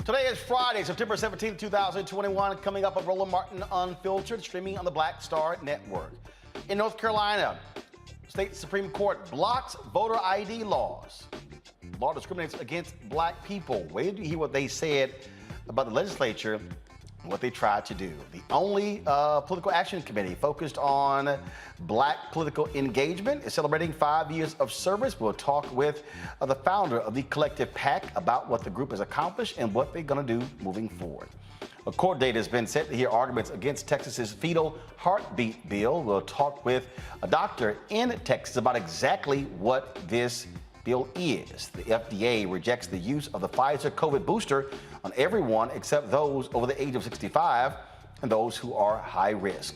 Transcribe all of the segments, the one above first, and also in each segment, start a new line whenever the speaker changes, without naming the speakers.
Today is Friday, September 17, 2021, coming up on Roland Martin Unfiltered, streaming on the Black Star Network. In North Carolina, state Supreme Court blocks voter ID laws. Law discriminates against black people. Wait till you hear what they said about the legislature and what they tried to do. The only political action committee focused on black political engagement is celebrating 5 years of service. We'll talk with the founder of the Collective PAC about what the group has accomplished and what they're going to do moving forward. A court date has been set to hear arguments against Texas's fetal heartbeat bill. We'll talk with a doctor in Texas about exactly what this bill is. The FDA rejects the use of the Pfizer COVID booster on everyone except those over the age of 65 and those who are high risk.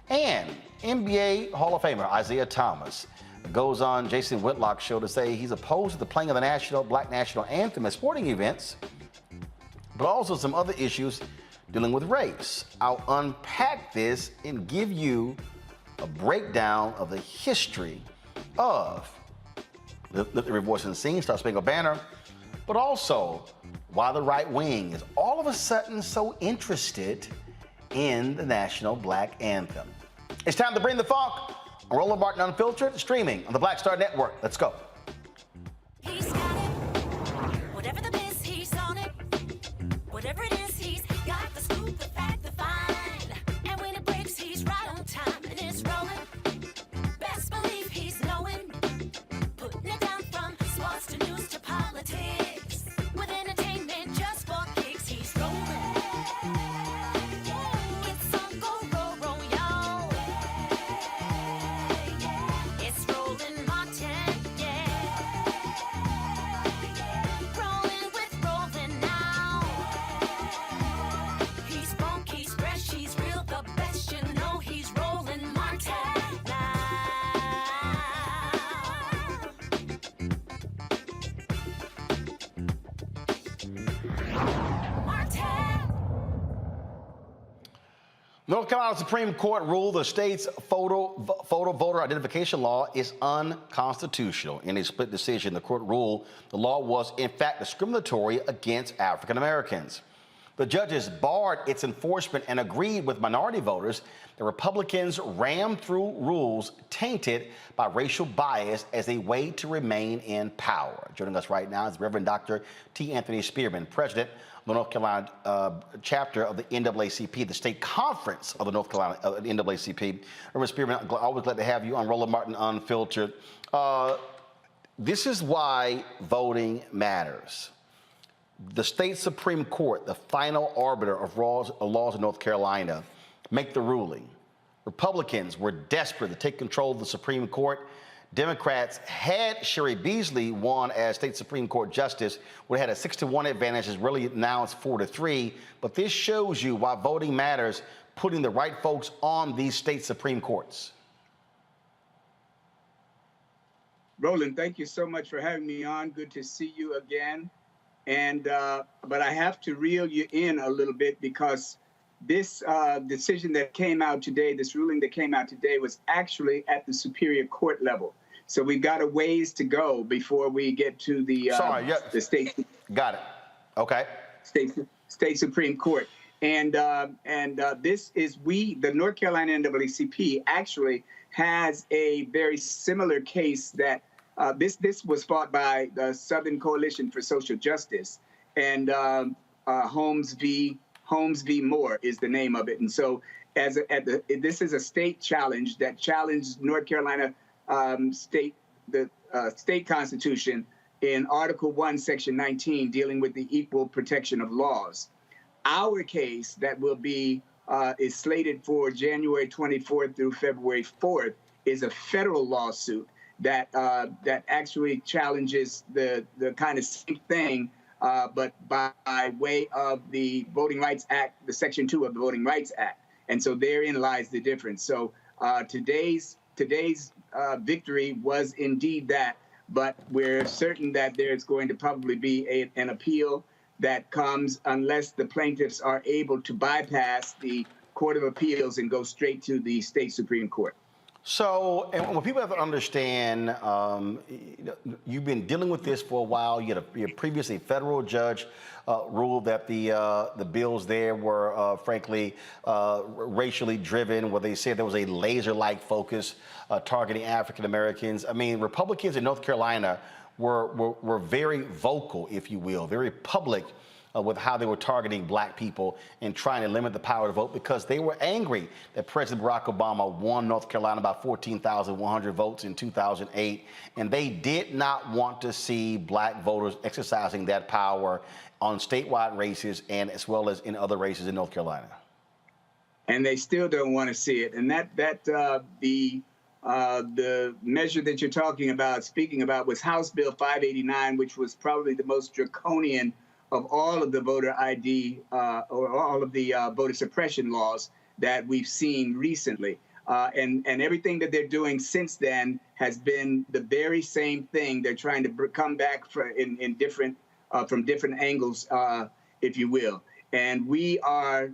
And NBA Hall of Famer Isiah Thomas goes on Jason Whitlock's show to say he's opposed to the playing of the Black National Anthem at sporting events, but also some other issues dealing with race. I'll unpack this and give you a breakdown of the history of Let the Voice and Sing, Star Spangled Banner, but also why the right wing is all of a sudden so interested in the National Black Anthem. It's time to bring the funk on Roland Martin Unfiltered, streaming on the Black Star Network. Let's go.
He's got it. Whatever the biz, he's on it. Whatever it is, he's got the scoop, the fact, the find. And when it breaks, he's right on time and it's rolling. Best believe he's knowing. Putting it down from sports to news to politics. With entertainment just for kicks, he's rolling. It's on go, roll, y'all. It's Roland Martin, yeah. Rolling with Roland now. He's funky, he's fresh, he's real, the best, you know he's Roland Martin now.
North Carolina Supreme Court ruled the state's photo voter identification law is unconstitutional. In a split decision, the court ruled the law was, in fact, discriminatory against African Americans. The judges barred its enforcement and agreed with minority voters that Republicans rammed through rules tainted by racial bias as a way to remain in power. Joining us right now is Reverend Dr. T. Anthony Spearman, president of the North Carolina chapter of the NAACP, the state conference of the North Carolina NAACP. Reverend Spearman, I'm always glad to have you on Roland Martin Unfiltered. This is why voting matters. The state Supreme Court, the final arbiter of laws in North Carolina, make the ruling. Republicans were desperate to take control of the Supreme Court. Democrats, had Sherry Beasley won as state Supreme Court justice, would have had a 6-1 advantage. Really now it's 4-3. But this shows you why voting matters, putting the right folks on these state Supreme Courts.
Roland, thank you so much for having me on. Good to see you again. And but I have to reel you in a little bit because this decision that came out today, this ruling that came out today, was actually at the Superior Court level. So we've got a ways to go before we get to the the state.
Got it. Okay.
State Supreme Court. And this is the North Carolina NAACP actually has a very similar case that this was fought by the Southern Coalition for Social Justice, and Holmes v. Moore is the name of it. And so this is a state challenge that challenged North Carolina state constitution in Article 1, Section 19, dealing with the equal protection of laws. Our case that will be is slated for January 24th through February 4th is a federal lawsuit that actually challenges the kind of same thing, but by way of the Voting Rights Act, the Section 2 of the Voting Rights Act. And so therein lies the difference. So today's victory was indeed that, but we're certain that there's going to probably be an appeal that comes unless the plaintiffs are able to bypass the Court of Appeals and go straight to the state Supreme Court.
So, and what people have to understand, you've been dealing with this for a while. You had a previously federal judge ruled that the bills there were, frankly, racially driven, where they said there was a laser-like focus targeting African Americans. I mean, Republicans in North Carolina were very vocal, if you will, very public with how they were targeting black people and trying to limit the power to vote, because they were angry that President Barack Obama won North Carolina by 14,100 votes in 2008. And they did not want to see black voters exercising that power on statewide races and as well as in other races in North Carolina.
And they still don't want to see it. And the measure that you're speaking about was House Bill 589, which was probably the most draconian of all of the voter ID or all of the voter suppression laws that we've seen recently. And everything that they're doing since then has been the very same thing. They're trying to come back in different, from different angles, if you will. And we are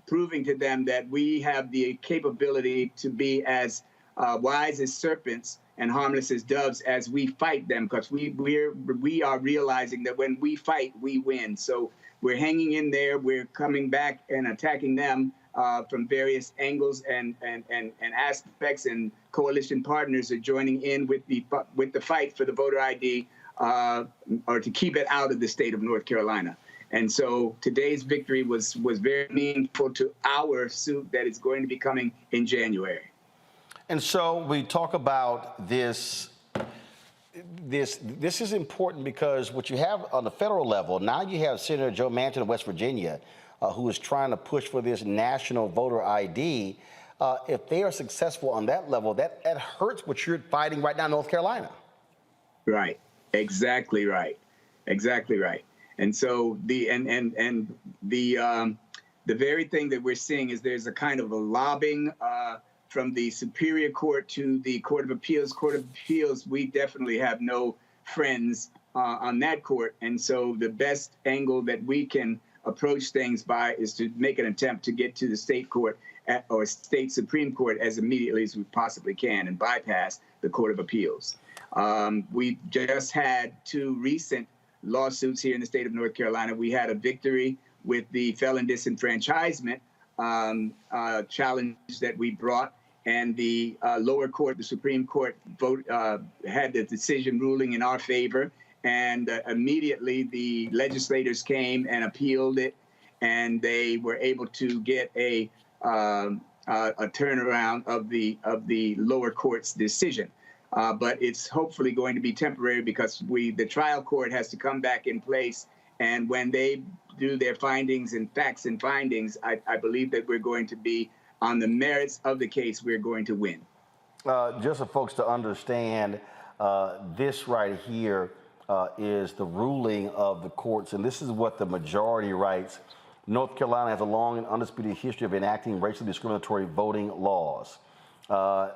proving to them that we have the capability to be as wise as serpents and harmless as doves as we fight them, because we are realizing that when we fight, we win. So we're hanging in there. We're coming back and attacking them from various angles and aspects, and coalition partners are joining in with the fight for the voter ID or to keep it out of the state of North Carolina. And so today's victory was very meaningful to our suit that is going to be coming in January.
And so we talk about this. This is important because what you have on the federal level, now you have Senator Joe Manchin of West Virginia, who is trying to push for this national voter ID. If they are successful on that level, that hurts what you're fighting right now in North Carolina.
Right. Exactly right. Exactly right. And so the very thing that we're seeing is there's a kind of a lobbying from the Superior Court to the Court of Appeals. Court of Appeals, we definitely have no friends on that court. And so the best angle that we can approach things by is to make an attempt to get to the state court or state Supreme Court as immediately as we possibly can and bypass the Court of Appeals. We just had two recent lawsuits here in the state of North Carolina. We had a victory with the felon disenfranchisement challenge that we brought, and the lower court, the Supreme Court, had the decision ruling in our favor, and immediately the legislators came and appealed it, and they were able to get a turnaround of the lower court's decision. But it's hopefully going to be temporary, because the trial court has to come back in place, and when they do their findings and facts and findings, I believe that we're going to be on the merits of the case. We're going to win.
Just for folks to understand, this right here is the ruling of the courts, and this is what the majority writes. North Carolina has a long and undisputed history of enacting racially discriminatory voting laws.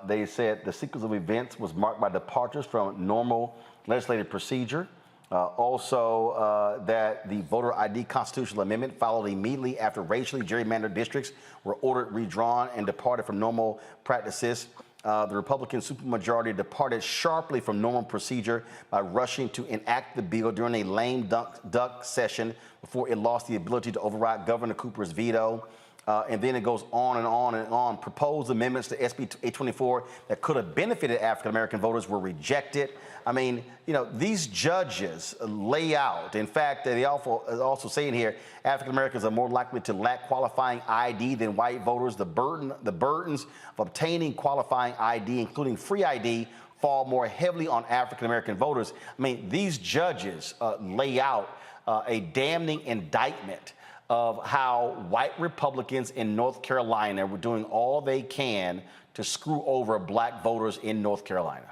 They said the sequence of events was marked by departures from normal legislative procedure. That the voter ID constitutional amendment followed immediately after racially gerrymandered districts were ordered redrawn and departed from normal practices. The Republican supermajority departed sharply from normal procedure by rushing to enact the bill during a lame duck session before it lost the ability to override Governor Cooper's veto. And then it goes on and on and on. Proposed amendments to SB 824 that could have benefited African-American voters were rejected. I mean, you know, these judges lay out, in fact, they also saying here, African-Americans are more likely to lack qualifying ID than white voters. The burdens of obtaining qualifying ID, including free ID, fall more heavily on African-American voters. I mean, these judges lay out a damning indictment of how white Republicans in North Carolina were doing all they can to screw over black voters in North Carolina.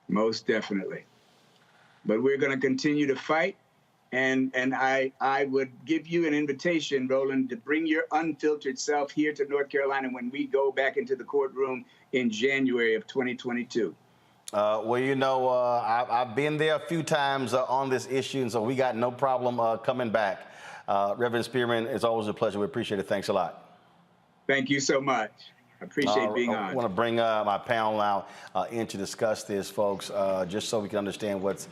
Most definitely. But we're going to continue to fight. And I would give you an invitation, Roland, to bring your unfiltered self here to North Carolina when we go back into the courtroom in January of 2022.
Well, you know, I've been there a few times on this issue, and so we got no problem coming back. Reverend Spearman, it's always a pleasure. We appreciate it. Thanks a lot.
Thank you so much. I appreciate being
I
on.
want to bring my panel now in to discuss this, folks, just so we can understand what's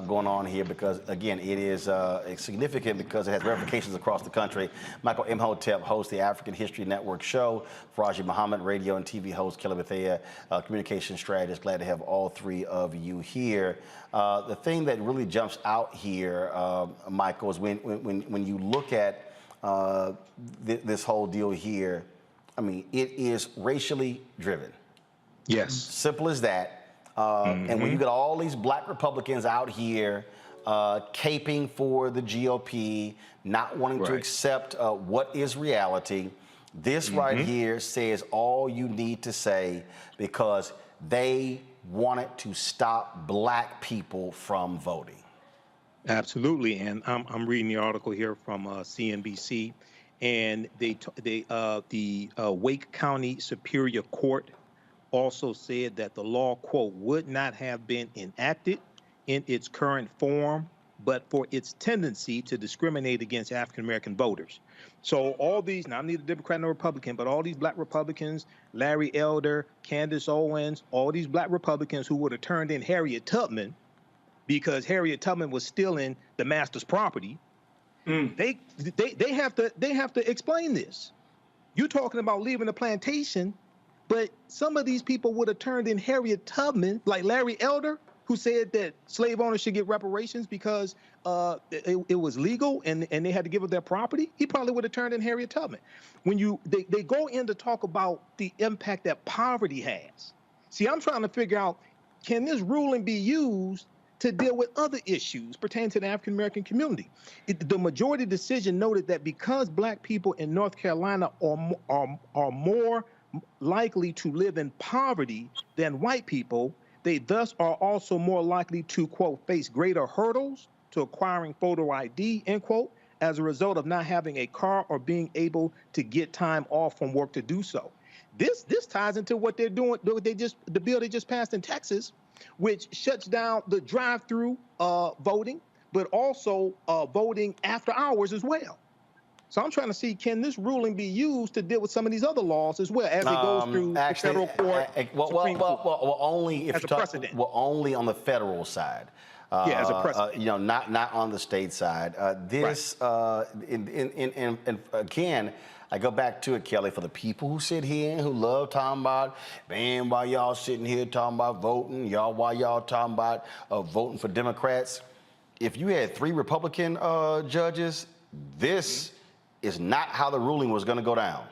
going on here, because, again, it is significant because it has ramifications across the country. Michael Imhotep hosts the African History Network show. Faraji Muhammad, radio and TV host. Kelly Bethea, communication strategist. Glad to have all three of you here. The thing that really jumps out here, Michael, is when you look at this whole deal here, I mean, it is racially driven.
Yes.
Simple as that. And when you get all these black Republicans out here caping for the GOP, not wanting to accept what is reality, this right here says all you need to say, because they wanted to stop black people from voting.
Absolutely, and I'm reading the article here from CNBC, and the Wake County Superior Court also said that the law, quote, would not have been enacted in its current form, but for its tendency to discriminate against African American voters. So all these, now I'm neither Democrat nor Republican, but all these black Republicans, Larry Elder, Candace Owens, all these black Republicans who would have turned in Harriet Tubman because Harriet Tubman was stealing the master's property, they have to explain this. You're talking about leaving the plantation, but some of these people would have turned in Harriet Tubman, like Larry Elder, who said that slave owners should get reparations because it was legal and they had to give up their property. He probably would have turned in Harriet Tubman. When they go in to talk about the impact that poverty has. See, I'm trying to figure out, can this ruling be used to deal with other issues pertaining to the African American community? The majority decision noted that because black people in North Carolina are more likely to live in poverty than white people, they thus are also more likely to, quote, face greater hurdles to acquiring photo ID, end quote, as a result of not having a car or being able to get time off from work to do so. This ties into what they're doing, the bill they just passed in Texas, which shuts down the drive-through voting, but also voting after hours as well. So I'm trying to see, can this ruling be used to deal with some of these other laws as well as it goes through the federal court?
Well, only if
as a precedent.
Well, only on the federal side.
Yeah, as a precedent.
Not on the state side. This, and again, I go back to it, Kelly, for the people who sit here and who love talking about, man, why y'all sitting here talking about voting, why y'all talking about voting for Democrats. If you had 3 Republican judges, this is not how the ruling was going to go down.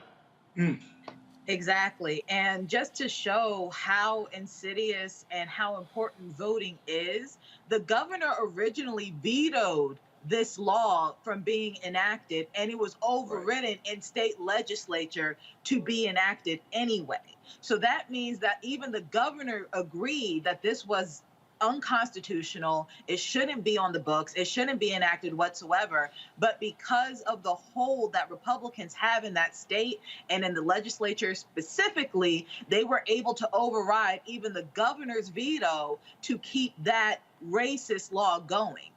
Exactly. And just to show how insidious and how important voting is, the governor originally vetoed this law from being enacted, and it was overridden in state legislature to be enacted anyway. So that means that even the governor agreed that this was unconstitutional. It shouldn't be on the books. It shouldn't be enacted whatsoever. But because of the hold that Republicans have in that state and in the legislature specifically, they were able to override even the governor's veto to keep that racist law going.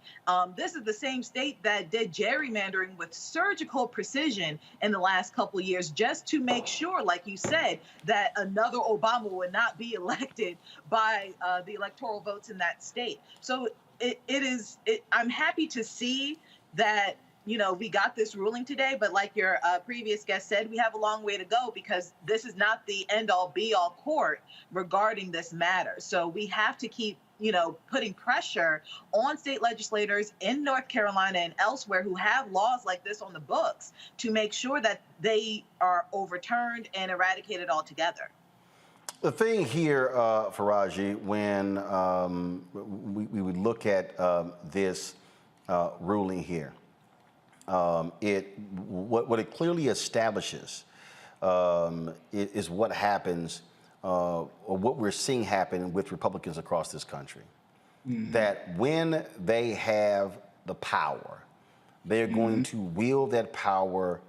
This is the same state that did gerrymandering with surgical precision in the last couple years just to make sure, like you said, that another Obama would not be elected by the electoral votes in that state. So I'm happy to see that, we got this ruling today, but like your previous guest said, we have a long way to go because this is not the end-all be-all court regarding this matter. So we have to keep putting pressure on state legislators in North Carolina and elsewhere who have laws like this on the books to make sure that they are overturned and eradicated altogether.
The thing here, Faraji, when we would look at this ruling here, what it clearly establishes is what happens or what we're seeing happen with Republicans across this country. That when they have the power, they're going to wield that power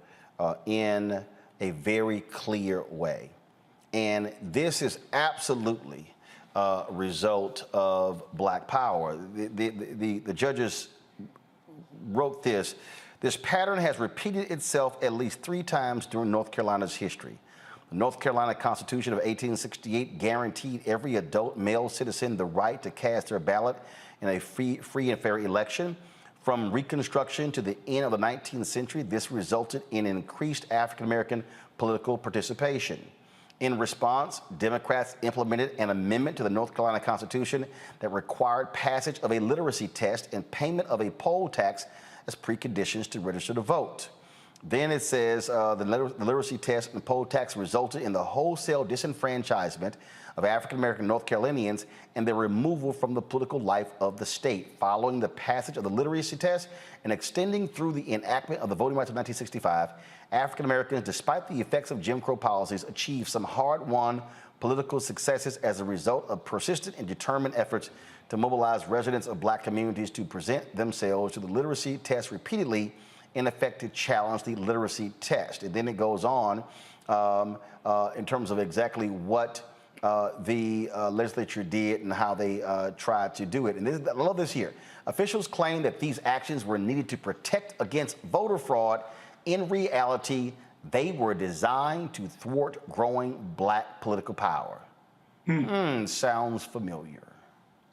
in a very clear way. And this is absolutely a result of black power. The judges wrote this pattern has repeated itself at least 3 times during North Carolina's history. The North Carolina Constitution of 1868 guaranteed every adult male citizen the right to cast their ballot in a free and fair election. From Reconstruction to the end of the 19th century, this resulted in increased African-American political participation. In response, Democrats implemented an amendment to the North Carolina Constitution that required passage of a literacy test and payment of a poll tax as preconditions to register to vote. Then it says the literacy test and poll tax resulted in the wholesale disenfranchisement of African-American North Carolinians and their removal from the political life of the state. Following the passage of the literacy test and extending through the enactment of the Voting Rights of 1965, African-Americans, despite the effects of Jim Crow policies, achieved some hard-won political successes as a result of persistent and determined efforts to mobilize residents of black communities to present themselves to the literacy test repeatedly in effect to challenge the literacy test. And then it goes on in terms of exactly what the legislature did and how they tried to do it. And I love this here. Officials claim that these actions were needed to protect against voter fraud. In reality, they were designed to thwart growing black political power. Sounds familiar.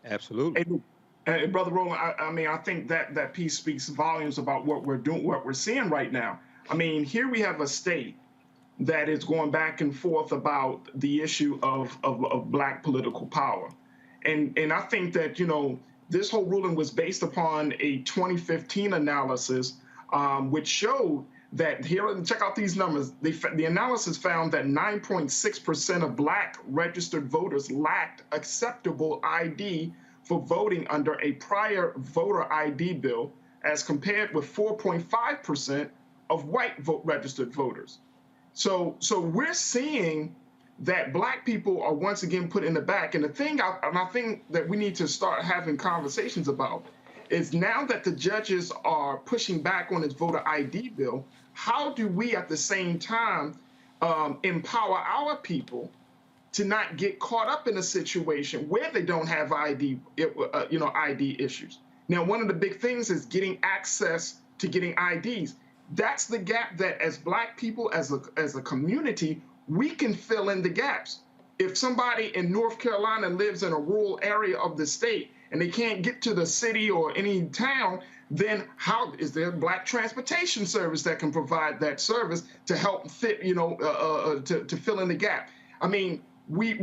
Absolutely.
Hey, Brother Roland, I mean, I think that piece speaks volumes about what we're doing, what we're seeing right now. I mean, here we have a state that is going back and forth about the issue of black political power. And I think that, you know, this whole ruling was based upon a 2015 analysis, which showed that here, check out these numbers. The analysis found that 9.6% of black registered voters lacked acceptable ID for voting under a prior voter ID bill, as compared with 4.5% of white registered voters. So we're seeing that black people are once again put in the back. And the thing I think that we need to start having conversations about is, now that the judges are pushing back on this voter ID bill, how do we at the same time empower our people to not get caught up in a situation where they don't have ID issues? Now, one of the big things is getting access to getting IDs. That's the gap that, as black people, as a community, we can fill in the gaps. If somebody in North Carolina lives in a rural area of the state and they can't get to the city or any town, then how is there black transportation service that can provide that service to help fit, to fill in the gap? I mean, we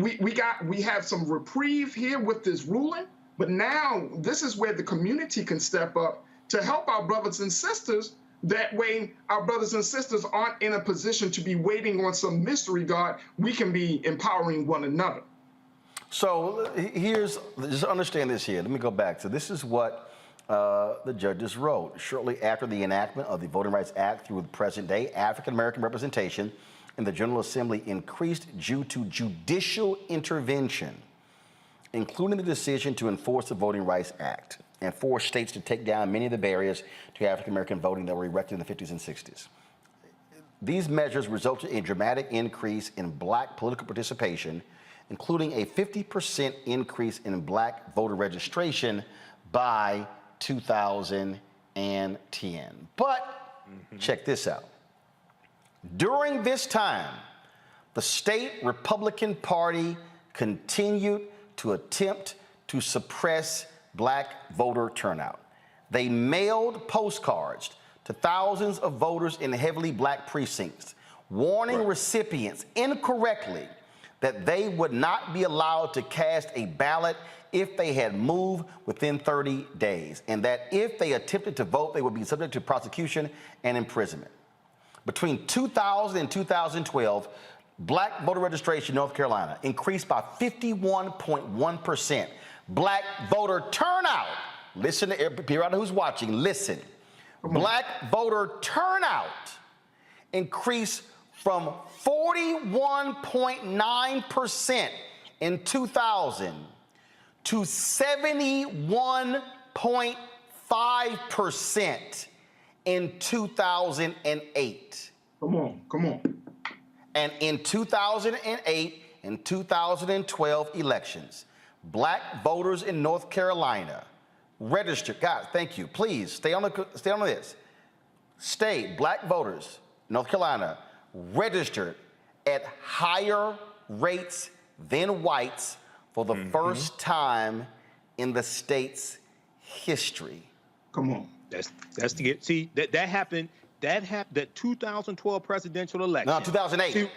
have some reprieve here with this ruling, but now this is where the community can step up to help our brothers and sisters. That way, our brothers and sisters aren't in a position to be waiting on some mystery God. We can be empowering one another.
So just understand this here. Let me go back. So this is what the judges wrote. Shortly after the enactment of the Voting Rights Act through the present day, African-American representation in the General Assembly increased due to judicial intervention, including the decision to enforce the Voting Rights Act and force states to take down many of the barriers to African-American voting that were erected in the 50s and 60s. These measures resulted in a dramatic increase in black political participation, including a 50% increase in black voter registration by 2010. But check this out. During this time, the state Republican Party continued to attempt to suppress black voter turnout. They mailed postcards to thousands of voters in heavily black precincts, warning recipients incorrectly that they would not be allowed to cast a ballot if they had moved within 30 days, and that if they attempted to vote, they would be subject to prosecution and imprisonment. Between 2000 and 2012, black voter registration in North Carolina increased by 51.1%. Black voter turnout, listen to everyone who's watching, listen. Black voter turnout increased from 41.9% in 2000 to 71.5% in 2008.
Come on.
And in 2008 and 2012 elections, black voters in North Carolina registered. Guys, thank you. Please stay on this. Black voters in North Carolina registered at higher rates than whites for the first time in the state's history.
Come on.
That's to get, see, that happened, that 2012 presidential election.
No, 2008.
See,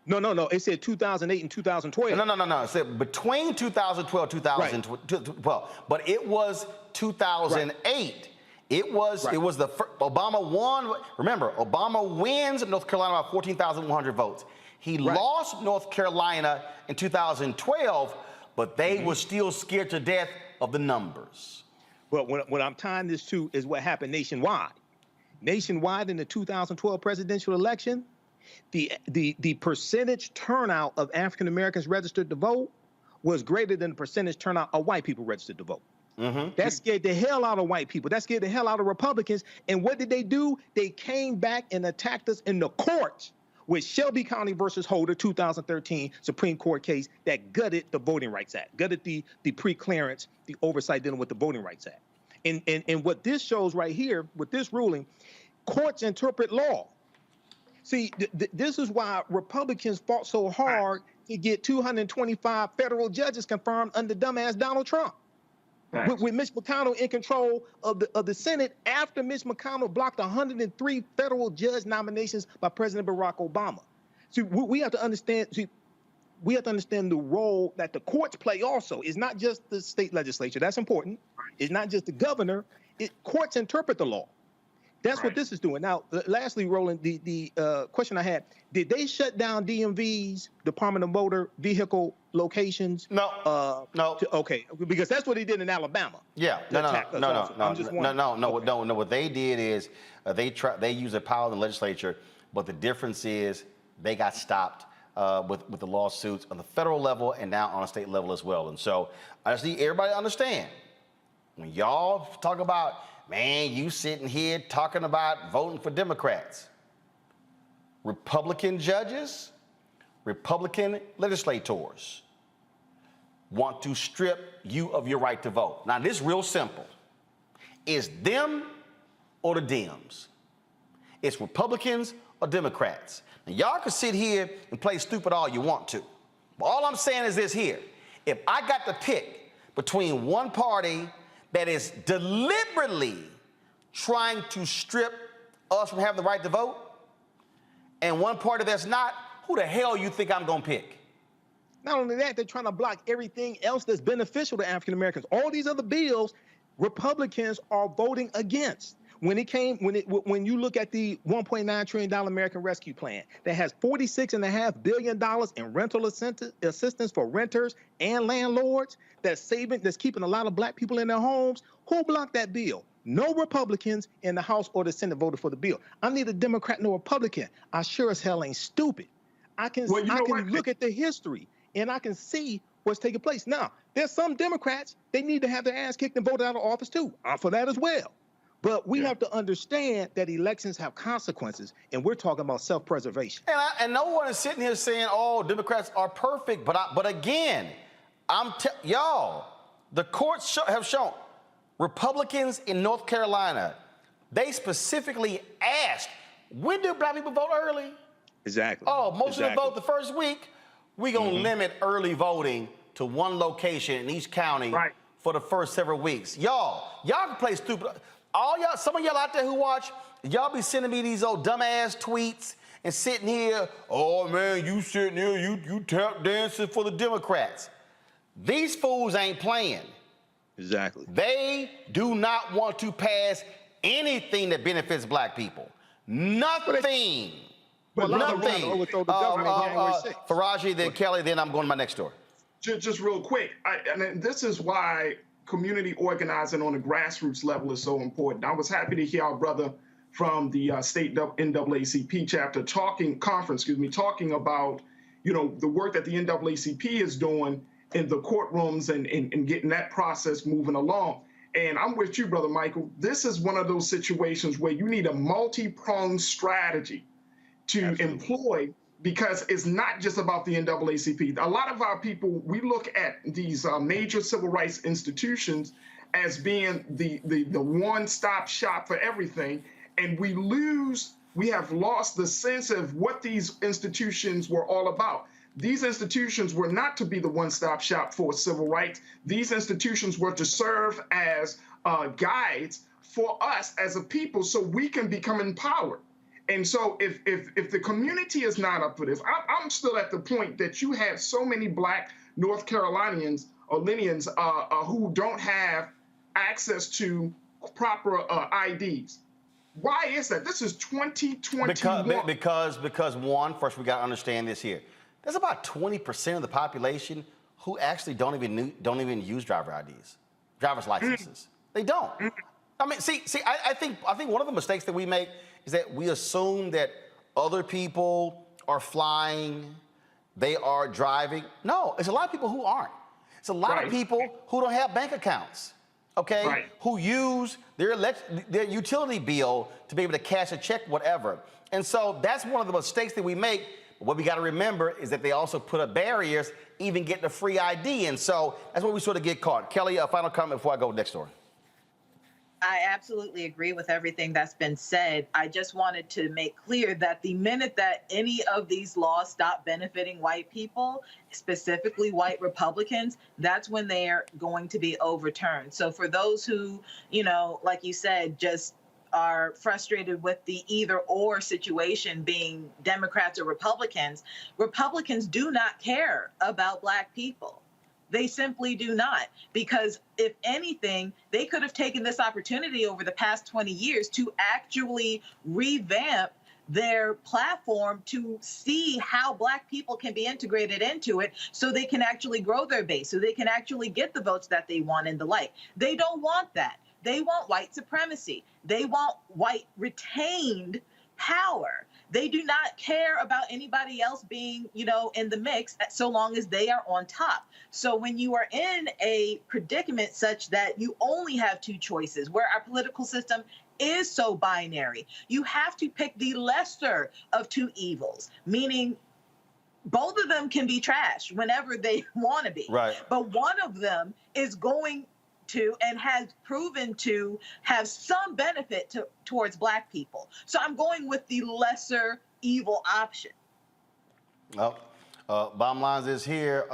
no. It said 2008 and 2012.
No. It said between 2012 2012, but it was 2008. Right. It was the first, Obama won. Remember, Obama wins North Carolina by 14,100 votes. He lost North Carolina in 2012, but they were still scared to death of the numbers.
But what I'm tying this to is what happened nationwide. Nationwide in the 2012 presidential election, the percentage turnout of African Americans registered to vote was greater than the percentage turnout of white people registered to vote. That scared the hell out of white people. That scared the hell out of Republicans. And what did they do? They came back and attacked us in the courts with Shelby County versus Holder, 2013 Supreme Court case that gutted the Voting Rights Act, gutted the pre-clearance, the oversight dealing with the Voting Rights Act. And what this shows right here with this ruling, courts interpret law. See, this is why Republicans fought so hard to get 225 federal judges confirmed under dumbass Donald Trump. With Mitch McConnell in control of the Senate after Mitch McConnell blocked 103 federal judge nominations by President Barack Obama. See, we have to understand. See, we have to understand the role that the courts play. Also, it's not just the state legislature. That's important. It's not just the governor. Courts interpret the law. That's what this is doing. Now, lastly, Roland, the question I had: did they shut down DMV's Department of Motor Vehicle locations?
No.
Okay, because that's what they did in Alabama.
Yeah. No. What they did is they used their power in the legislature, but the difference is they got stopped with the lawsuits on the federal level and now on a state level as well. And so I just need everybody to understand when y'all talk about, man, you sitting here talking about voting for Democrats. Republican judges, Republican legislators want to strip you of your right to vote. Now, this is real simple. It's them or the Dems. It's Republicans or Democrats. Now, y'all can sit here and play stupid all you want to. But all I'm saying is this here. If I got to pick between one party that is deliberately trying to strip us from having the right to vote and one party that's not, who the hell you think I'm going to pick?
Not only that, they're trying to block everything else that's beneficial to African Americans. All these other bills, Republicans are voting against. When you look at the $1.9 trillion American Rescue Plan that has $46.5 billion in rental assistance for renters and landlords, that's keeping a lot of black people in their homes, who blocked that bill? No Republicans in the House or the Senate voted for the bill. I'm neither Democrat nor Republican. I sure as hell ain't stupid. I can look at the history and I can see what's taking place. Now, there's some Democrats, they need to have their ass kicked and voted out of office too. I'm for that as well. But we have to understand that elections have consequences, and we're talking about self-preservation.
And no one is sitting here saying, "Oh, Democrats are perfect." But again, y'all, the courts have shown Republicans in North Carolina, they specifically asked, "When do black people vote early?"
Exactly.
Oh, most of them vote the first week. We're gonna limit early voting to one location in each county for the first several weeks. Y'all can play stupid. All y'all, some of y'all out there who watch, y'all be sending me these old dumbass tweets and sitting here, "Oh man, you sitting here, you tap dancing for the Democrats." These fools ain't playing.
Exactly.
They do not want to pass anything that benefits black people. Nothing. Nothing. Faraji, then Kelly, then I'm going to my next story.
Just real quick, and this is why community organizing on a grassroots level is so important. I was happy to hear our brother from the state NAACP chapter talking about, the work that the NAACP is doing in the courtrooms and getting that process moving along. And I'm with you, Brother Michael. This is one of those situations where you need a multi-pronged strategy to employ, because it's not just about the NAACP. A lot of our people, we look at these major civil rights institutions as being the one-stop shop for everything, and we lose we have lost the sense of what these institutions were all about. These institutions were not to be the one-stop shop for civil rights. These institutions were to serve as guides for us as a people so we can become empowered. And so if the community is not up for this, I'm still at the point that you have so many Black North Carolinians or Linians who don't have access to proper IDs. Why is that? This is 2021.
Because one, first we got to understand this here. There's about 20% of the population who actually don't even use driver's licenses. They don't. I mean, I think one of the mistakes that we make is that we assume that other people are flying, they are driving. No, it's a lot of people who aren't. It's a lot of people who don't have bank accounts, okay? Who use their utility bill to be able to cash a check, whatever. And so that's one of the mistakes that we make. What we got to remember is that they also put up barriers, even getting a free ID. And so that's where we sort of get caught. Kelly, a final comment before I go next door.
I absolutely agree with everything that's been said. I just wanted to make clear that the minute that any of these laws stop benefiting white people, specifically white Republicans, that's when they're going to be overturned. So for those who, like you said, just are frustrated with the either or situation being Democrats or Republicans, Republicans do not care about Black people. They simply do not, because if anything, they could have taken this opportunity over the past 20 years to actually revamp their platform to see how Black people can be integrated into it so they can actually grow their base, so they can actually get the votes that they want and the like. They don't want that. They want white supremacy. They want white retained power. They do not care about anybody else being, in the mix so long as they are on top. So when you are in a predicament such that you only have two choices, where our political system is so binary, you have to pick the lesser of two evils, meaning both of them can be trash whenever they want to be. Right. But one of them is going to and has proven to have some benefit towards Black people. So I'm going with the lesser evil option.
Well, bottom line is here,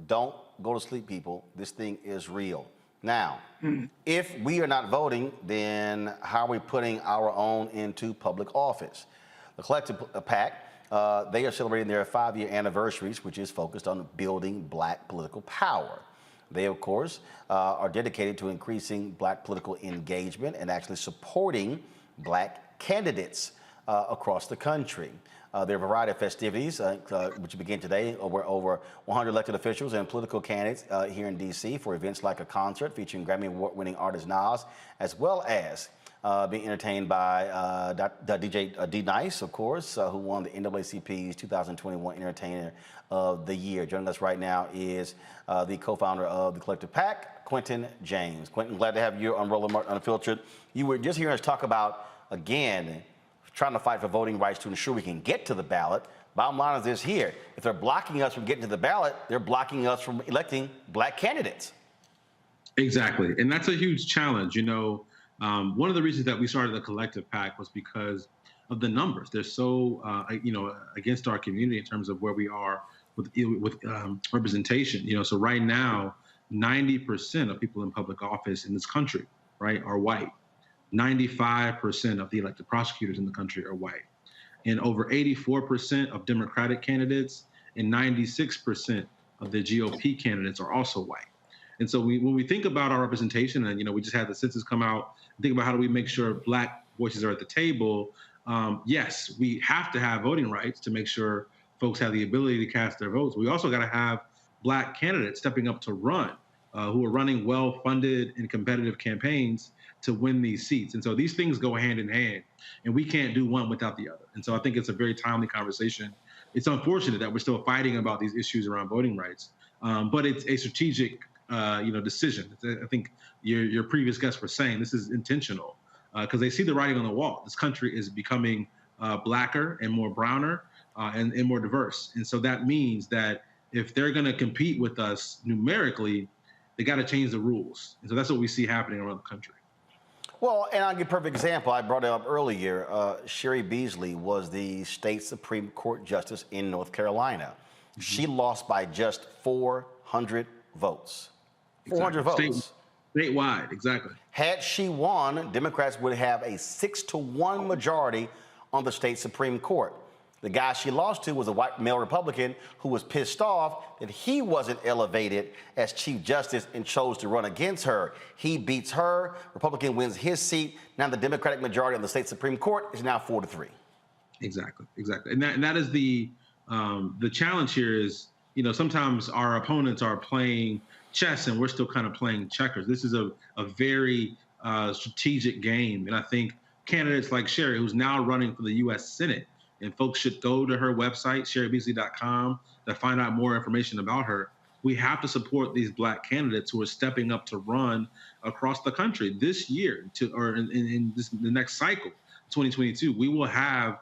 don't go to sleep, people. This thing is real. Now, if we are not voting, then how are we putting our own into public office? The Collective PAC, they are celebrating their 5-year anniversaries, which is focused on building Black political power. They, of course, are dedicated to increasing Black political engagement and actually supporting Black candidates across the country. There are a variety of festivities, which begin today, where over 100 elected officials and political candidates here in D.C. for events like a concert featuring Grammy Award-winning artist Nas, as well as being entertained by DJ D-Nice, of course, who won the NAACP's 2021 Entertainer of the Year. Joining us right now is the co-founder of the Collective PAC, Quentin James. Quentin, glad to have you on Roland Martin Unfiltered. You were just hearing us talk about, again, trying to fight for voting rights to ensure we can get to the ballot. Bottom line is this here. If they're blocking us from getting to the ballot, they're blocking us from electing Black candidates.
Exactly. And that's a huge challenge. One of the reasons that we started the Collective PAC was because of the numbers. They're so, against our community in terms of where we are with representation. So right now, 90% of people in public office in this country, right, are white. 95% of the elected prosecutors in the country are white. And over 84% of Democratic candidates and 96% of the GOP candidates are also white. And so when we think about our representation, and we just had the census come out, think about how do we make sure Black voices are at the table. Yes, we have to have voting rights to make sure folks have the ability to cast their votes. We also got to have Black candidates stepping up to run, who are running well-funded and competitive campaigns to win these seats. And so these things go hand in hand, and we can't do one without the other. And so I think it's a very timely conversation. It's unfortunate that we're still fighting about these issues around voting rights, but it's a strategic decision. I think your previous guests were saying this is intentional because they see the writing on the wall. This country is becoming blacker and more browner and more diverse. And so that means that if they're going to compete with us numerically, they got to change the rules. And so that's what we see happening around the country.
Well, and I'll give a perfect example. I brought it up earlier. Sherry Beasley was the state Supreme Court justice in North Carolina. She lost by just 400 votes. 400 votes.
Statewide, exactly.
Had she won, Democrats would have a 6-1 majority on the state Supreme Court. The guy she lost to was a white male Republican who was pissed off that he wasn't elevated as Chief Justice and chose to run against her. He beats her, Republican wins his seat. Now the Democratic majority on the state Supreme Court is now 4-3.
Exactly. And that is the challenge here is, you know, sometimes our opponents are playing chess and we're still kind of playing checkers. This is a very strategic game. And I think candidates like Sherry, who's now running for the U.S. Senate, and folks should go to her website, sherrybeasley.com, to find out more information about her. We have to support these Black candidates who are stepping up to run across the country this year, in the next cycle, 2022. We will have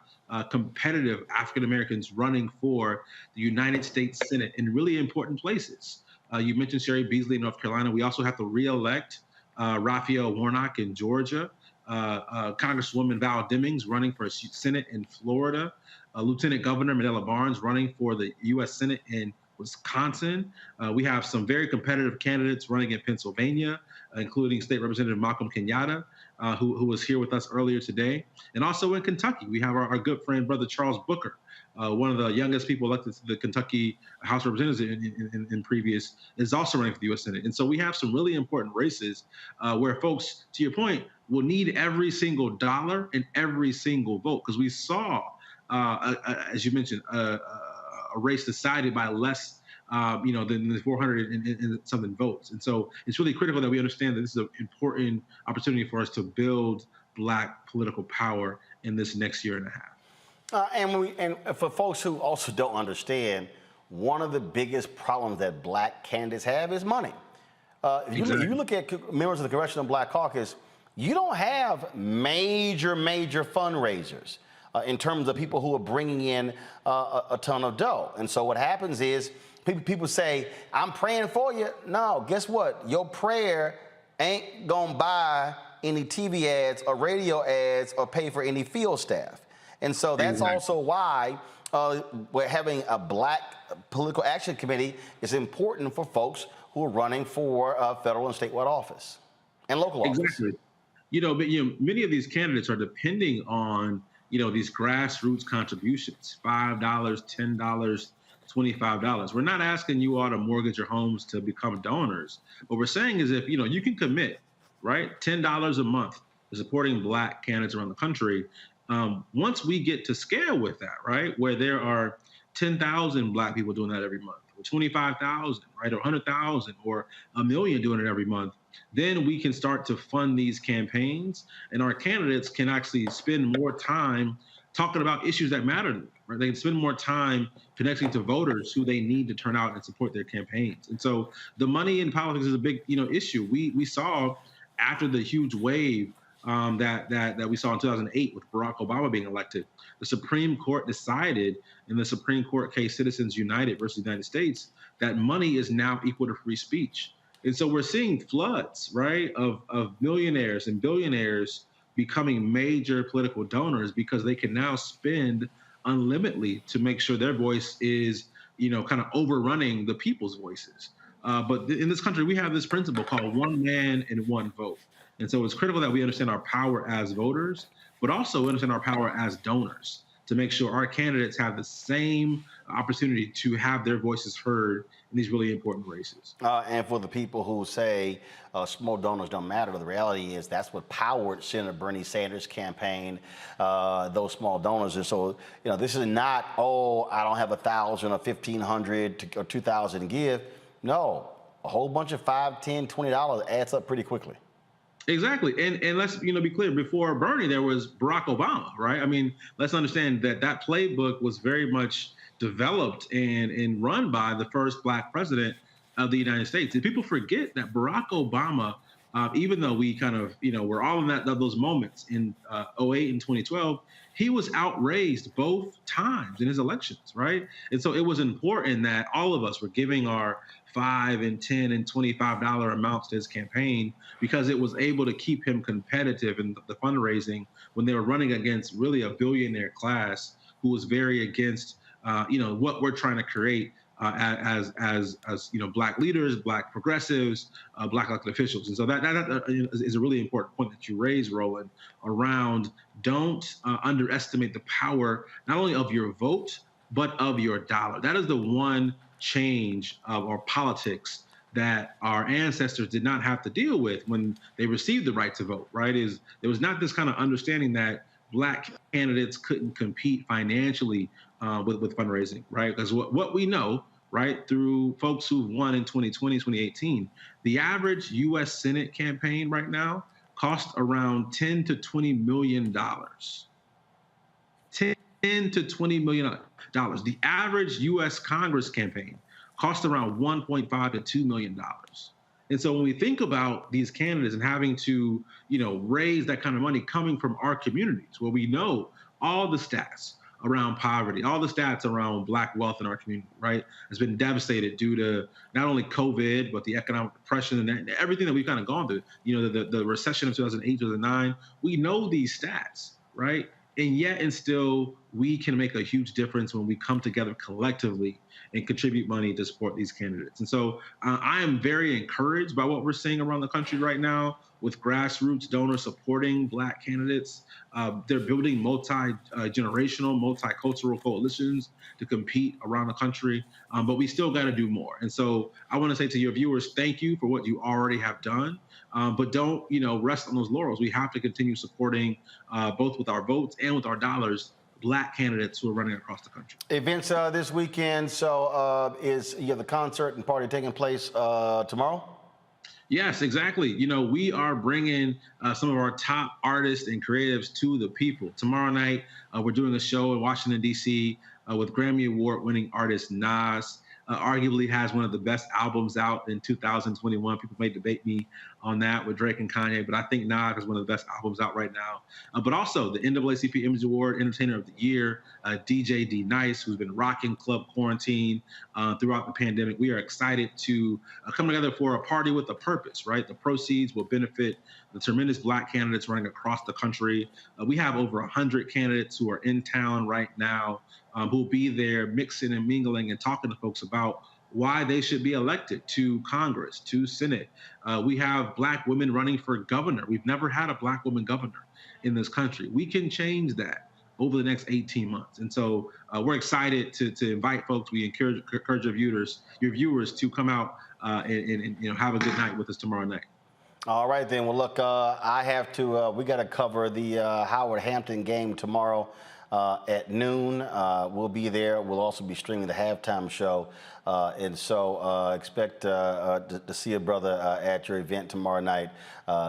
competitive African Americans running for the United States Senate in really important places. You mentioned Sherry Beasley in North Carolina. We also have to re-elect Raphael Warnock in Georgia. Congresswoman Val Demings running for Senate in Florida, Lieutenant Governor Manila Barnes running for the U.S. Senate in Wisconsin. We have some very competitive candidates running in Pennsylvania, including State Representative Malcolm Kenyatta, who was here with us earlier today. And also in Kentucky, we have our good friend, Brother Charles Booker, one of the youngest people elected to the Kentucky House of Representatives in previous, is also running for the U.S. Senate. And so we have some really important races where folks, to your point, will need every single dollar and every single vote. Because we saw, as you mentioned, a race decided by less than the 400 and something votes. And so it's really critical that we understand that this is an important opportunity for us to build Black political power in this next year and a half.
And for folks who also don't understand, one of the biggest problems that Black candidates have is money. If you look at members of the Congressional Black Caucus, you don't have major fundraisers in terms of people who are bringing in a ton of dough. And so what happens is people say, I'm praying for you. No, guess what? Your prayer ain't gonna buy any TV ads or radio ads or pay for any field staff. And so that's also why we're having a Black Political Action Committee is important for folks who are running for federal and statewide office and local office.
Exactly. But many of these candidates are depending on, these grassroots contributions, $5, $10, $25. We're not asking you all to mortgage your homes to become donors. What we're saying is if, you can commit, right, $10 a month to supporting Black candidates around the country. Once we get to scale with that, right, where there are 10,000 Black people doing that every month, or 25,000, right, or 100,000, or 1 million doing it every month, then we can start to fund these campaigns, and our candidates can actually spend more time talking about issues that matter to them, right? They can spend more time connecting to voters who they need to turn out and support their campaigns. And so the money in politics is a big, issue. We saw after the huge wave that we saw in 2008 with Barack Obama being elected, the Supreme Court decided in the Supreme Court case Citizens United versus the United States that money is now equal to free speech. And so we're seeing floods, right, of millionaires and billionaires becoming major political donors because they can now spend unlimitedly to make sure their voice is, kind of overrunning the people's voices. But in this country, we have this principle called one man and one vote. And so it's critical that we understand our power as voters, but also understand our power as donors to make sure our candidates have the same opportunity to have their voices heard in these really important races.
And for the people who say small donors don't matter, the reality is that's what powered Senator Bernie Sanders' campaign, those small donors. And so, this is not, I don't have 1,000 or 1,500 or 2,000 to give. No, a whole bunch of $5, $10, $20 adds up pretty quickly.
Exactly. And let's, be clear, before Bernie, there was Barack Obama, right? I mean, let's understand that playbook was very much developed and run by the first Black president of the United States. And people forget that Barack Obama even though we kind of, were all in those moments in 08 and 2012, he was outraised both times in his elections, right? And so it was important that all of us were giving our $5 and $10 and $25 amounts to his campaign, because it was able to keep him competitive in the fundraising when they were running against really a billionaire class who was very against, what we're trying to create as Black leaders, Black progressives, Black elected officials. And so that is a really important point that you raised, Roland, around don't underestimate the power not only of your vote, but of your dollar. That is the one change of our politics that our ancestors did not have to deal with when they received the right to vote, right? There was not this kind of understanding that Black candidates couldn't compete financially with fundraising, right? Because what we know, right, through folks who've won in 2020, 2018, the average U.S. Senate campaign right now costs around $10 to $20 million. $10 to $20 million. The average U.S. Congress campaign costs around $1.5 to $2 million. And so when we think about these candidates and having to, raise that kind of money coming from our communities, where we know all the stats around poverty, all the stats around Black wealth in our community, right, has been devastated due to not only COVID, but the economic depression and everything that we've kind of gone through, the recession of 2008, 2009. We know these stats, right? And yet and still, we can make a huge difference when we come together collectively and contribute money to support these candidates. And so I am very encouraged by what we're seeing around the country right now with grassroots donors supporting Black candidates. They're building multi-generational, multicultural coalitions to compete around the country, but we still got to do more. And so I want to say to your viewers, thank you for what you already have done, but don't, rest on those laurels. We have to continue supporting both with our votes and with our dollars, Black candidates who are running across the country.
Events this weekend. So is the concert and party taking place tomorrow?
Yes, exactly. We are bringing some of our top artists and creatives to the people. Tomorrow night, we're doing a show in Washington, D.C. With Grammy Award-winning artist Nas. Arguably has one of the best albums out in 2021. People may debate me on that with Drake and Kanye, but I think Nas is one of the best albums out right now. But also the NAACP Image Award Entertainer of the Year, DJ D Nice, who's been rocking Club Quarantine throughout the pandemic. We are excited to come together for a party with a purpose, right? The proceeds will benefit the tremendous Black candidates running across the country. We have over 100 candidates who are in town right now who will be there mixing and mingling and talking to folks about why they should be elected to Congress, to Senate. We have Black women running for governor. We've never had a Black woman governor in this country. We can change that over the next 18 months. And so we're excited to invite folks. We encourage your viewers to come out and have a good night with us tomorrow night.
All right, then. Well, look, I have to, we got to cover the Howard Hampton game tomorrow at noon. We'll be there. We'll also be streaming the halftime show. And so expect to see a brother at your event tomorrow night.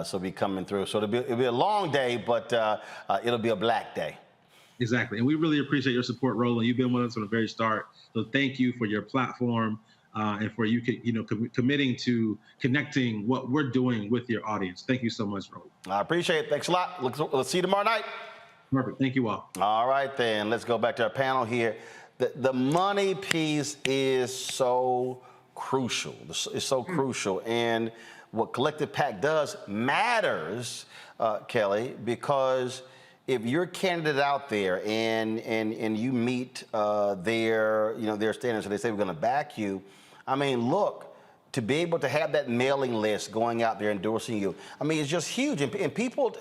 So be coming through. So it'll be a long day, but it'll be a Black day.
Exactly. And we really appreciate your support, Roland. You've been with us from the very start. So thank you for your platform. And for you, committing to connecting what we're doing with your audience. Thank you so much, Roland.
I appreciate it. Thanks a lot. Let's see you tomorrow night.
Perfect. Thank you all.
All right, then. Let's go back to our panel here. The money piece is so crucial. It's so crucial. And what Collective PAC does matters, Kelly, because if you're a candidate out there and you meet their standards and they say we're going to back you, I mean, look, to be able to have that mailing list going out there endorsing you, I mean, it's just huge. And people,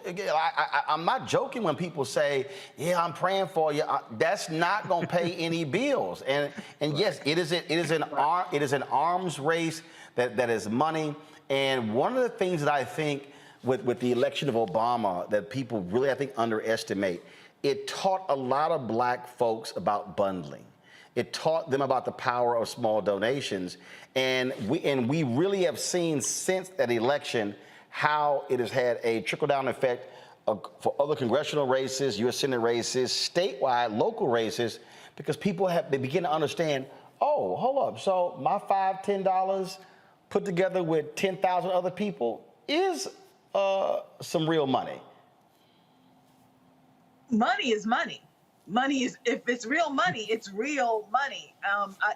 I'm not joking when people say, yeah, I'm praying for you. That's not going to pay any bills. And yes, it is an arms race that is money. And one of the things that I think with the election of Obama that people really, I think, underestimate, it taught a lot of Black folks about bundling. It taught them about the power of small donations. And we really have seen since that election how it has had a trickle-down effect for other congressional races, U.S. Senate races, statewide, local races, because they begin to understand, oh, hold up, so my $5, $10 put together with 10,000 other people, is some real money.
Money is money. Money is, if it's real money, it's real money.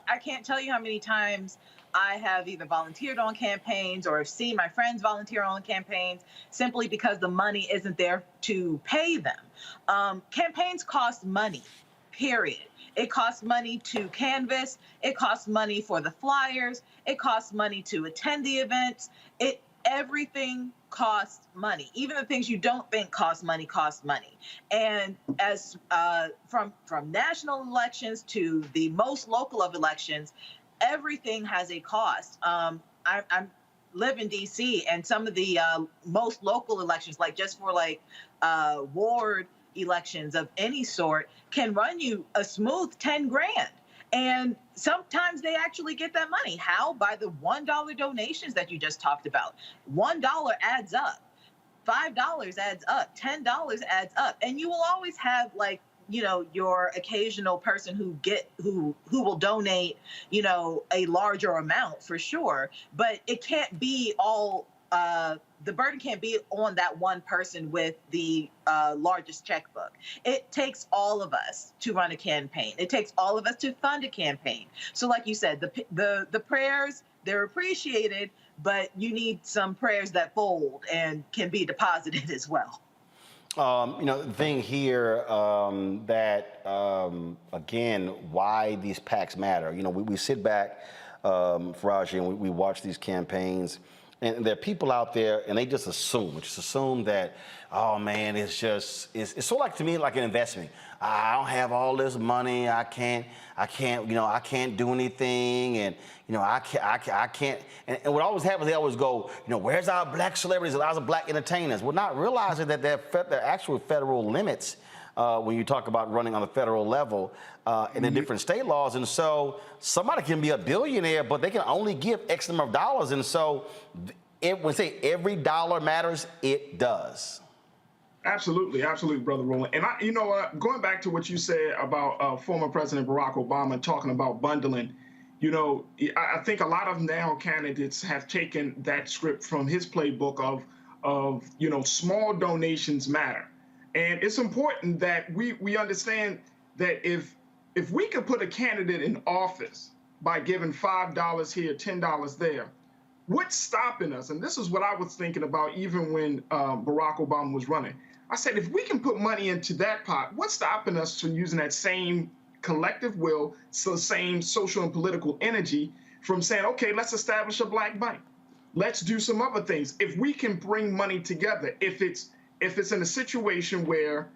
I can't tell you how many times I have either volunteered on campaigns or have seen my friends volunteer on campaigns simply because the money isn't there to pay them. Campaigns cost money, period. It costs money to canvass. It costs money for the flyers. It costs money to attend the events. Everything costs money. Even the things you don't think cost money cost money. And as from national elections to the most local of elections, everything has a cost. I live in D.C. and some of the most local elections, like just for like ward elections of any sort, can run you a smooth 10 grand. And sometimes they actually get that money. How? By the $1 donations that you just talked about. $1 adds up. $5 adds up. $10 adds up. And you will always have, like, you know, your occasional person who will donate, you know, a larger amount for sure. But it can't be all, the burden can't be on that one person with the largest checkbook. It takes all of us to run a campaign. It takes all of us to fund a campaign. So like you said, the prayers, they're appreciated, but you need some prayers that fold and can be deposited as well.
You know, the thing here that, again, why these PACs matter. You know, we sit back, Faraji, and we watch these campaigns. And there are people out there, and they just assume that, oh man, it's sort of like, to me, like an investment. I don't have all this money. I can't do anything, and you know, I can't. And what always happens, they always go, you know, where's our black celebrities? Where's our black entertainers? We're not realizing that there are actual federal limits when you talk about running on the federal level and the different state laws. And so somebody can be a billionaire, but they can only give X number of dollars. And so when we say every dollar matters, it does.
Absolutely, absolutely, Brother Roland. And you know, going back to what you said about former President Barack Obama talking about bundling, you know, I think a lot of now candidates have taken that script from his playbook of you know, small donations matter. And it's important that we understand that if we could put a candidate in office by giving $5 here, $10 there, what's stopping us? And this is what I was thinking about even when Barack Obama was running. I said, if we can put money into that pot, what's stopping us from using that same collective will, so same social and political energy from saying, okay, let's establish a black bank. Let's do some other things. If we can bring money together, if it's in a situation where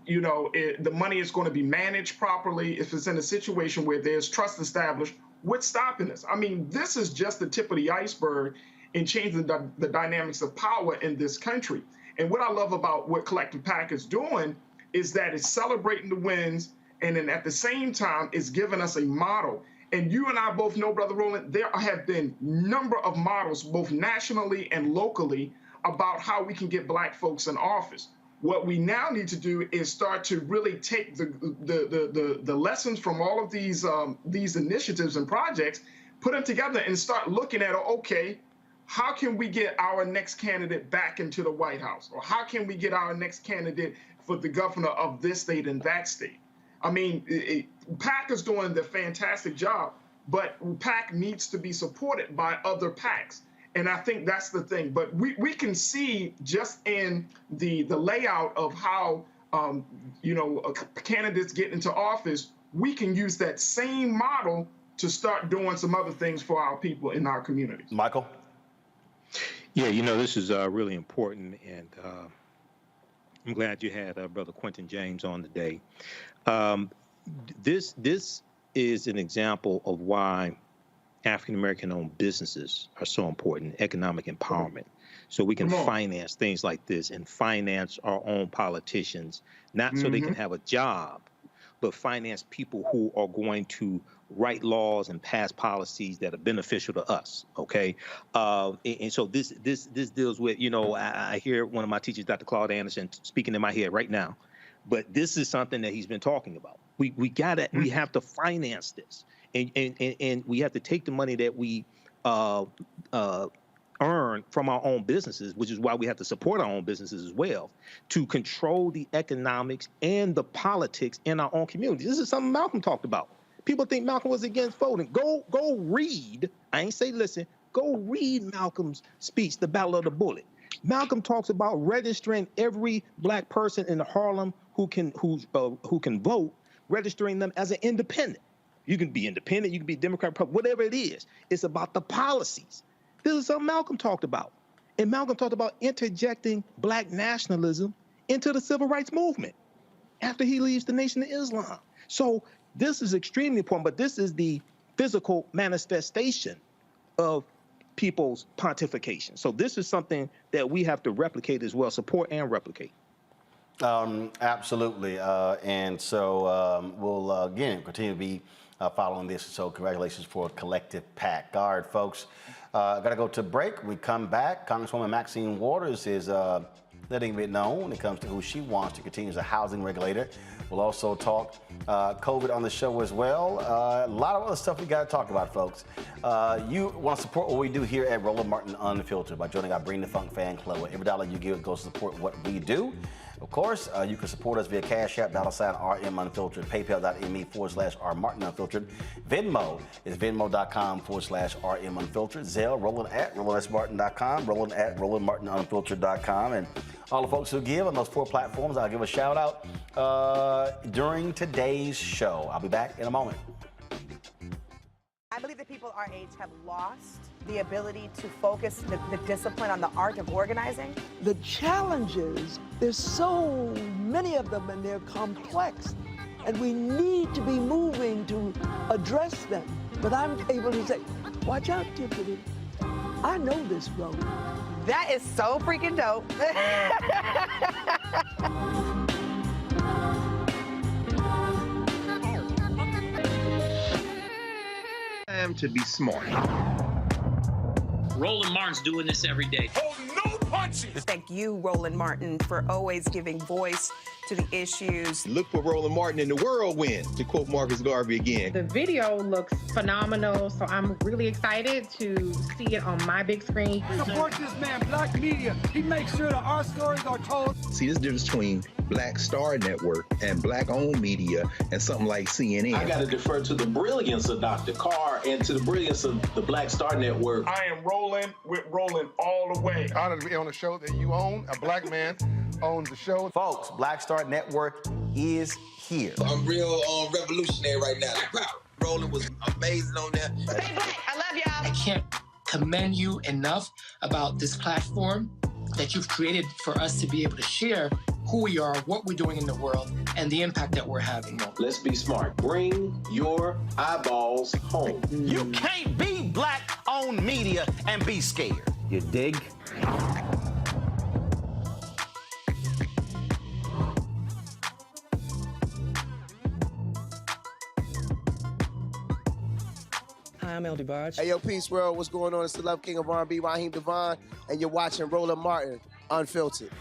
you know, the money is going to be managed properly, if it's in a situation where there's trust established, what's stopping us? I mean, this is just the tip of the iceberg in changing the dynamics of power in this country. And what I love about what Collective PAC is doing is that it's celebrating the wins, and then at the same time, it's giving us a model. And you and I both know, Brother Roland, there have been number of models, both nationally and locally, about how we can get black folks in office. What we now need to do is start to really take the lessons from all of these initiatives and projects, put them together and start looking at, okay, how can we get our next candidate back into the White House? Or how can we get our next candidate for the governor of this state and that state? I mean, PAC is doing the fantastic job, but PAC needs to be supported by other PACs. And I think that's the thing. But we can see just in the layout of how, you know, candidates get into office, we can use that same model to start doing some other things for our people in our communities.
Michael?
Yeah, you know, this is really important, and I'm glad you had Brother Quentin James on today. This is an example of why African-American-owned businesses are so important, economic empowerment. So we can finance things like this and finance our own politicians, not so they can have a job, but finance people who are going to write laws and pass policies that are beneficial to us, okay? And so this deals with, you know, I hear one of my teachers, Dr. Claude Anderson, speaking in my head right now, but this is something that he's been talking about. We have to finance this. And we have to take the money that we earn from our own businesses, which is why we have to support our own businesses as well, to control the economics and the politics in our own communities. This is something Malcolm talked about. People think Malcolm was against voting. Go read, I ain't say listen, go read Malcolm's speech, The Battle of the Bullet. Malcolm talks about registering every black person in Harlem who can vote, registering them as an independent. You can be independent, you can be Democrat, Republican, whatever it is. It's about the policies. This is something Malcolm talked about. And Malcolm talked about interjecting black nationalism into the civil rights movement after he leaves the Nation of Islam. So this is extremely important, but this is the physical manifestation of people's pontification. So this is something that we have to replicate as well, support and replicate.
Absolutely. And so we'll, again, continue to be following this. So congratulations for Collective PAC. All right, folks, got to go to break. We come back. Congresswoman Maxine Waters is letting it known when it comes to who she wants to continue as a housing regulator. We'll also talk COVID on the show as well. A lot of other stuff we got to talk about, folks. You want to support what we do here at Roland Martin Unfiltered by joining our Bring the Funk fan club. Every dollar you give goes to support what we do. Of course, you can support us via Cash App, $RM Unfiltered, PayPal.me/R Martin Unfiltered. Venmo is venmo.com/RM Unfiltered. Zelle, Roland@RolandSMartin.com, Roland@RolandMartinUnfiltered.com. And all the folks who give on those 4 platforms, I'll give a shout out during today's show. I'll be back in a moment.
I believe that people our age have lost the ability to focus the discipline on the art of organizing.
The challenges, there's so many of them and they're complex, and we need to be moving to address them. But I'm able to say, watch out, Tiffany, I know this road.
That is so freaking dope.
Time to be smart.
Roland Martin's doing this every day.
Oh, no punches!
Thank you, Roland Martin, for always giving voice to the issues.
Look for Roland Martin in the whirlwind, to quote Marcus Garvey again.
The video looks phenomenal, so I'm really excited to see it on my big screen.
Support this man, Black Media. He makes sure that our stories are told.
See, this difference between Black Star Network and Black-owned media and something like CNN.
I got to defer to the brilliance of Dr. Carr and to the brilliance of the Black Star Network.
I am rolling with Roland all the way.
Honored to be on a show that you own. A black man owns the show.
Folks, Black Star Network is here.
I'm real revolutionary right now. Roland was amazing on there.
Stay black. I love y'all.
I can't commend you enough about this platform that you've created for us to be able to share who we are, what we're doing in the world, and the impact that we're having.
Let's be smart. Bring your eyeballs home.
You can't be black-owned media and be scared. You dig?
Hi, I'm El DeBarge.
Hey, yo, Peace World. What's going on? It's the Love King of R&B, Raheem Devon, and you're watching Roland Martin Unfiltered.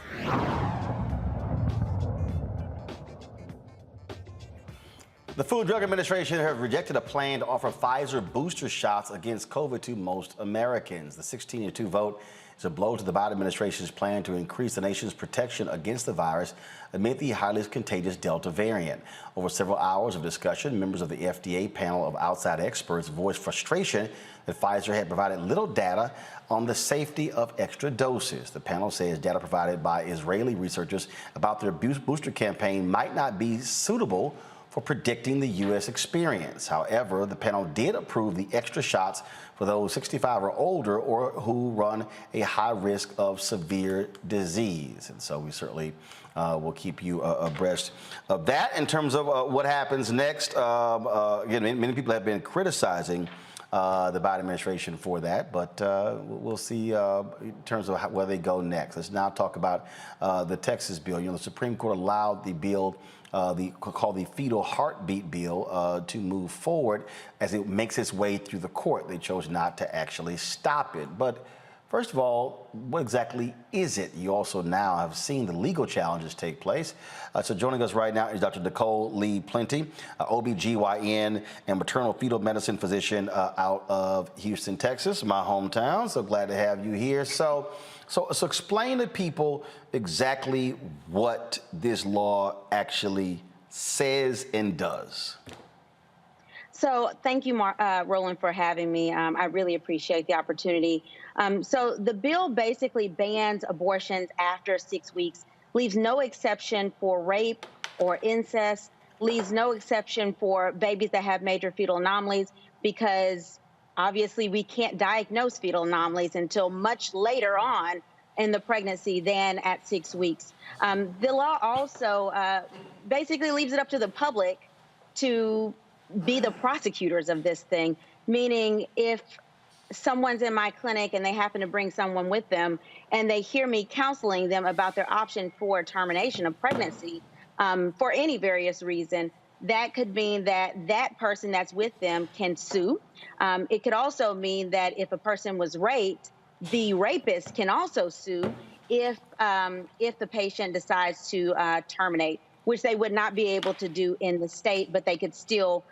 The Food and Drug Administration has rejected a plan to offer Pfizer booster shots against COVID to most Americans. The 16-2 vote is a blow to the Biden administration's plan to increase the nation's protection against the virus amid the highly contagious Delta variant. Over several hours of discussion, members of the FDA panel of outside experts voiced frustration that Pfizer had provided little data on the safety of extra doses. The panel says data provided by Israeli researchers about their booster campaign might not be suitable for predicting the U.S. experience. However, the panel did approve the extra shots for those 65 or older or who run a high risk of severe disease. And so we certainly will keep you abreast of that. In terms of what happens next, again, many people have been criticizing the Biden administration for that, but we'll see in terms of where they go next. Let's now talk about the Texas bill. You know, the Supreme Court allowed the bill called the fetal heartbeat bill to move forward as it makes its way through the court. They chose not to actually stop it. But First of all, what exactly is it? You also now have seen the legal challenges take place. So joining us right now is Dr. Nicole Lee Plenty, OBGYN and maternal fetal medicine physician out of Houston, Texas, my hometown. So glad to have you here. So explain to people exactly what this law actually says and does.
So thank you, Roland, for having me. I really appreciate the opportunity. So the bill basically bans abortions after 6 weeks, leaves no exception for rape or incest, leaves no exception for babies that have major fetal anomalies, because obviously we can't diagnose fetal anomalies until much later on in the pregnancy than at 6 weeks. The law also basically leaves it up to the public to be the prosecutors of this thing, meaning if someone's in my clinic and they happen to bring someone with them and they hear me counseling them about their option for termination of pregnancy for any various reason, that could mean that that person that's with them can sue. It could also mean that if a person was raped, the rapist can also sue if the patient decides to terminate, which they would not be able to do in the state, but they could still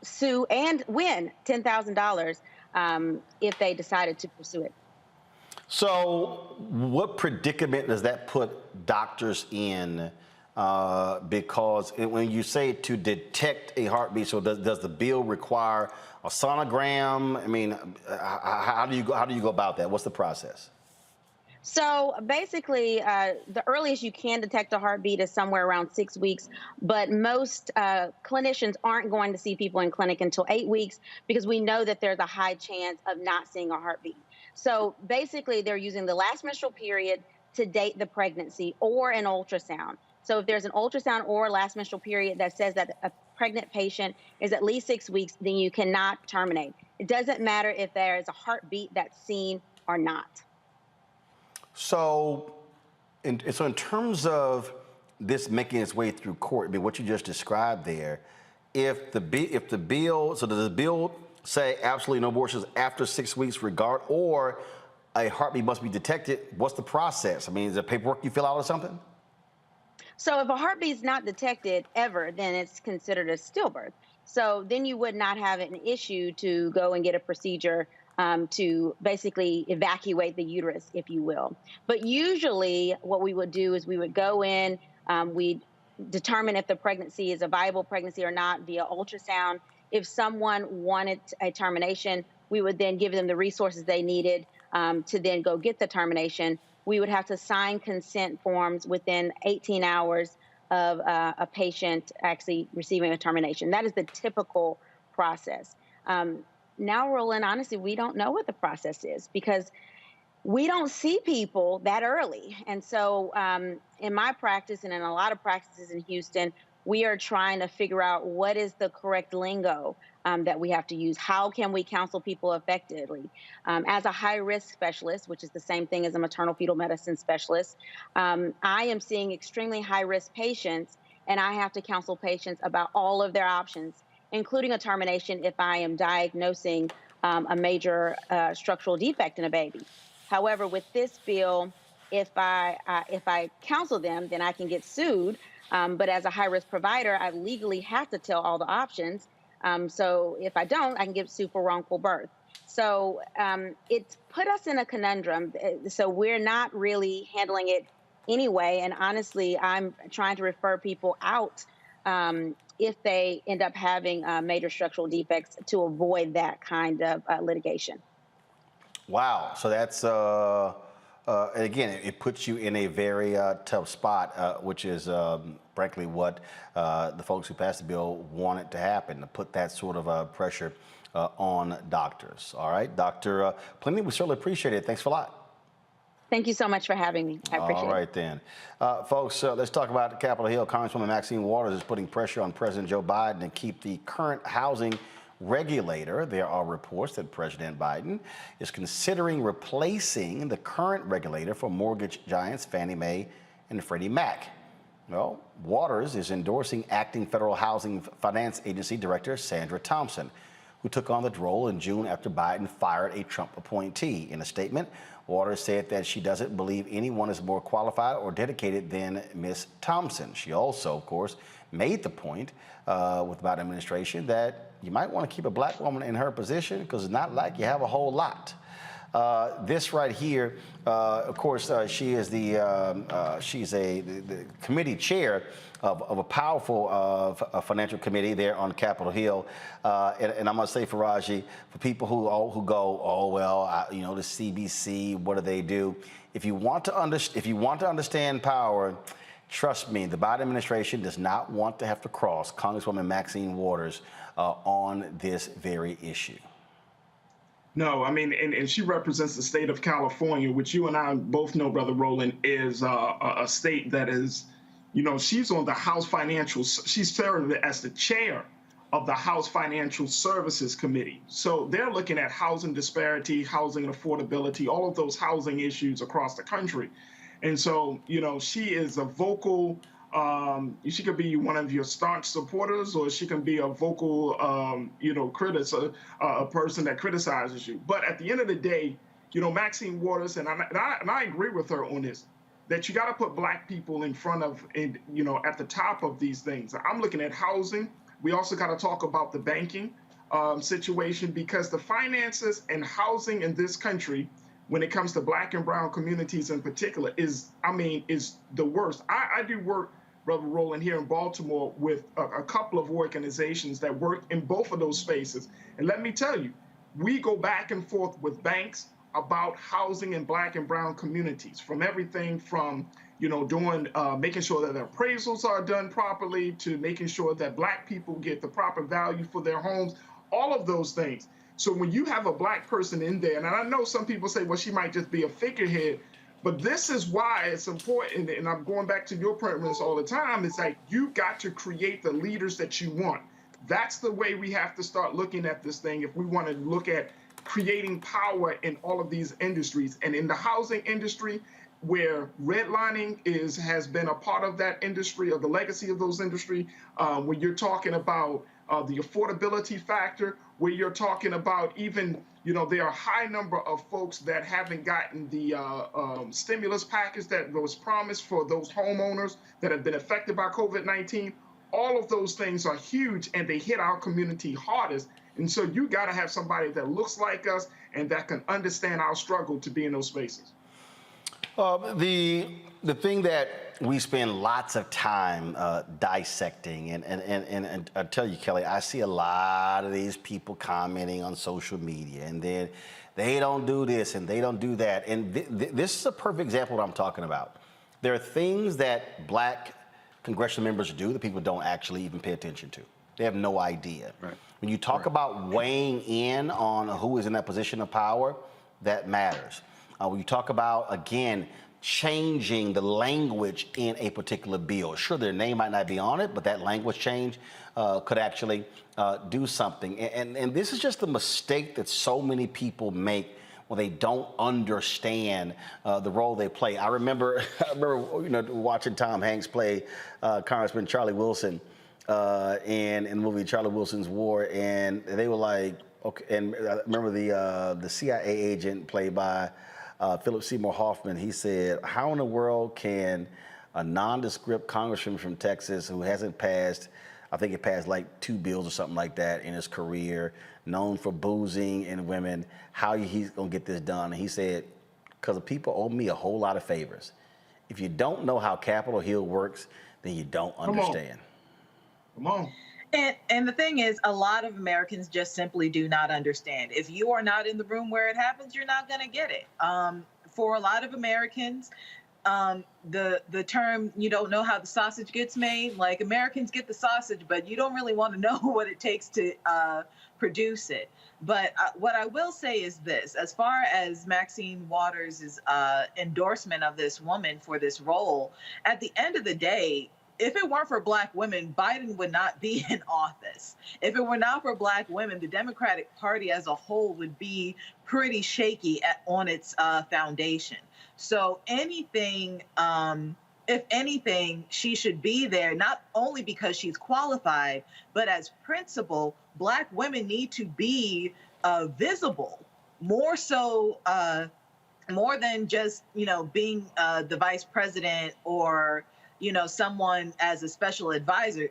sue and win $10,000 if they decided to pursue it.
So what predicament does that put doctors in? Because when you say to detect a heartbeat, so does the bill require a sonogram? I mean, how do you go about that? What's the process?
So basically, the earliest you can detect a heartbeat is somewhere around 6 weeks, but most clinicians aren't going to see people in clinic until 8 weeks because we know that there's a high chance of not seeing a heartbeat. So basically, they're using the last menstrual period to date the pregnancy or an ultrasound. So if there's an ultrasound or last menstrual period that says that a pregnant patient is at least 6 weeks, then you cannot terminate. It doesn't matter if there is a heartbeat that's seen or not.
So in terms of this making its way through court, I mean, what you just described there, if the bill, so does the bill say absolutely no abortions after 6 weeks regard, or a heartbeat must be detected? What's the process? I mean, is there paperwork you fill out or something?
So if a heartbeat is not detected ever, then it's considered a stillbirth. So then you would not have an issue to go and get a procedure to basically evacuate the uterus, if you will. But usually what we would do is we would go in, we'd determine if the pregnancy is a viable pregnancy or not via ultrasound. If someone wanted a termination, we would then give them the resources they needed to then go get the termination. We would have to sign consent forms within 18 hours of a patient actually receiving a termination. That is the typical process. Now, Roland, honestly, we don't know what the process is because we don't see people that early. And so in my practice and in a lot of practices in Houston, we are trying to figure out what is the correct lingo that we have to use. How can we counsel people effectively? As a high-risk specialist, which is the same thing as a maternal fetal medicine specialist, I am seeing extremely high-risk patients, and I have to counsel patients about all of their options, including a termination if I am diagnosing a major structural defect in a baby. However, with this bill, if I counsel them, then I can get sued. But as a high-risk provider, I legally have to tell all the options. So if I don't, I can get sued for wrongful birth. So it's put us in a conundrum. So we're not really handling it anyway. And honestly, I'm trying to refer people out if they end up having major structural defects to avoid that kind of litigation.
Wow. So that's, again, it puts you in a very tough spot, which is frankly what the folks who passed the bill wanted to happen, to put that sort of pressure on doctors. All right, Dr. Plenty, we certainly appreciate it. Thanks a lot.
Thank you so much for having me. I appreciate it.
All right, then. Folks, let's talk about Capitol Hill. Congresswoman Maxine Waters is putting pressure on President Joe Biden to keep the current housing regulator. There are reports that President Biden is considering replacing the current regulator for mortgage giants Fannie Mae and Freddie Mac. Well, Waters is endorsing acting Federal Housing Finance Agency Director Sandra Thompson, who took on the role in June after Biden fired a Trump appointee. In a statement, Waters said that she doesn't believe anyone is more qualified or dedicated than Ms. Thompson. She also, of course, made the point with the Biden administration that you might want to keep a black woman in her position because it's not like you have a whole lot. This right here, of course, she is she's the committee chair of a powerful financial committee there on Capitol Hill. And I'm going to say, Faraji, for people who go, oh, well, the CBC, what do they do? If you want to understand power, trust me, the Biden administration does not want to have to cross Congresswoman Maxine Waters on this very issue.
No, I mean, and she represents the state of California, which you and I both know, Brother Roland, is a state that is, she's on the House Financial, she's serving as the chair of the House Financial Services Committee. So they're looking at housing disparity, housing affordability, all of those housing issues across the country. And so, she is a vocal, she could be one of your staunch supporters, or she can be a vocal, a person that criticizes you. But at the end of the day, Maxine Waters, and I agree with her on this, that you got to put black people in front of, at the top of these things. I'm looking at housing. We also got to talk about the banking situation, because the finances and housing in this country, when it comes to black and brown communities in particular, is the worst. I do work, Brother Roland, here in Baltimore with a couple of organizations that work in both of those spaces. And let me tell you, we go back and forth with banks about housing in black and brown communities, from everything from, making sure that their appraisals are done properly, to making sure that black people get the proper value for their homes, all of those things. So when you have a black person in there, and I know some people say, well, she might just be a figurehead, but this is why it's important, and I'm going back to your premise all the time, it's like you got to create the leaders that you want. That's the way we have to start looking at this thing if we want to look at creating power in all of these industries. And in the housing industry, where redlining has been a part of that industry, of the legacy of those industry, when you're talking about the affordability factor, where you're talking about even, there are a high number of folks that haven't gotten the stimulus package that was promised for those homeowners that have been affected by COVID-19. All of those things are huge, and they hit our community hardest. And so you got to have somebody that looks like us and that can understand our struggle to be in those spaces.
The thing that we spend lots of time dissecting, and I tell you, Kelly, I see a lot of these people commenting on social media, and then they don't do this and they don't do that. And this is a perfect example of what I'm talking about. There are things that black congressional members do that people don't actually even pay attention to. They have no idea. Right. When you talk about weighing in on who is in that position of power, that matters. When you talk about, again, changing the language in a particular bill. Sure, their name might not be on it, but that language change could actually do something. And this is just the mistake that so many people make when they don't understand the role they play. I remember watching Tom Hanks play Congressman Charlie Wilson in the movie Charlie Wilson's War, and they were like, okay. And I remember the CIA agent played by Philip Seymour Hoffman. He said, how in the world can a nondescript congressman from Texas who hasn't passed, I think it passed like 2 bills or something like that in his career, known for boozing and women, how he's gonna get this done? And he said, because the people owe me a whole lot of favors. If you don't know how Capitol Hill works, then you don't understand.
Come on.
And the thing is, a lot of Americans just simply do not understand. If you are not in the room where it happens, you're not going to get it. For a lot of Americans, the term, you don't know how the sausage gets made, like Americans get the sausage, but you don't really want to know what it takes to produce it. But what I will say is this, as far as Maxine Waters' endorsement of this woman for this role, at the end of the day, if it weren't for black women, Biden would not be in office. If it were not for black women, the Democratic Party as a whole would be pretty shaky on its foundation. So anything if anything, she should be there, not only because she's qualified, but as principal, Black women need to be visible, more so, more than just, being the vice president or, someone as a special advisor.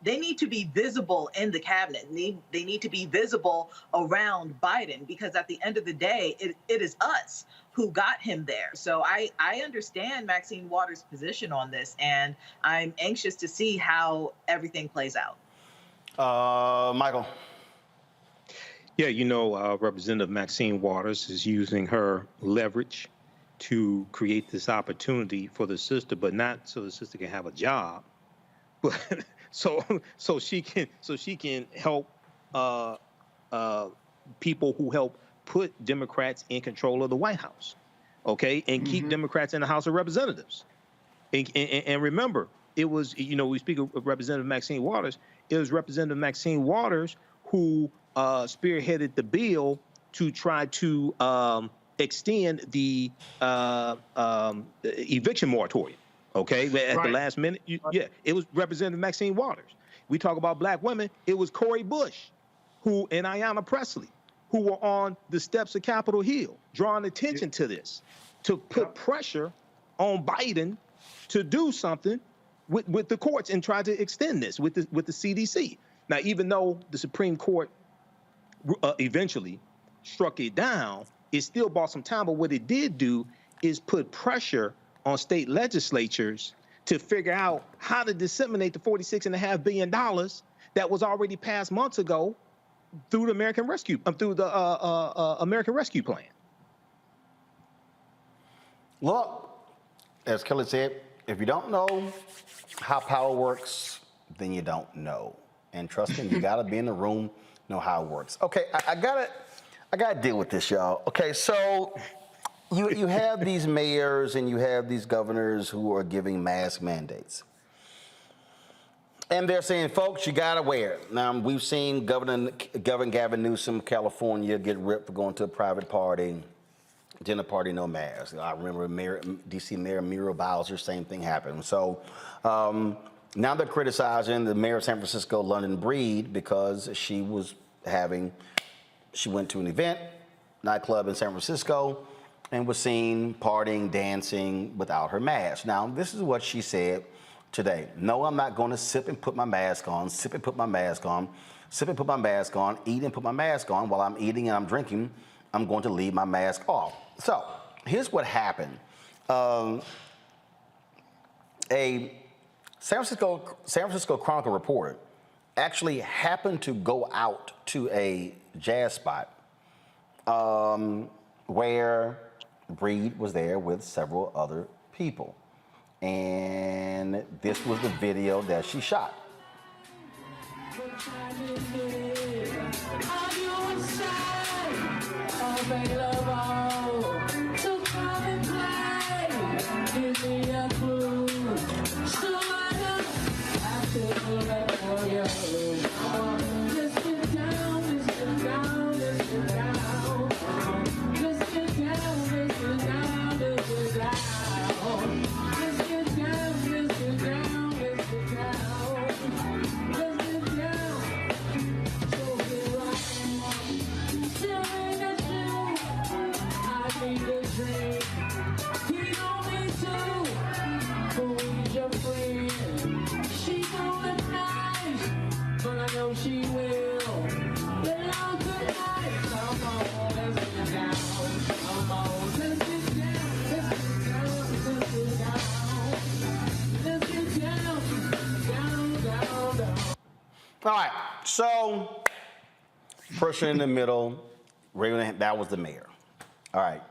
They need to be visible in the cabinet. They need to be visible around Biden, because at the end of the day, it is us who got him there. So I understand Maxine Waters' position on this, and I'm anxious to see how everything plays out.
Michael.
Yeah, Representative Maxine Waters is using her leverage to create this opportunity for the sister, but not so the sister can have a job, but so she can help people who help put Democrats in control of the White House, okay, and keep Democrats in the House of Representatives. And remember, it was, we speak of Representative Maxine Waters. It was Representative Maxine Waters who spearheaded the bill to try to extend the eviction moratorium, okay? At the last minute, it was Representative Maxine Waters. We talk about Black women, it was Cori Bush and Ayanna Pressley, who were on the steps of Capitol Hill, drawing attention to this, to put pressure on Biden to do something with the courts and try to extend this with the CDC. Now, even though the Supreme Court eventually struck it down, it still bought some time. But what it did do is put pressure on state legislatures to figure out how to disseminate the $46.5 billion that was already passed months ago through the American Rescue Plan.
Look, as Kelly said, if you don't know how power works, then you don't know. And trust me, you gotta be in the room, know how it works. Okay, I gotta deal with this, y'all. Okay, so you have these mayors and you have these governors who are giving mask mandates. And they're saying, folks, you gotta wear it. Now, we've seen Governor Gavin Newsom, California, get ripped for going to a private party, dinner party, no mask. I remember DC Mayor Muriel Bowser, same thing happened. So now they're criticizing the mayor of San Francisco, London Breed, because she went to an event, nightclub in San Francisco, and was seen partying, dancing without her mask. Now, this is what she said today. No, I'm not going to sip and put my mask on, sip and put my mask on, sip and put my mask on, eat and put my mask on. While I'm eating and I'm drinking, I'm going to leave my mask off. So here's what happened. A San Francisco Chronicle reporter actually happened to go out to a jazz spot where Breed was there with several other people. And this was the video that she shot. All right, so person in the middle, that was the mayor. All right.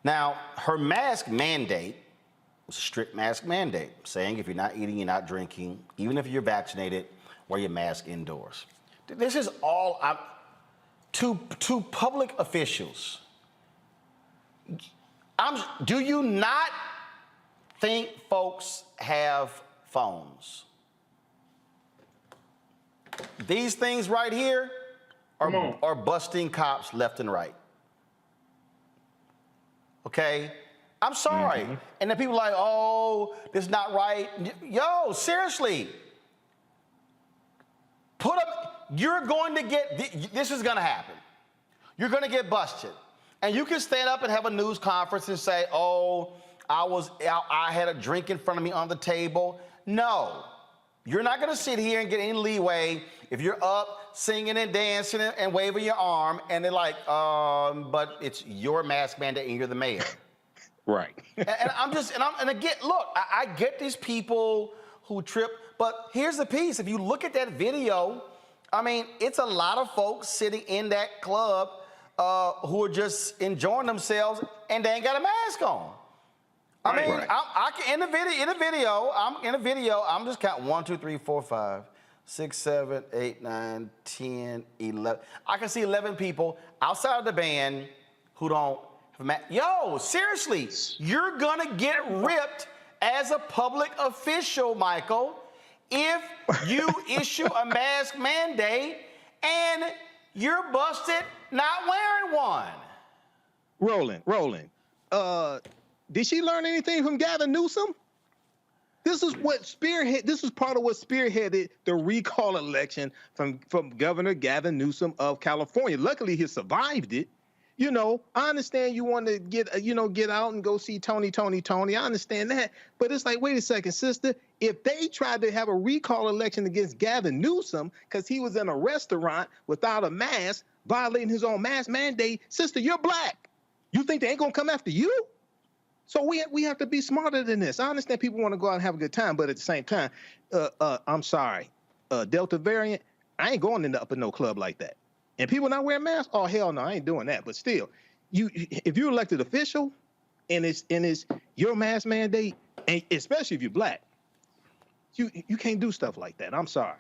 Now, her mask mandate was a strict mask mandate, saying if you're not eating, you're not drinking, even if you're vaccinated, wear your mask indoors. This is all to public officials. Do you not think folks have phones? These things right here are busting cops left and right. Okay? I'm sorry. And then people are like, oh, this is not right. Yo, seriously. You're going to get, this is going to happen. You're going to get busted. And you can stand up and have a news conference and say, oh, I had a drink in front of me on the table. No, you're not going to sit here and get any leeway if you're up singing and dancing and waving your arm and they're like, but it's your mask mandate and you're the mayor.
Right.
and again, look, I get these people who trip, but here's the piece. If you look at that video, I mean, it's a lot of folks sitting in that club who are just enjoying themselves and they ain't got a mask on. I mean, I can in the video, I'm just counting 1, 2, 3, 4, 5, 6, 7, 8, 9, 10, 11. I can see 11 people outside of the band who don't have a mask. Yo, seriously, you're gonna get ripped as a public official, Michael, if you issue a mask mandate and you're busted not wearing one.
Roland. Did she learn anything from Gavin Newsom? This is part of what spearheaded the recall election from Governor Gavin Newsom of California. Luckily, he survived it. You know, I understand you want to get out and go see Tony. I understand that. But it's like, wait a second, sister. If they tried to have a recall election against Gavin Newsom because he was in a restaurant without a mask, violating his own mask mandate, sister, you're black. You think they ain't going to come after you? So we have to be smarter than this. I understand people want to go out and have a good time, but at the same time, I'm sorry, Delta variant, I ain't going into up in no club like that. And people not wearing masks? Oh, hell no, I ain't doing that. But still, if you're elected official and it's your mask mandate, and especially if you're black, you can't do stuff like that. I'm sorry.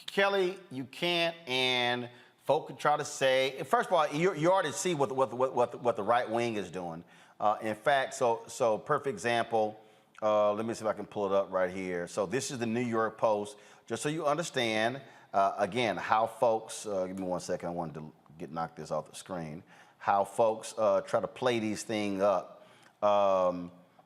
Kelly, you can't, and folk can try to say, first of all, you already see what the right wing is doing. In fact, so perfect example, let me see if I can pull it up right here. So this is the New York Post, just so you understand, again, how folks, give me 1 second, I wanted to knock this off the screen, how folks try to play these things up.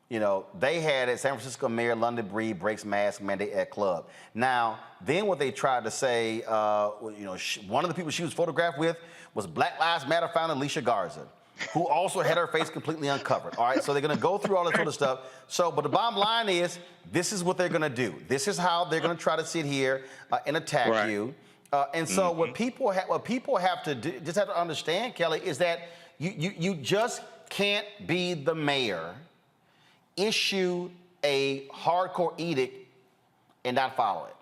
You know, they had it, San Francisco Mayor London Breed breaks mask mandate at club. Now, then what they tried to say, you know, one of the people she was photographed with was Black Lives Matter founder Alicia Garza, who also had her face completely uncovered. All right, so they're gonna go through all this sort of stuff. So, but the bottom line is, this is what they're gonna do. This is how they're gonna try to sit here and attack you. And so what people have to do, just have to understand, Kelly, is that you just can't be the mayor, issue a hardcore edict, and not follow it.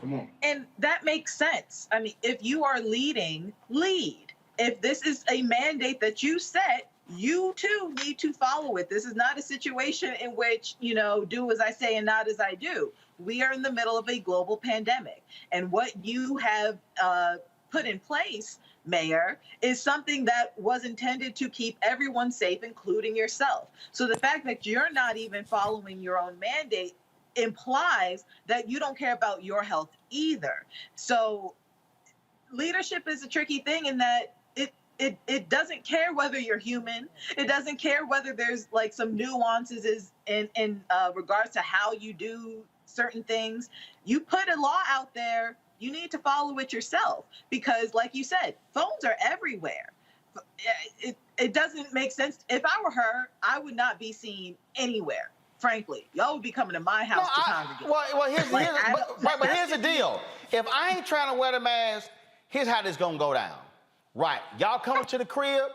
Come on.
And that makes sense. I mean, if you are leading, lead. If this is a mandate that you set, you too need to follow it. This is not a situation in which, you know, do as I say and not as I do. We are in the middle of a global pandemic. And what you have put in place, Mayor, is something that was intended to keep everyone safe, including yourself. So the fact that you're not even following your own mandate implies that you don't care about your health either. So leadership is a tricky thing in that it doesn't care whether you're human. It doesn't care whether there's like some nuances in regards to how you do certain things. You put a law out there, you need to follow it yourself because, like you said, phones are everywhere. It doesn't make sense. If I were her, I would not be seen anywhere. Frankly, y'all would be coming to my house to congregate.
But here's the deal. If I ain't trying to wear the mask, here's how this gonna go down. Right, y'all coming to the crib,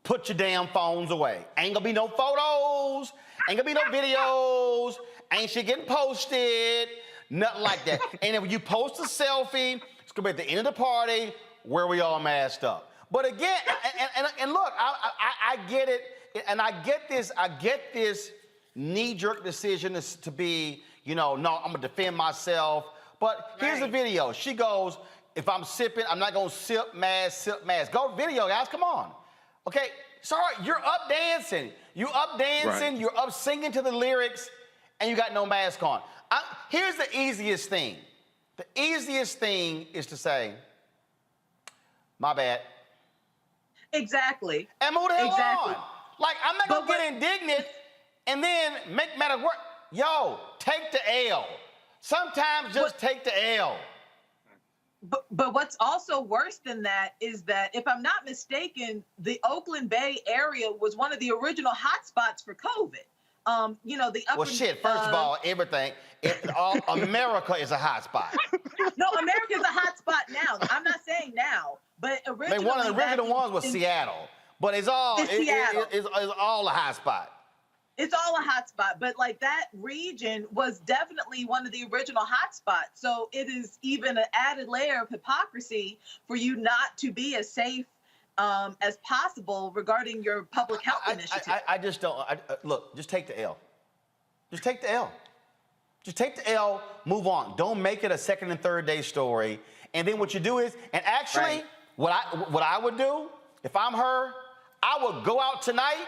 put your damn phones away. Ain't gonna be no photos, ain't gonna be no videos, ain't shit getting posted, nothing like that. And if you post a selfie, it's gonna be at the end of the party where we all masked up. But again, and look, I get it, and I get this knee-jerk decision to be, you know, no, I'm gonna defend myself. But here's the video. She goes, if I'm sipping, I'm not gonna sip mask. Go video, guys, come on. Okay, sorry, you're up dancing. You're up singing to the lyrics, and you got no mask on. Here's the easiest thing. The easiest thing is to say, my bad.
Exactly.
And move the hell on. Like, I'm not gonna get indignant and then make matter work. Yo, take the L. Sometimes just take the L.
But what's also worse than that is that, if I'm not mistaken, the Oakland Bay area was one of the original hotspots for COVID. You know, the upper,
well, shit, first of all, everything, all America is a hotspot.
No, America is a hotspot now. I'm not saying now, but originally.
I mean, one of the original ones was Seattle, but it's all, it's all a hotspot.
It's all a hotspot, but like that region was definitely one of the original hotspots. So it is even an added layer of hypocrisy for you not to be as safe as possible regarding your public health initiative.
I just don't, look, just take the L. Just take the L. Just take the L, move on. Don't make it a second and third day story. And then what you do is, and actually, what I would do, if I'm her, I would go out tonight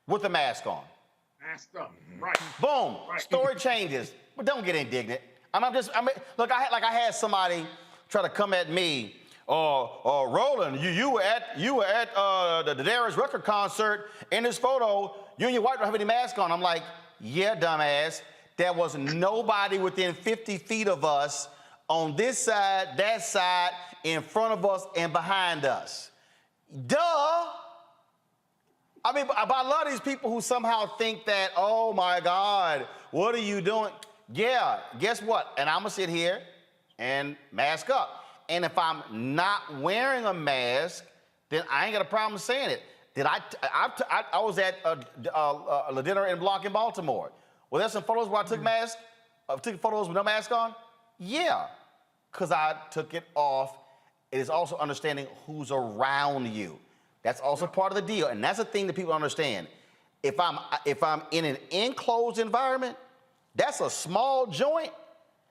with a mask on.
Masked up, right.
Boom, story changes. But don't get indignant. Look, I had somebody try to come at me. Roland, you were at the Darius Rucker concert. In this photo, you and your wife don't have any mask on. I'm like, yeah, dumbass. There was nobody within 50 feet of us on this side, that side, in front of us, and behind us. Duh. I mean, but I love these people who somehow think that, oh my God, what are you doing? Yeah, guess what? And I'm gonna sit here and mask up. And if I'm not wearing a mask, then I ain't got a problem saying it. I was at a dinner in Block in Baltimore. Well, there's some photos where I took photos with no mask on? Yeah, because I took it off. It is also understanding who's around you. That's also part of the deal, and that's the thing that people understand. If I'm in an enclosed environment, that's a small joint.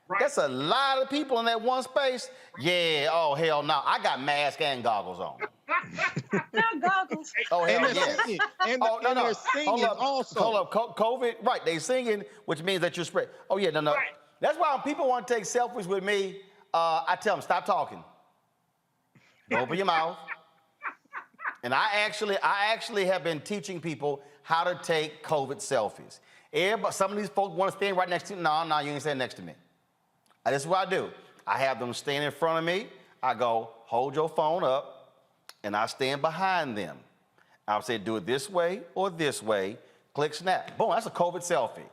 Right. That's a lot of people in that one space. Yeah, oh hell no, I got mask and goggles on.
Not goggles.
Oh hell
and
yes.
Singing. And they're singing also.
Hold up, COVID, right, they singing, which means that you're spread. Oh yeah, no. Right. That's why when people want to take selfies with me, I tell them, stop talking. Open your mouth. And I actually have been teaching people how to take COVID selfies. Some of these folks want to stand right next to me. No, you ain't standing next to me. This is what I do. I have them stand in front of me. I go, hold your phone up, and I stand behind them. I'll say, do it this way or this way. Click, snap. Boom, that's a COVID selfie.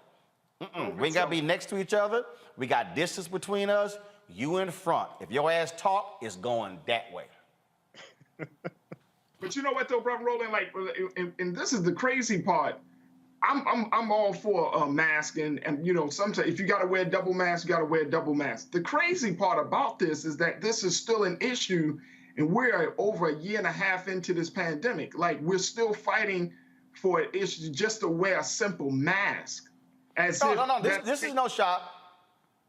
We ain't got to be next to each other. We got distance between us. You in front. If your ass talk, it's going that way.
But you know what though, Brother Roland, like, and this is the crazy part. I'm all for masking, and you know, sometimes if you gotta wear a double mask, you gotta wear a double mask. The crazy part about this is that this is still an issue, and we're over a year and a half into this pandemic. Like, we're still fighting for an issue just to wear a simple mask.
No, this is no shock.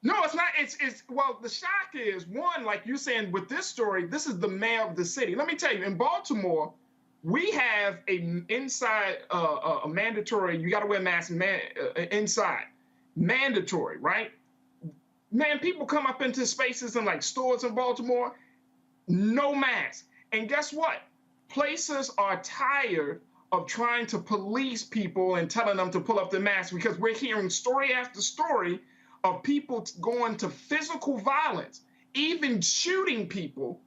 No, it's not. It's well, the shock is, one, like you're saying with this story, this is the mayor of the city. Let me tell you, in Baltimore, we have a mandatory, you got to wear masks inside. Mandatory, right? Man, people come up into spaces in like stores in Baltimore, no mask. And guess what? Places are tired of trying to police people and telling them to pull up their masks, because we're hearing story after story of people going to physical violence, even shooting people,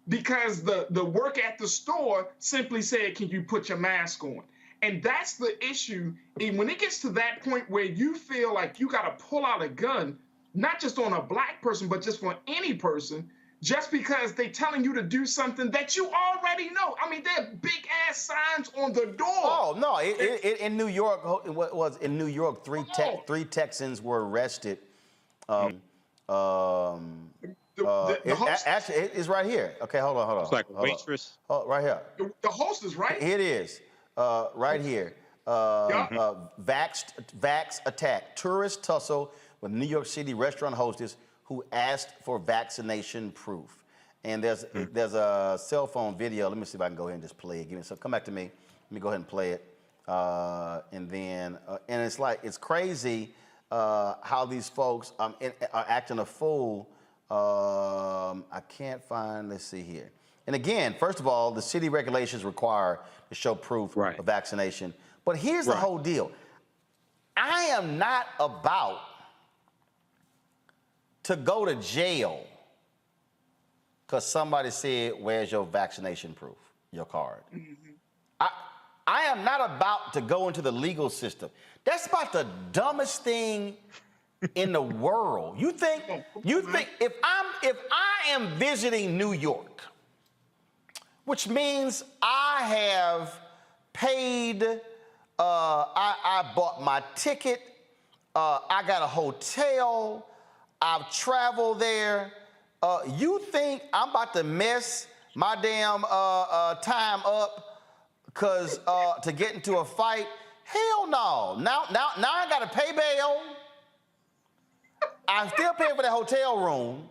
because the work at the store simply said, can you put your mask on? And that's the issue. And when it gets to that point where you feel like you got to pull out a gun, not just on a black person, but just for any person, just because they're telling you to do something that you already know. I mean, there are big ass signs on the door.
Oh no! In New York, what was in New York? Three Texans were arrested. Actually, it's right here. Okay, hold on.
It's like a waitress.
Oh, right here.
The host is right.
It is right here. Vax attack. Tourist tussle with New York City restaurant hostess who asked for vaccination proof. And there's a cell phone video. Let me see if I can go ahead and just play it. Come back to me. Let me go ahead and play it. And then and it's crazy how these folks are acting a fool. I can't find. Let's see here. And again, first of all, the city regulations require to show proof of vaccination. But here's the whole deal. I am not about to go to jail because somebody said, where's your vaccination proof, your card? I am not about to go into the legal system. That's about the dumbest thing in the world. You think if I am visiting New York, which means I have paid, I bought my ticket, I got a hotel, I've traveled there. You think I'm about to mess my damn time up because to get into a fight? Hell no. Now I got to pay bail. I'm still paying for the hotel room.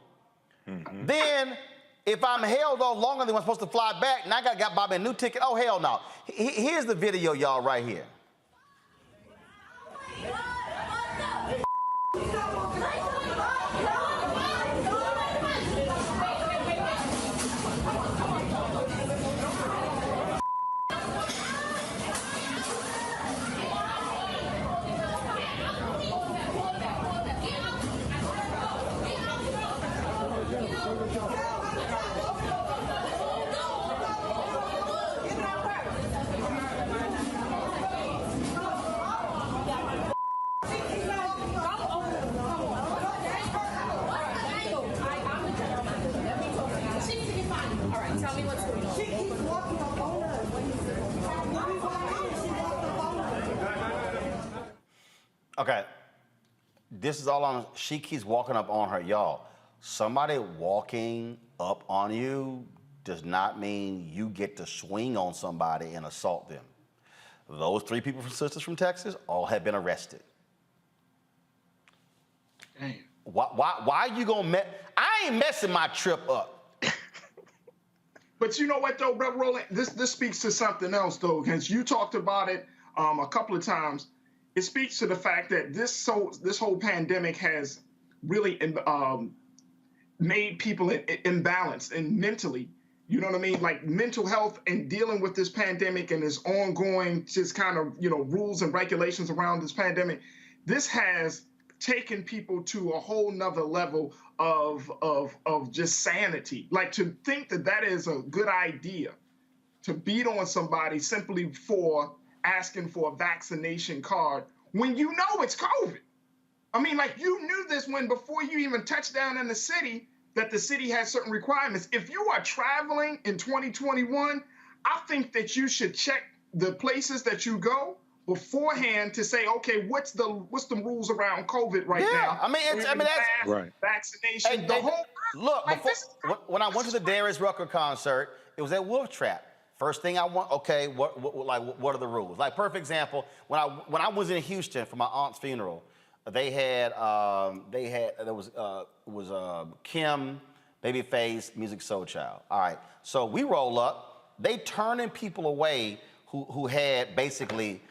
Then, if I'm held on longer than I'm supposed to fly back, now I got to buy me a new ticket. Oh, hell no. Here's the video, y'all, right here. Okay, this is all on, she keeps walking up on her. Y'all, somebody walking up on you does not mean you get to swing on somebody and assault them. Those 3 people from Sisters from Texas all have been arrested.
Damn.
Why are you gonna I ain't messing my trip up.
But you know what though, Brother Roland, this speaks to something else though, because you talked about it a couple of times. It speaks to the fact that this whole pandemic has really made people imbalanced and mentally, you know what I mean? Like mental health and dealing with this pandemic and this ongoing just kind of, rules and regulations around this pandemic. This has taken people to a whole nother level of just sanity. Like to think that is a good idea, to beat on somebody simply for asking for a vaccination card when you know it's COVID. I mean, like you knew this before you even touched down in the city, that the city has certain requirements. If you are traveling in 2021, I think that you should check the places that you go beforehand to say, okay, what's the rules around COVID right now?
I mean, that's
right.
Vaccination.
Look,
like
when I went to the Darius Rucker concert, it was at Wolf Trap. First thing I want, okay, what are the rules? Like, perfect example, when I was in Houston for my aunt's funeral, there was Kim, Babyface, Music Soul Child. All right, so we roll up, they turning people away who had basically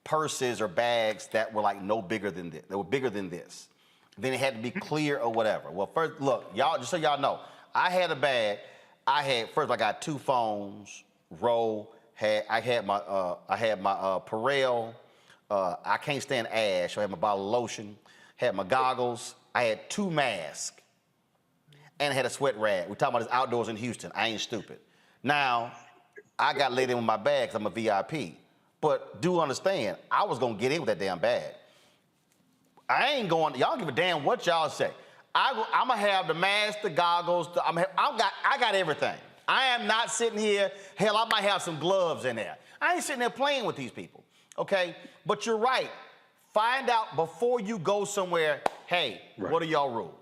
purses or bags that were like no bigger than this. They were bigger than this. Then it had to be clear or whatever. Well, first, look, y'all, just so y'all know, I had a bag. I got 2 phones. I had my Perel. I can't stand ash. I had my bottle of lotion. Had my goggles. I had 2 masks, and I had a sweat rag. We're talking about this outdoors in Houston. I ain't stupid. Now, I got laid in with my bag because I'm a VIP. But do understand, I was gonna get in with that damn bag. I ain't going. Y'all give a damn what y'all say. I'm gonna have the mask, the goggles. I got everything. I am not sitting here, hell, I might have some gloves in there. I ain't sitting there playing with these people, okay? But you're right. Find out before you go somewhere, hey, what are y'all rules?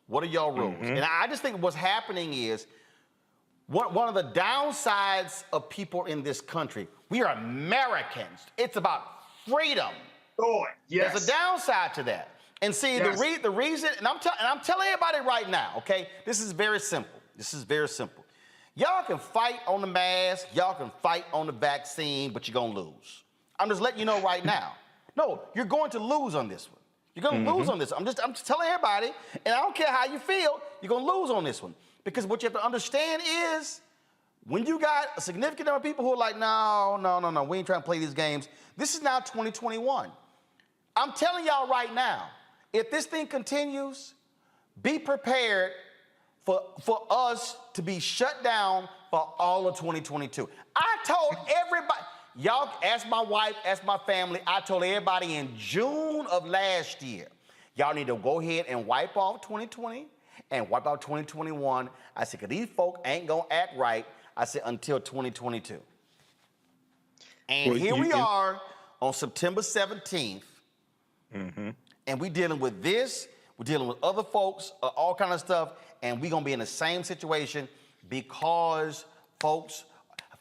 What are y'all rules? And I just think what's happening is, one of the downsides of people in this country, we are Americans. It's about freedom.
Oh, yes.
There's a downside to that. And see, the reason, and I'm telling everybody right now, okay, this is very simple. This is very simple. Y'all can fight on the mask, y'all can fight on the vaccine, but you're gonna lose. I'm just letting you know right now. No, you're going to lose on this one. You're gonna lose on this. I'm just telling everybody, and I don't care how you feel, you're gonna lose on this one. Because what you have to understand is, When you got a significant number of people who are like, no, we ain't trying to play these games. This is now 2021. I'm telling y'all right now, if this thing continues, be prepared for us to be shut down for all of 2022. I told everybody, y'all ask my wife, ask my family, I told everybody in June of last year, y'all need to go ahead and wipe off 2020 and wipe out 2021. I said, because these folk ain't gonna act right, I said, until 2022. And
Well,
here we are on September 17th, and we dealing with this, we're dealing with other folks, all kind of stuff, and we're gonna be in the same situation because folks,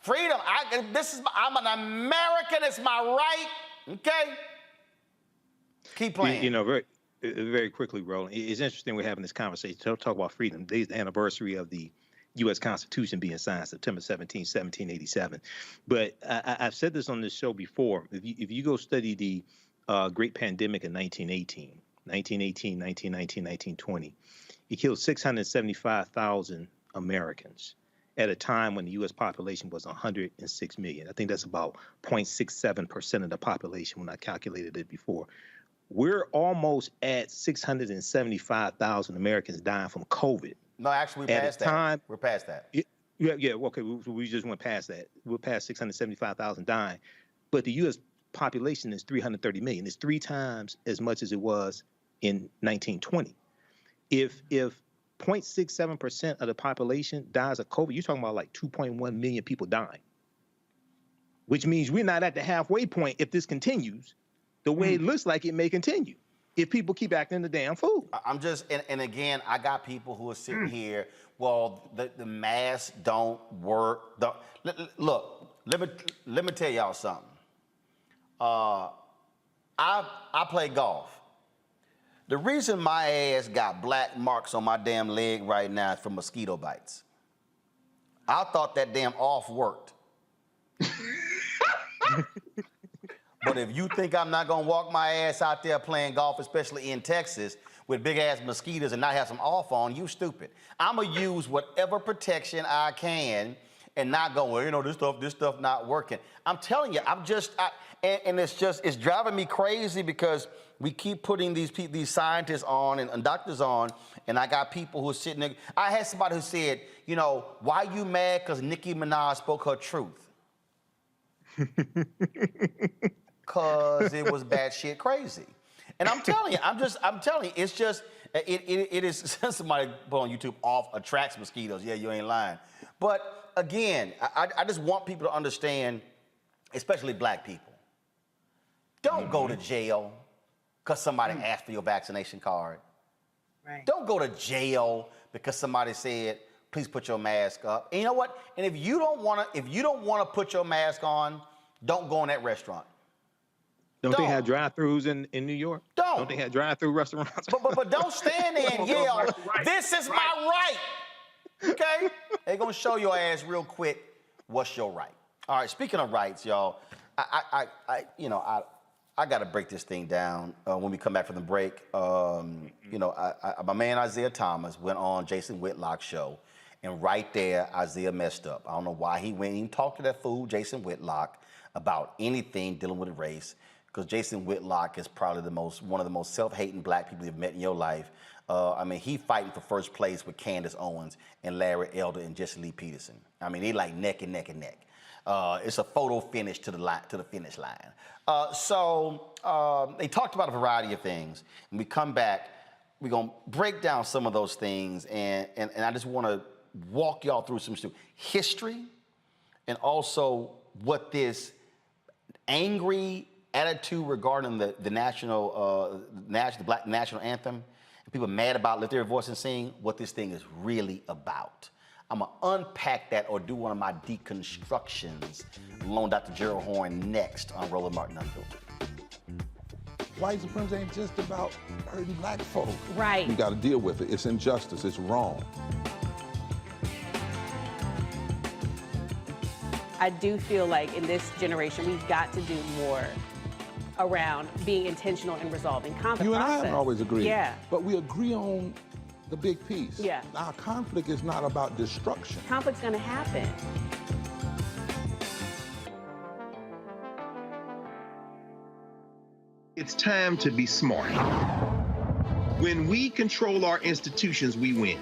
freedom, I'm an American, it's my right, okay? Keep playing.
You know, very quickly, Roland, it's interesting we're having this conversation. Talk about freedom. Today's the anniversary of the U.S. Constitution being signed, September 17, 1787. But I've said this on this show before. If you go study the Great Pandemic in 1918, 1919, 1920, it killed 675,000 Americans at a time when the U.S. population was 106 million. I think that's about 0.67% of the population when I calculated it before. We're almost at 675,000 Americans dying from COVID.
No, actually, we're past that. We're past that.
Yeah, okay, we just went past that. We're past 675,000 dying. But the U.S. population is 330 million. It's 3 times as much as it was in 1920. If 0.67% of the population dies of COVID, you're talking about like 2.1 million people dying, which means we're not at the halfway point if this continues the way it looks like it may continue if people keep acting the damn fool.
I'm just, and again, I got people who are sitting here, well, the masks don't work. Look, let me tell y'all something. I play golf. The reason my ass got black marks on my damn leg right now is from mosquito bites. I thought that damn off worked. But if you think I'm not gonna walk my ass out there playing golf, especially in Texas, with big ass mosquitoes and not have some off on, you stupid. I'm gonna use whatever protection I can and not go, well, you know, this stuff not working. I'm telling you, and it's driving me crazy because we keep putting these scientists on and doctors on, and I got people who are sitting there. I had somebody who said, you know, why you mad because Nicki Minaj spoke her truth? Because it was batshit crazy. And I'm telling you, it's just, it is, somebody put on YouTube, off attracts mosquitoes. Yeah, you ain't lying. But again, I just want people to understand, especially black people, don't go to jail because somebody asked for your vaccination card.
Right.
Don't go to jail because somebody said, please put your mask up. And you know what? And if you don't want to put your mask on, don't go in that restaurant.
Don't they have drive-thrus in New York? Don't they have drive-thru restaurants?
But don't stand there and yell, this is my right. Okay? They're gonna show your ass real quick what's your right. All right, speaking of rights, y'all, I gotta break this thing down when we come back from the break. You know, my man Isiah Thomas went on Jason Whitlock's show, and right there, Isiah messed up. I don't know why he went and talked to that fool, Jason Whitlock, about anything dealing with race, because Jason Whitlock is probably one of the most self-hating black people you've met in your life. I mean, he fighting for first place with Candace Owens and Larry Elder and Jesse Lee Peterson. I mean, they like neck and neck and neck. It's a photo finish to the finish line. So they talked about a variety of things. When we come back, we're gonna break down some of those things, and I just want to walk y'all through some history, and also what this angry attitude regarding the Black National Anthem, and people mad about Lift Their Voice and Sing, what this thing is really about. I'm gonna unpack that or do one of my deconstructions along with Dr. Gerald Horn next on Roland Martin Unfiltered.
White supremacy ain't just about hurting black folk.
Right.
We gotta deal with it. It's injustice, it's wrong.
I do feel like in this generation, we've got to do more around being intentional in resolving conflict.
You and I
process.
haven't always agreed.
Yeah.
But we agree on the big piece.
Yeah.
Now, conflict is not about destruction.
Conflict's going to happen.
It's time to be smart. When we control our institutions, we win.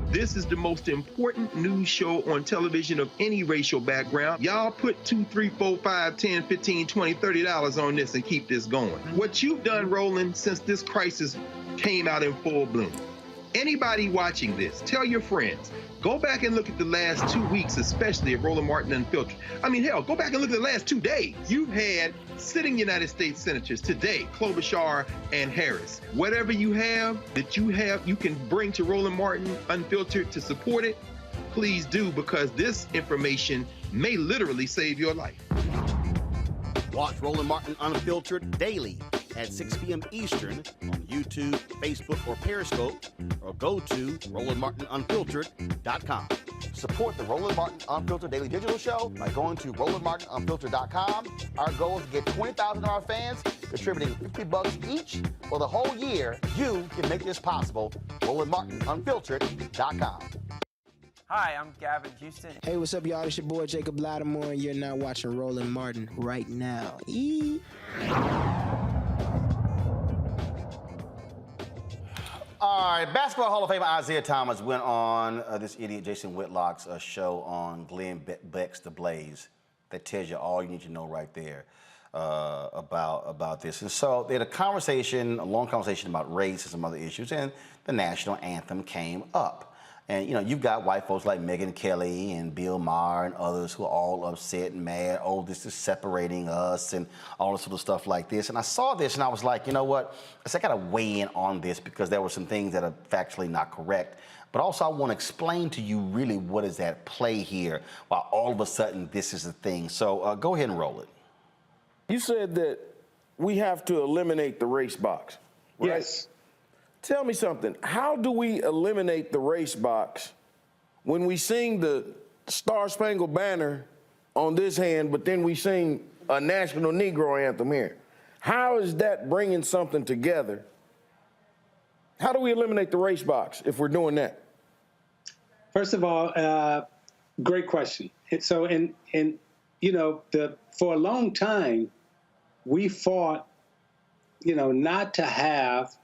This is the most important news show on television of any racial background. Y'all put $2, $3, $4, $5, $10, $15, $20, $30 on this and keep this going. What you've done, Roland, since this crisis came out in full bloom. Anybody watching this, tell your friends, go back and look at the last 2 weeks, especially of Roland Martin Unfiltered. I mean, hell, go back and look at the last 2 days. You've had sitting United States senators today, Klobuchar and Harris. Whatever you have that you can bring to Roland Martin Unfiltered to support it, please do, because this information may literally save your life.
Watch Roland Martin Unfiltered daily at 6 p.m. Eastern on YouTube, Facebook, or Periscope, or go to RolandMartinUnfiltered.com. Support the Roland Martin Unfiltered Daily Digital Show by going to RolandMartinUnfiltered.com. Our goal is to get 20,000 of our fans contributing $50 each for the whole year. You can make this possible. RolandMartinUnfiltered.com.
Hi, I'm Gavin Houston.
Hey, what's up, y'all? It's your boy Jacob Lattimore, and you're now watching Roland Martin right now. Eee.
All right, Basketball Hall of Famer Isiah Thomas went on this idiot Jason Whitlock's show on Glenn Beck's The Blaze. That tells you all you need to know right there about this. And so they had a long conversation about race and some other issues, and the national anthem came up. And, you know, you've got white folks like Megyn Kelly and Bill Maher and others who are all upset and mad. Oh, this is separating us and all this sort of stuff like this. And I saw this and I was like, you know what? I got to weigh in on this because there were some things that are factually not correct. But also I want to explain to you really what is at play here while all of a sudden this is a thing. So go ahead and roll it.
You said that we have to eliminate the race box, right? Yes. Tell me something. How do we eliminate the race box when we sing the Star Spangled Banner on this hand, but then we sing a National Negro Anthem here? How is that bringing something together? How do we eliminate the race box if we're doing that?
First of all, great question. So, and you know, for a long time, we fought, you know, not to have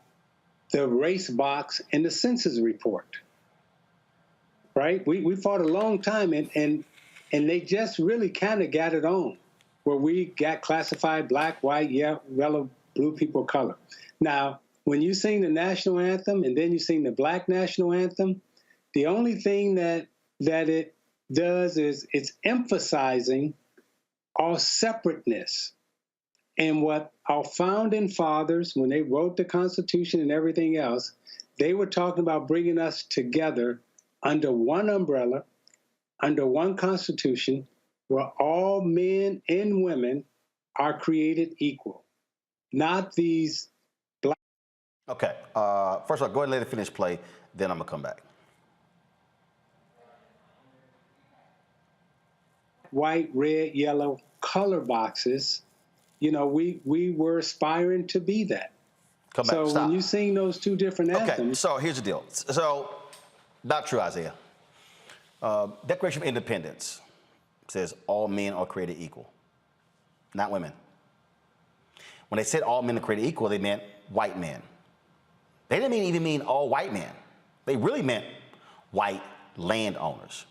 the race box in the census report, right? We fought a long time, and they just really kind of got it on, where we got classified black, white, yellow, blue, people of color. Now, when you sing the national anthem and then you sing the Black National Anthem, the only thing that it does is it's emphasizing our separateness. And what our founding fathers, when they wrote the Constitution and everything else, they were talking about bringing us together under one umbrella, under one Constitution, where all men and women are created equal, not these black.
Okay. First of all, go ahead and let it finish play, then I'm going to come back.
White, red, yellow color boxes. You know, we were aspiring to be that.
Come back.
So
Stop.
when you sing those two different anthems.
Okay, so here's the deal. So, not true, Isiah. Declaration of Independence says all men are created equal, not women. When they said all men are created equal, they meant white men. They didn't even mean all white men. They really meant white landowners.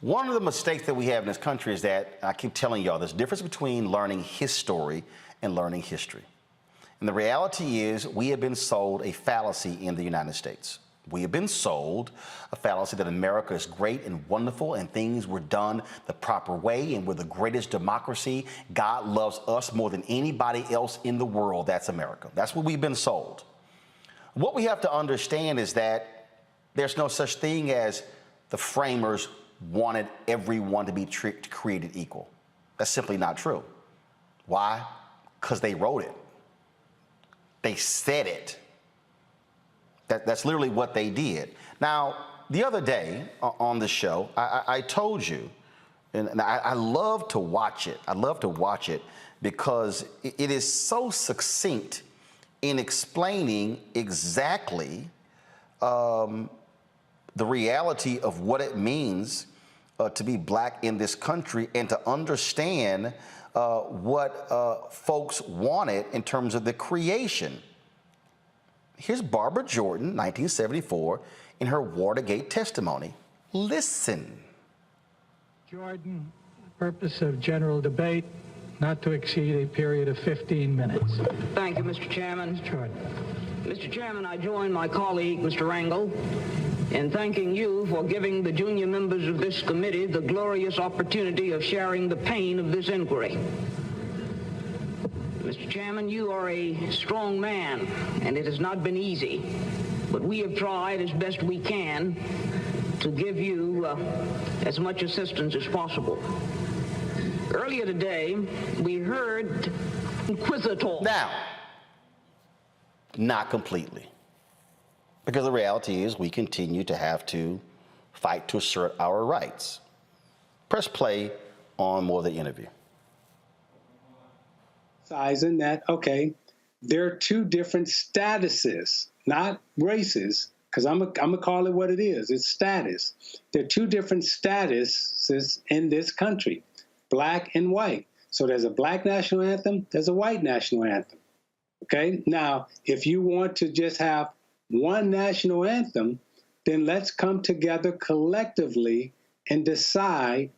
One of the mistakes that we have in this country is that, I keep telling y'all, there's a difference between learning his story and learning history. And the reality is we have been sold a fallacy in the United States. We have been sold a fallacy that America is great and wonderful and things were done the proper way and we're the greatest democracy. God loves us more than anybody else in the world. That's America. That's what we've been sold. What we have to understand is that there's no such thing as the framers wanted everyone to be created equal. That's simply not true. Why? Because they wrote it. They said it. That's literally what they did. Now, the other day on the show, I told you, and I love to watch it. I love to watch it because it is so succinct in explaining exactly the reality of what it means to be black in this country and to understand what folks wanted in terms of the creation. Here's Barbara Jordan, 1974, in her Watergate testimony. Listen.
Jordan, purpose of general debate, not to exceed a period of 15 minutes.
Thank you, Mr. Chairman.
Jordan.
Mr. Chairman, I join my colleague, Mr. Rangel, in thanking you for giving the junior members of this committee the glorious opportunity of sharing the pain of this inquiry. Mr. Chairman, you are a strong man, and it has not been easy, but we have tried as best we can to give you as much assistance as possible. Earlier today, we heard inquisitor.
Now, not completely. Because the reality is we continue to have to fight to assert our rights. Press play on more of the interview.
Sizing that, okay, there are two different statuses, not races, because I'm gonna call it what it is. It's status. There are two different statuses in this country, black and white. So there's a black national anthem, there's a white national anthem. Okay, now if you want to just have one national anthem, then let's come together collectively and decide,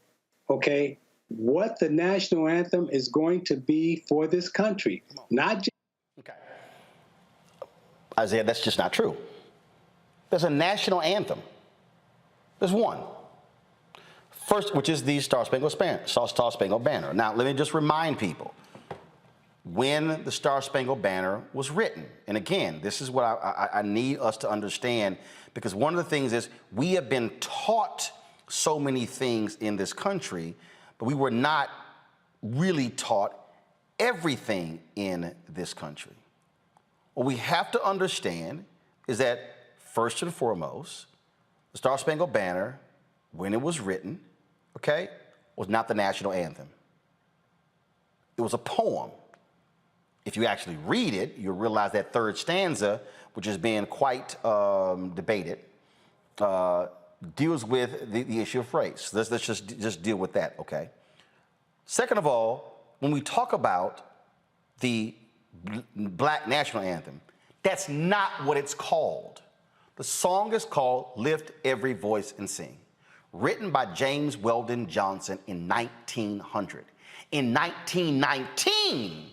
okay, what the national anthem is going to be for this country. Not just.
Okay. Isaiah, that's just not true. There's a national anthem. There's one. First, which is the Star Spangled Banner. Now, let me just remind people when the Star Spangled Banner was written. And again, this is what I need us to understand, because one of the things is we have been taught so many things in this country, but we were not really taught everything in this country. What we have to understand is that, first and foremost, the Star Spangled Banner, when it was written, okay, was not the national anthem. It was a poem. If you actually read it, you'll realize that third stanza, which has been quite debated, deals with the issue of race. Let's just deal with that, okay? Second of all, when we talk about the Black National Anthem, that's not what it's called. The song is called Lift Every Voice and Sing, written by James Weldon Johnson in 1900. In 1919,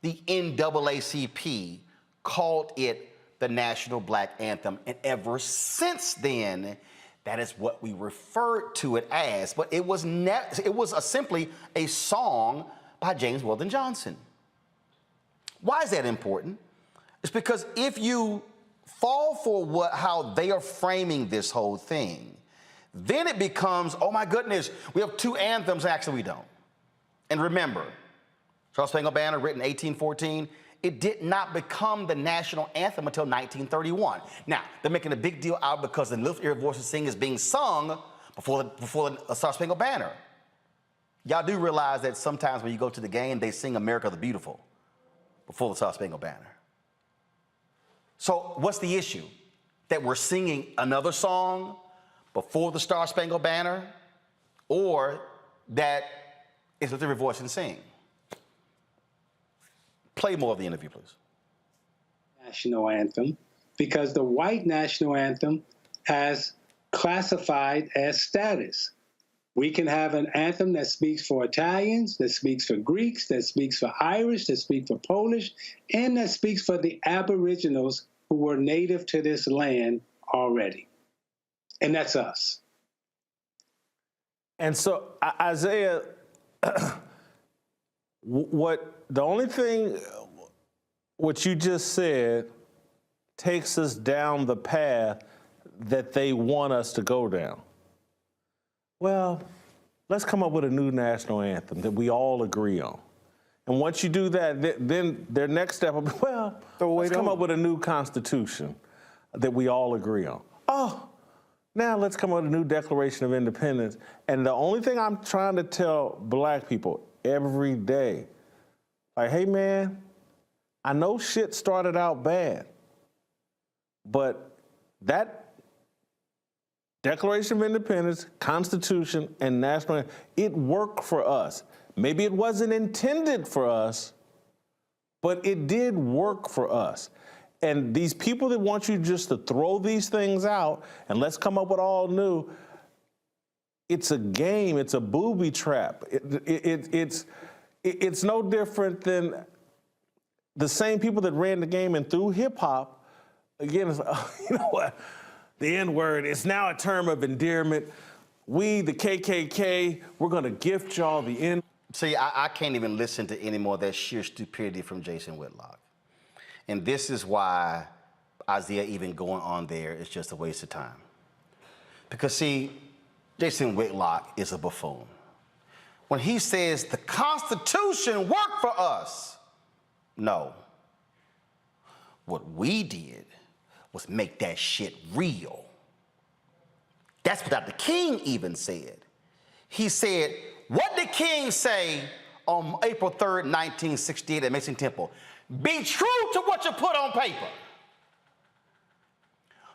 the NAACP called it the National Black Anthem, and ever since then, that is what we referred to it as. But it was simply a song by James Weldon Johnson. Why is that important? It's because if you fall for how they are framing this whole thing, then it becomes, oh my goodness, we have two anthems. Actually, we don't. And remember, Star Spangled Banner, written in 1814, it did not become the national anthem until 1931. Now, they're making a big deal out because the Lift Every Voice and Sing is being sung before the Star Spangled Banner. Y'all do realize that sometimes when you go to the game, they sing America the Beautiful before the Star Spangled Banner. So what's the issue? That we're singing another song before the Star Spangled Banner, or that it's Lift Every Voice and Sing? Play more of the interview, please.
National anthem, because the white national anthem has classified as status. We can have an anthem that speaks for Italians, that speaks for Greeks, that speaks for Irish, that speaks for Polish, and that speaks for the Aboriginals who were native to this land already. And that's us.
And so, Isaiah, the only thing what you just said takes us down the path that they want us to go down. Well, let's come up with a new national anthem that we all agree on. And once you do that, then their next step will be, well, let's come up with a new constitution that we all agree on. Oh, now let's come up with a new Declaration of Independence. And the only thing I'm trying to tell black people every day, like, hey man, I know shit started out bad, but that Declaration of Independence, Constitution, and national anthem, it worked for us. Maybe it wasn't intended for us, but it did work for us. And these people that want you just to throw these things out and let's come up with all new, it's a game, it's a booby trap. It's no different than the same people that ran the game and threw hip hop. Again, it's, you know what? The N-word, it's now a term of endearment. We, the KKK, we're gonna gift y'all the N.
See, I can't even listen to any more of that sheer stupidity from Jason Whitlock. And this is why Isiah even going on there is just a waste of time. Because see, Jason Whitlock is a buffoon. When he says the Constitution worked for us, no. What we did was make that shit real. That's what Dr. King even said. He said, what did King say on April 3rd, 1968 at Mason Temple? Be true to what you put on paper.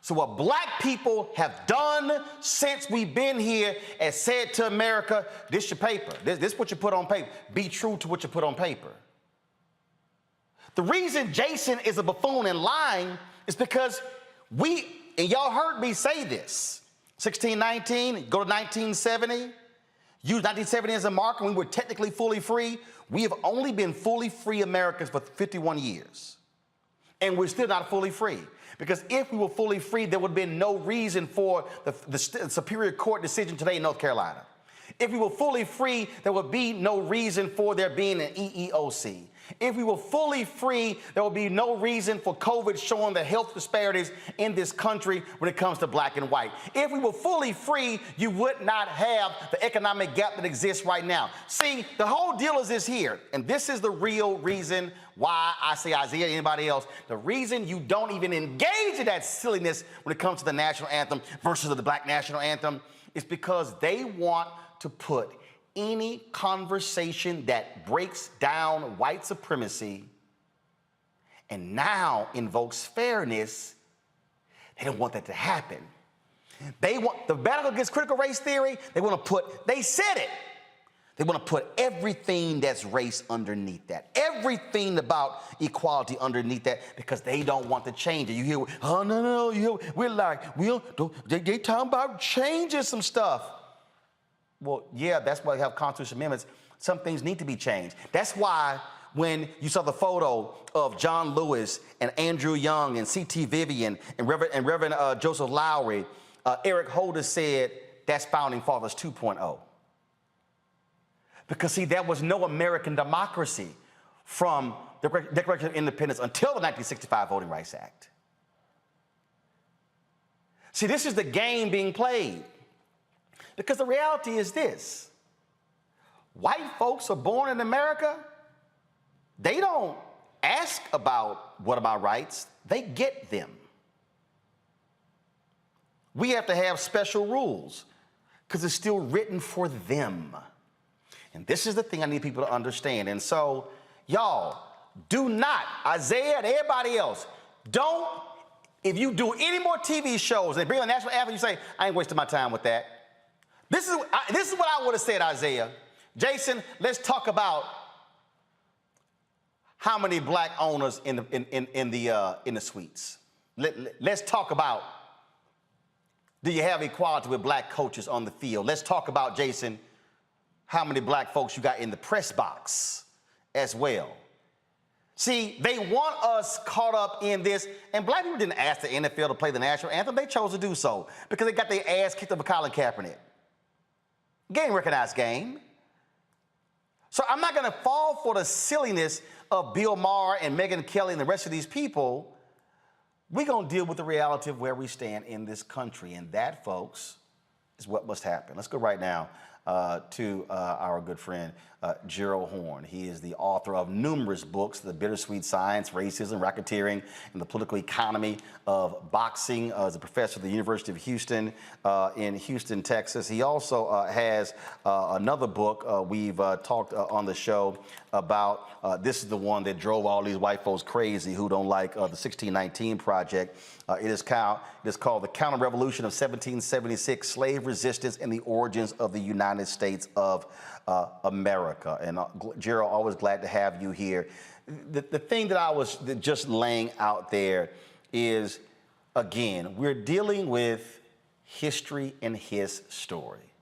So what black people have done since we've been here and said to America, this your paper, this is what you put on paper. Be true to what you put on paper. The reason Jason is a buffoon and lying is because and y'all heard me say this, 1619, go to 1970, use 1970 as a marker when we were technically fully free. We have only been fully free Americans for 51 years. And we're still not fully free. Because if we were fully free, there would have been no reason for the Superior Court decision today in North Carolina. If we were fully free, there would be no reason for there being an EEOC. If we were fully free, there would be no reason for COVID showing the health disparities in this country when it comes to black and white. If we were fully free, you would not have the economic gap that exists right now. See, the whole deal is this here, and this is the real reason why I say Isiah, anybody else, the reason you don't even engage in that silliness when it comes to the national anthem versus the Black National Anthem is because they want to put any conversation that breaks down white supremacy and now invokes fairness, they don't want that to happen. They want the battle against critical race theory, they want to put, they said it, they want to put everything that's race underneath that, everything about equality underneath that, because they don't want to change it. You hear, oh, no, you hear, we're like, they talking about changing some stuff. Well, yeah, that's why we have constitutional amendments. Some things need to be changed. That's why when you saw the photo of John Lewis and Andrew Young and C.T. Vivian and Reverend Joseph Lowry, Eric Holder said, that's Founding Fathers 2.0. Because, see, there was no American democracy from the Declaration of Independence until the 1965 Voting Rights Act. See, this is the game being played. Because the reality is this, white folks are born in America, they don't ask about what are my rights, they get them. We have to have special rules because it's still written for them. And this is the thing I need people to understand. And so, y'all, do not, Isiah and everybody else, don't, if you do any more TV shows and they bring the national anthem, you say, I ain't wasting my time with that. This is what I would have said, Isiah. Jason, let's talk about how many black owners in the suites. Let's talk about, do you have equality with black coaches on the field? Let's talk about, Jason, how many black folks you got in the press box as well. See, they want us caught up in this, and black people didn't ask the NFL to play the national anthem. They chose to do so because they got their ass kicked up with Colin Kaepernick. Game recognized game. So I'm not going to fall for the silliness of Bill Maher and Megyn Kelly and the rest of these people. We're going to deal with the reality of where we stand in this country. And that, folks, is what must happen. Let's go right now to our good friend Gerald Horne. He is the author of numerous books, The Bittersweet Science, Racism, Racketeering, and the Political Economy of Boxing. As a professor at the University of Houston in Houston, Texas. He also has another book we've talked on the show about. This is the one that drove all these white folks crazy who don't like the 1619 Project. It is called The Counter-Revolution of 1776, Slave Resistance and the Origins of the United States of America. And Gerald, always glad to have you here. The thing that I was just laying out there is, again, we're dealing with history and his story.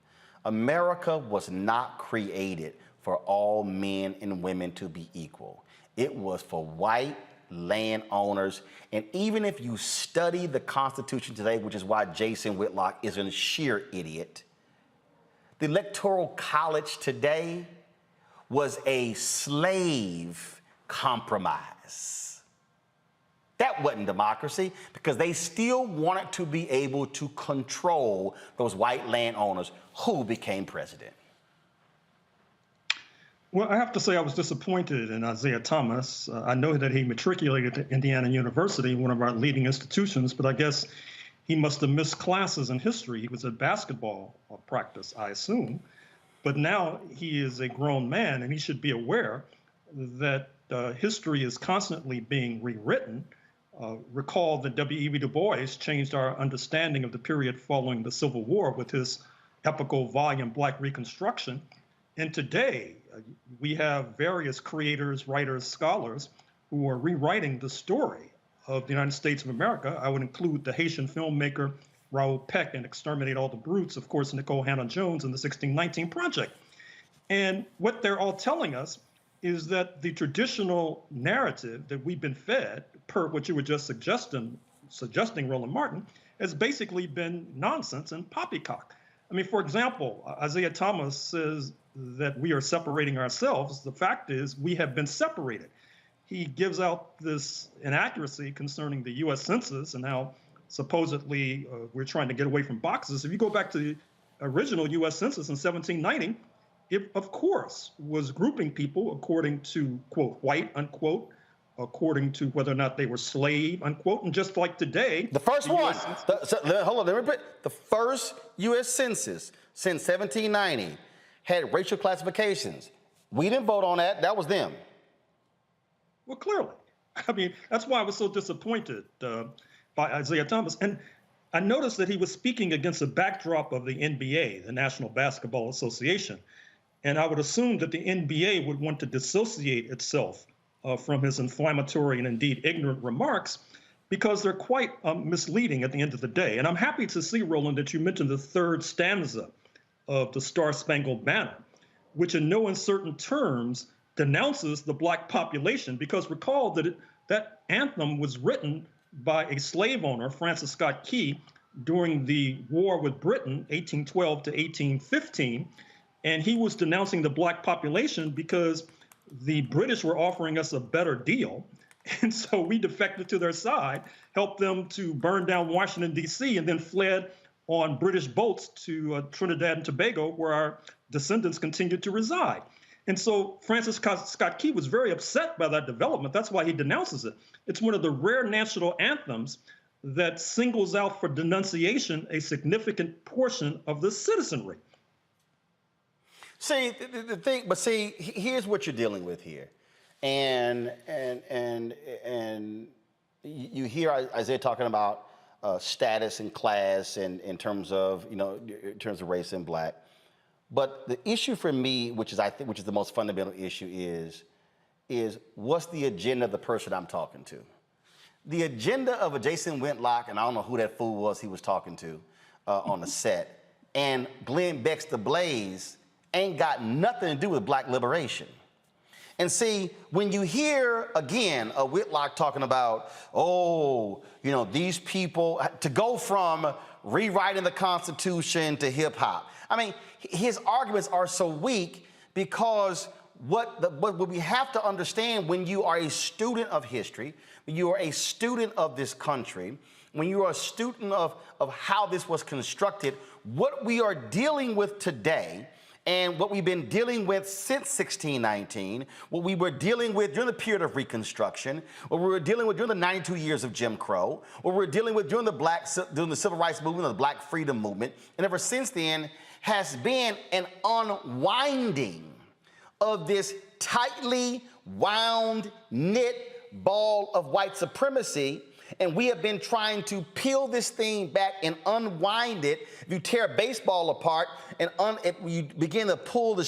America was not created for all men and women to be equal. It was for white landowners. And even if you study the Constitution today, which is why Jason Whitlock is a sheer idiot, the Electoral College today was a slave compromise. That wasn't democracy, because they still wanted to be able to control those white landowners who became president.
Well, I have to say I was disappointed in Isiah Thomas. I know that he matriculated at Indiana University, one of our leading institutions, but I guess he must have missed classes in history. He was at basketball practice, I assume. But now he is a grown man, and he should be aware that history is constantly being rewritten. Recall that W.E.B. Du Bois changed our understanding of the period following the Civil War with his epical volume, Black Reconstruction. And today, we have various creators, writers, scholars who are rewriting the story of the United States of America. I would include the Haitian filmmaker Raoul Peck in Exterminate All the Brutes, of course, Nicole Hannah-Jones in the 1619 Project. And what they're all telling us is that the traditional narrative that we've been fed, per what you were just suggesting, Roland Martin, has basically been nonsense and poppycock. I mean, for example, Isiah Thomas says that we are separating ourselves. The fact is we have been separated. He gives out this inaccuracy concerning the U.S. Census and how supposedly we're trying to get away from boxes. If you go back to the original U.S. Census in 1790, it, of course, was grouping people according to, quote, white, unquote, according to whether or not they were slave, unquote. And just like today,
the first one, hold on, let me repeat. The first U.S. Census since 1790 had racial classifications. We didn't vote on that. That was them.
Well, clearly. I mean, that's why I was so disappointed by Isiah Thomas. And I noticed that he was speaking against the backdrop of the NBA, the National Basketball Association. And I would assume that the NBA would want to dissociate itself from his inflammatory and indeed ignorant remarks, because they're quite misleading at the end of the day. And I'm happy to see, Roland, that you mentioned the third stanza of the Star-Spangled Banner, which in no uncertain terms denounces the black population, because recall that that anthem was written by a slave owner, Francis Scott Key, during the war with Britain, 1812 to 1815. And he was denouncing the black population because the British were offering us a better deal. And so we defected to their side, helped them to burn down Washington, D.C., and then fled on British boats to Trinidad and Tobago, where our descendants continued to reside. And so Francis Scott Key was very upset by that development. That's why he denounces it. It's one of the rare national anthems that singles out for denunciation a significant portion of the citizenry.
See, the thing, but see, here's what you're dealing with here. And you hear Isiah talking about status and class and in terms of, in terms of race and black. But the issue for me, which is the most fundamental issue, is what's the agenda of the person I'm talking to? The agenda of a Jason Whitlock, and I don't know who that fool was he was talking to on the set, and Glenn Beck's The Blaze ain't got nothing to do with black liberation. And see, when you hear, again, a Whitlock talking about, these people, to go from rewriting the Constitution to hip hop, I mean, his arguments are so weak because what we have to understand when you are a student of history, when you are a student of this country, when you are a student of how this was constructed, what we are dealing with today And what we've been dealing with since 1619, what we were dealing with during the period of Reconstruction, what we were dealing with during the 92 years of Jim Crow, what we were dealing with during the Civil Rights Movement, or the Black Freedom Movement, and ever since then has been an unwinding of this tightly wound, knit ball of white supremacy. And we have been trying to peel this thing back and unwind it. If you tear a baseball apart and you begin to pull the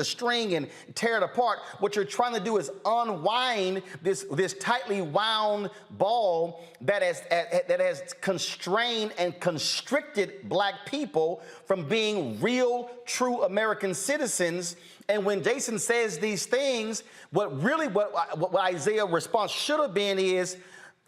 string and tear it apart, what you're trying to do is unwind this tightly wound ball that has constrained and constricted Black people from being real, true American citizens. And when Jason says these things, what Isaiah's response should have been is,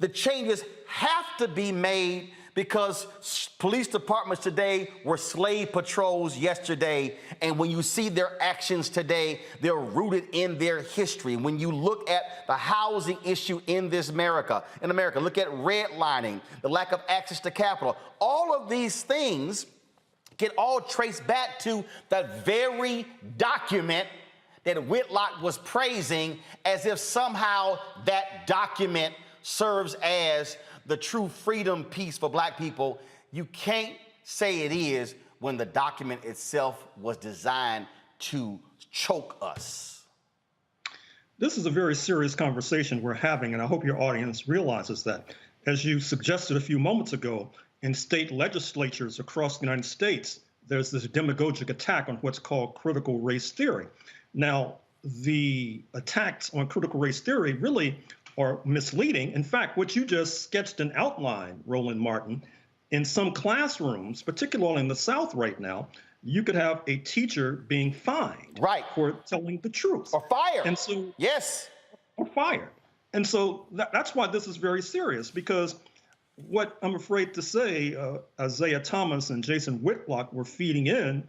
the changes have to be made because police departments today were slave patrols yesterday. And when you see their actions today, they're rooted in their history. When you look at the housing issue in America, look at redlining, the lack of access to capital, all of these things can all trace back to that very document that Whitlock was praising, as if somehow that document serves as the true freedom piece for Black people. You can't say it is when the document itself was designed to choke us.
This is a very serious conversation we're having, and I hope your audience realizes that. As you suggested a few moments ago, in state legislatures across the United States, there's this demagogic attack on what's called critical race theory. Now, the attacks on critical race theory really are misleading. In fact, what you just sketched an outline, Roland Martin, in some classrooms, particularly in the South right now, you could have a teacher being fined for telling the truth.
Or fired.
And so,
yes.
Or fired. And so that's why this is very serious, because what I'm afraid to say, Isiah Thomas and Jason Whitlock were feeding in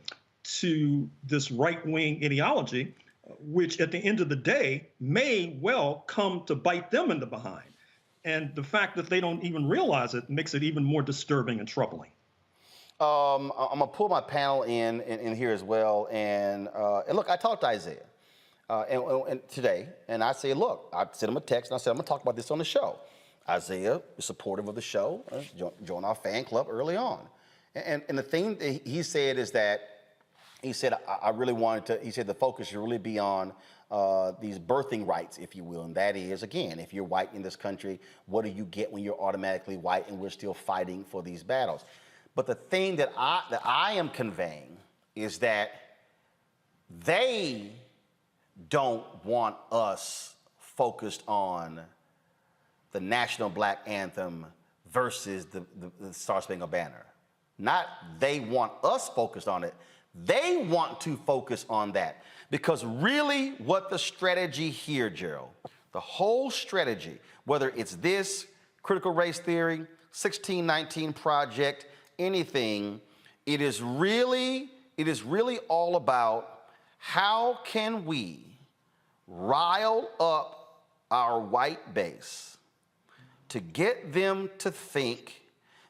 to this right-wing ideology, which at the end of the day may well come to bite them in the behind. And the fact that they don't even realize it makes it even more disturbing and troubling.
I'm gonna pull my panel in here as well. And look, I talked to Isiah and today, and I say, look, I sent him a text and I said, I'm gonna talk about this on the show. Isiah is supportive of the show, joined our fan club early on. And the thing that he said is that, he said, I really wanted to, he said the focus should really be on these birthing rights, if you will. And that is, again, if you're white in this country, what do you get when you're automatically white and we're still fighting for these battles? But the thing that I am conveying is that they don't want us focused on the National Black Anthem versus the Star Spangled Banner. Not they want us focused on it. They want to focus on that, because really what the strategy here, Gerald, the whole strategy, whether it's this critical race theory, 1619 project, anything, it is really all about how can we rile up our white base to get them to think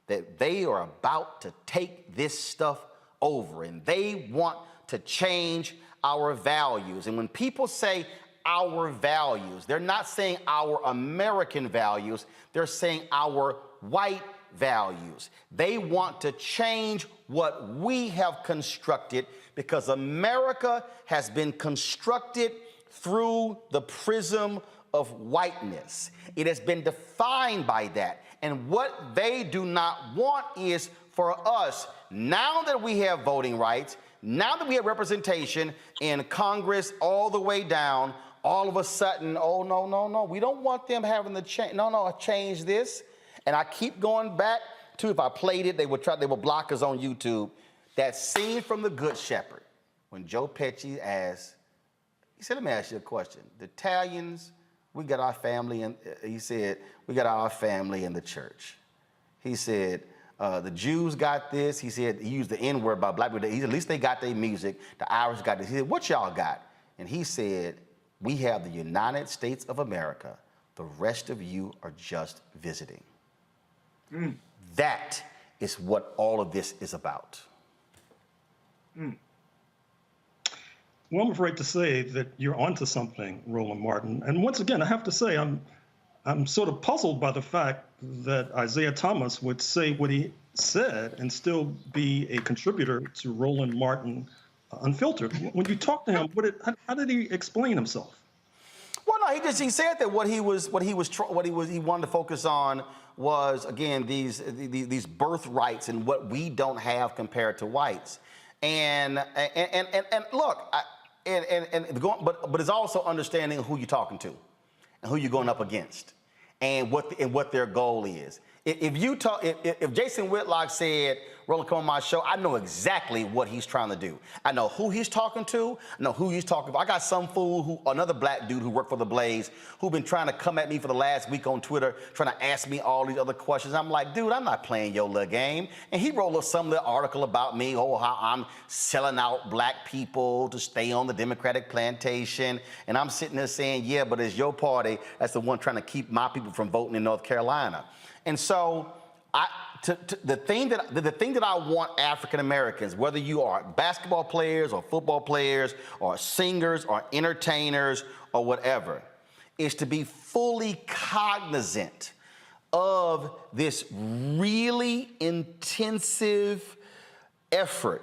that they are about to take this stuff over, and they want to change our values. And when people say our values, they're not saying our American values, they're saying our white values. They want to change what we have constructed, because America has been constructed through the prism of whiteness. It has been defined by that. And what they do not want is for us, now that we have voting rights, now that we have representation in Congress all the way down, all of a sudden, oh, no, we don't want them having to change. No, change this. And I keep going back to, if I played it, they would block us on YouTube. That scene from The Good Shepherd, when Joe Pesci asked, he said, let me ask you a question. The Italians, we got our family, and he said, we got our family in the church. He said, the Jews got this. He said, he used the N-word about black people. He said, at least they got their music. The Irish got this. He said, what y'all got? And he said, we have the United States of America. The rest of you are just visiting. Mm. That is what all of this is about.
Mm. Well, I'm afraid to say that you're onto something, Roland Martin. And once again, I have to say, I'm sort of puzzled by the fact that Isiah Thomas would say what he said and still be a contributor to Roland Martin Unfiltered. When you talk to him, how did he explain himself?
Well, no, he said that what he wanted to focus on was, again, these birthrights and what we don't have compared to whites. And look, but it's also understanding who you're talking to and who you're going up against and what their goal is. If Jason Whitlock said, Roland, come on my show, I know exactly what he's trying to do. I know who he's talking to. I know who he's talking about. I got some fool, another black dude who worked for the Blaze, who been trying to come at me for the last week on Twitter, trying to ask me all these other questions. I'm like, dude, I'm not playing your little game. And he wrote up some little article about me, how I'm selling out black people to stay on the Democratic plantation. And I'm sitting there saying, yeah, but it's your party that's the one trying to keep my people from voting in North Carolina. And so the thing that I want African Americans, whether you are basketball players or football players or singers or entertainers or whatever, is to be fully cognizant of this really intensive effort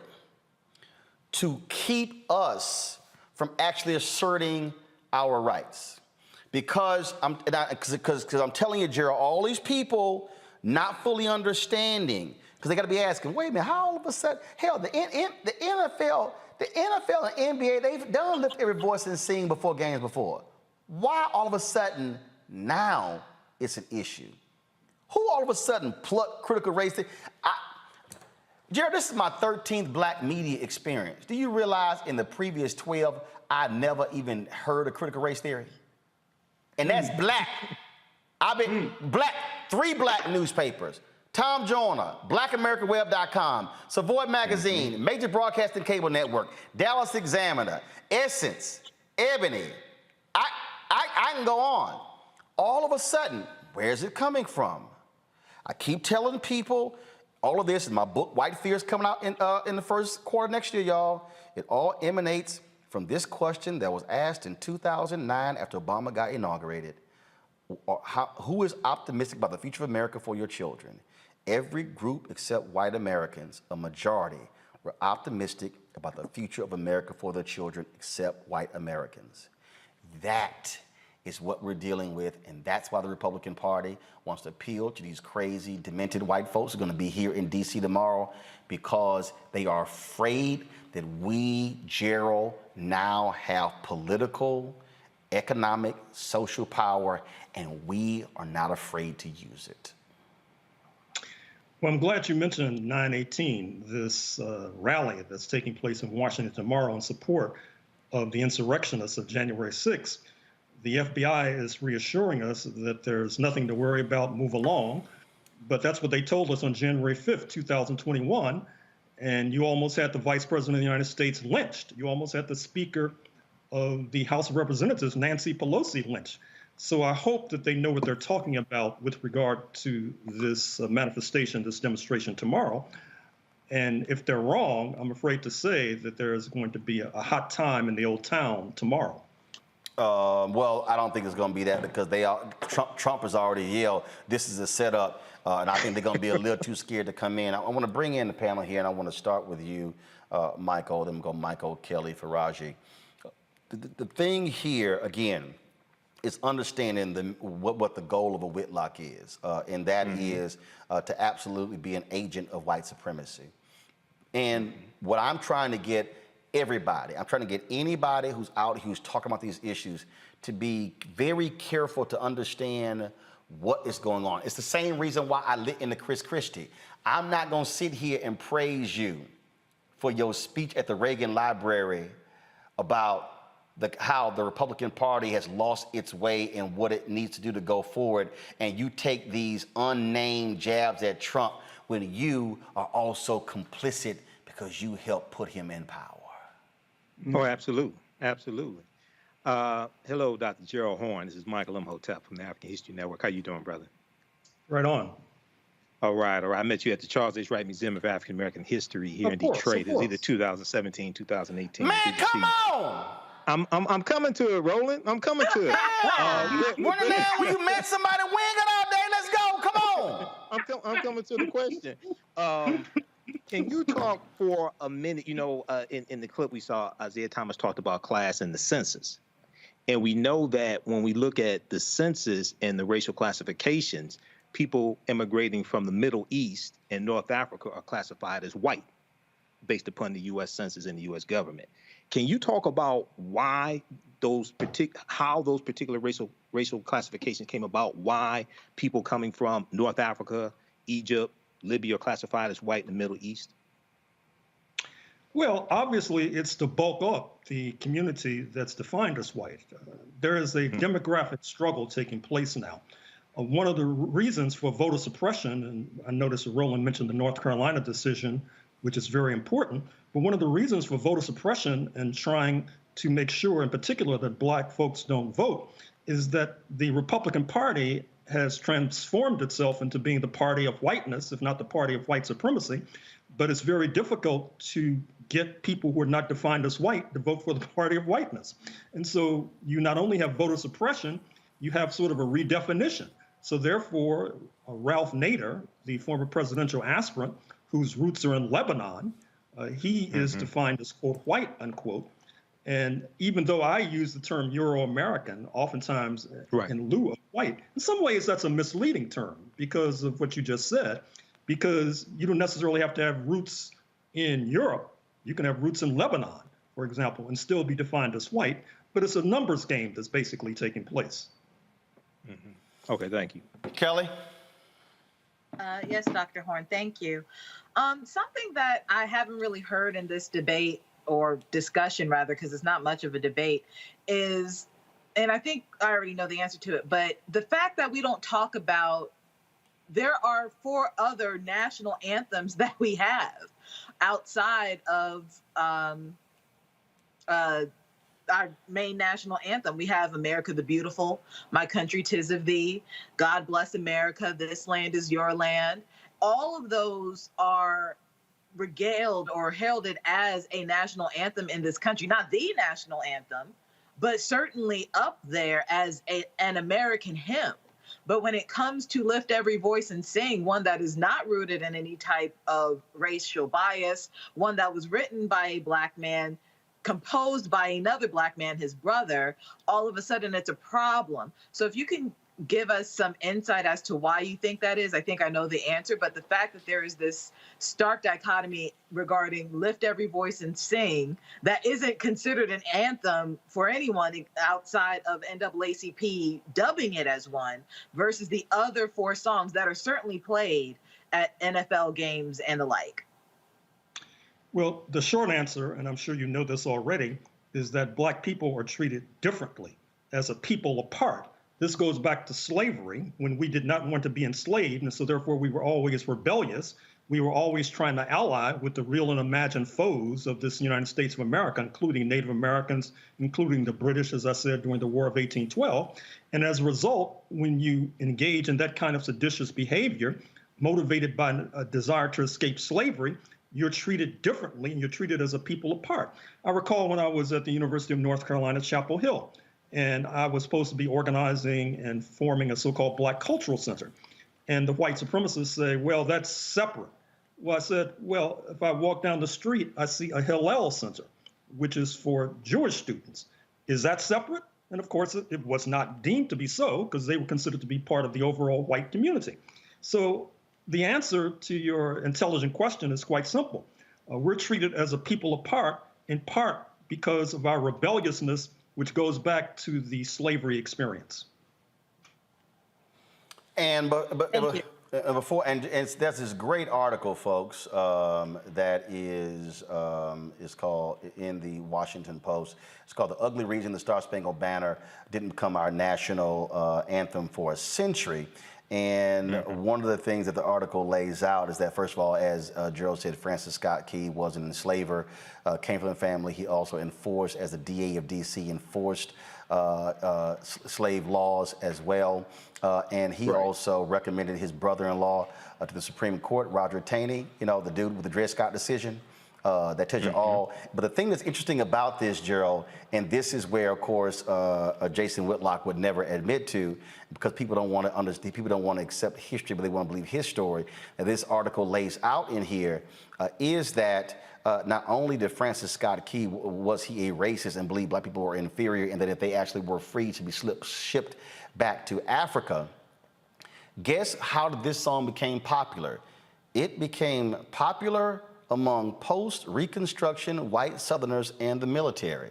to keep us from actually asserting our rights. Because I'm telling you, Gerald, all these people not fully understanding, because they got to be asking, wait a minute, how all of a sudden, hell, the NFL and NBA, they've done lift every voice and sing before games before. Why all of a sudden now it's an issue? Who all of a sudden plucked critical race theory? Gerald, this is my 13th black media experience. Do you realize in the previous 12, I never even heard of critical race theory? And that's black. I've been black, 3 black newspapers. Tom Joyner, BlackAmericanWeb.com, Savoy Magazine, Major Broadcasting Cable Network, Dallas Examiner, Essence, Ebony. I can go on. All of a sudden, where's it coming from? I keep telling people all of this, in my book, White Fears, coming out in the first quarter next year, y'all. It all emanates from this question that was asked in 2009 after Obama got inaugurated. Who is optimistic about the future of America for your children? Every group except white Americans, a majority, were optimistic about the future of America for their children except white Americans. That is what we're dealing with, and that's why the Republican Party wants to appeal to these crazy, demented white folks who are going to be here in D.C. tomorrow, because they are afraid that we, Gerald, now have political, economic, social power, and we are not afraid to use it.
Well, I'm glad you mentioned 9/18, this rally that's taking place in Washington tomorrow in support of the insurrectionists of January 6th. The FBI is reassuring us that there's nothing to worry about, move along. But that's what they told us on January 5th, 2021. And you almost had the Vice President of the United States lynched. You almost had the Speaker of the House of Representatives, Nancy Pelosi, lynched. So I hope that they know what they're talking about with regard to this manifestation, this demonstration tomorrow. And if they're wrong, I'm afraid to say that there is going to be a hot time in the old town tomorrow.
Well, I don't think it's going to be that, because Trump has already yelled, this is a setup, and I think they're going to be a little too scared to come in. I want to bring in the panel here, and I want to start with you, Michael, then go Michael, Kelly, Faraji. The thing here, again, is understanding what the goal of a Whitlock is, and that is to absolutely be an agent of white supremacy. And what I'm trying to get everybody, I'm trying to get anybody who's out, who's talking about these issues, to be very careful to understand what is going on. It's the same reason why I lit into Chris Christie. I'm not going to sit here and praise you for your speech at the Reagan Library about how the Republican Party has lost its way and what it needs to do to go forward, and you take these unnamed jabs at Trump when you are also complicit because you helped put him in power.
Oh, absolutely. Absolutely. Hello, Dr. Gerald Horn. This is Michael Imhotep from the African History Network. How you doing, brother?
Right on.
All right. I met you at the Charles H. Wright Museum of African American History here in Detroit. It was either 2017, 2018.
Man, come on!
I'm coming to it, Roland. I'm coming to it.
When you met somebody winging all day, let's go. Come on.
I'm coming to the question. Can you talk for a minute? You know, in the clip we saw, Isiah Thomas talked about class and the census. And we know that when we look at the census and the racial classifications, people immigrating from the Middle East and North Africa are classified as white based upon the U.S. Census and the U.S. government. Can you talk about why how those particular racial classifications came about? Why people coming from North Africa, Egypt, Libya are classified as white in the Middle East?
Well, obviously, it's to bulk up the community that's defined as white. There is a demographic struggle taking place now. One of the reasons for voter suppression, and I noticed Roland mentioned the North Carolina decision, which is very important, but one of the reasons for voter suppression and trying to make sure in particular that black folks don't vote is that the Republican Party has transformed itself into being the party of whiteness, if not the party of white supremacy, but it's very difficult to get people who are not defined as white to vote for the party of whiteness. And so you not only have voter suppression, you have sort of a redefinition. So therefore, Ralph Nader, the former presidential aspirant, whose roots are in Lebanon, he is defined as, quote, white, unquote. And even though I use the term Euro-American, oftentimes in lieu of white, in some ways that's a misleading term because of what you just said, because you don't necessarily have to have roots in Europe. You can have roots in Lebanon, for example, and still be defined as white, but it's a numbers game that's basically taking place.
Okay, thank you.
Kelly?
Yes, Dr. Horn, thank you. Something that I haven't really heard in this debate or discussion, rather, because it's not much of a debate, is, and I think I already know the answer to it, but the fact that we don't talk about, there are 4 other national anthems that we have outside of our main national anthem. We have America the Beautiful, My Country 'Tis of Thee, God Bless America, This Land Is Your Land. All of those are regaled or heralded as a national anthem in this country. Not the national anthem, but certainly up there as an American hymn. But when it comes to Lift Every Voice and Sing, one that is not rooted in any type of racial bias, one that was written by a Black man, composed by another Black man, his brother, all of a sudden it's a problem. So if you can give us some insight as to why you think that is, I think I know the answer, but the fact that there is this stark dichotomy regarding Lift Every Voice and Sing that isn't considered an anthem for anyone outside of NAACP dubbing it as one, versus the other 4 songs that are certainly played at NFL games and the like.
Well, the short answer, and I'm sure you know this already, is that Black people are treated differently as a people apart. This goes back to slavery, when we did not want to be enslaved, and so therefore we were always rebellious. We were always trying to ally with the real and imagined foes of this United States of America, including Native Americans, including the British, as I said, during the War of 1812. And as a result, when you engage in that kind of seditious behavior, motivated by a desire to escape slavery, you're treated differently and you're treated as a people apart. I recall when I was at the University of North Carolina, Chapel Hill, and I was supposed to be organizing and forming a so-called Black Cultural Center. And the white supremacists say, well, that's separate. Well, I said, well, if I walk down the street, I see a Hillel Center, which is for Jewish students. Is that separate? And of course, it was not deemed to be so because they were considered to be part of the overall white community. So the answer to your intelligent question is quite simple. We're treated as a people apart, in part because of our rebelliousness, which goes back to the slavery experience.
And before, and that's this great article, folks, that is called in the Washington Post. It's called "The Ugly Reason the Star Spangled Banner Didn't Become Our National Anthem for a Century." And one of the things that the article lays out is that, first of all, as Gerald said, Francis Scott Key was an enslaver, came from a family. He also enforced, as the DA of D.C., enforced slave laws as well. And he also recommended his brother-in-law to the Supreme Court, Roger Taney, you know, the dude with the Dred Scott decision. That tells you all. But the thing that's interesting about this, Gerald, and this is where, of course, Jason Whitlock would never admit to, because people don't want to understand, people don't want to accept history, but they want to believe his story. And this article lays out in here is that not only did Francis Scott Key, was he a racist and believed black people were inferior, and that if they actually were free to be shipped back to Africa, guess how this song became popular? It became popular among post-Reconstruction white Southerners and the military,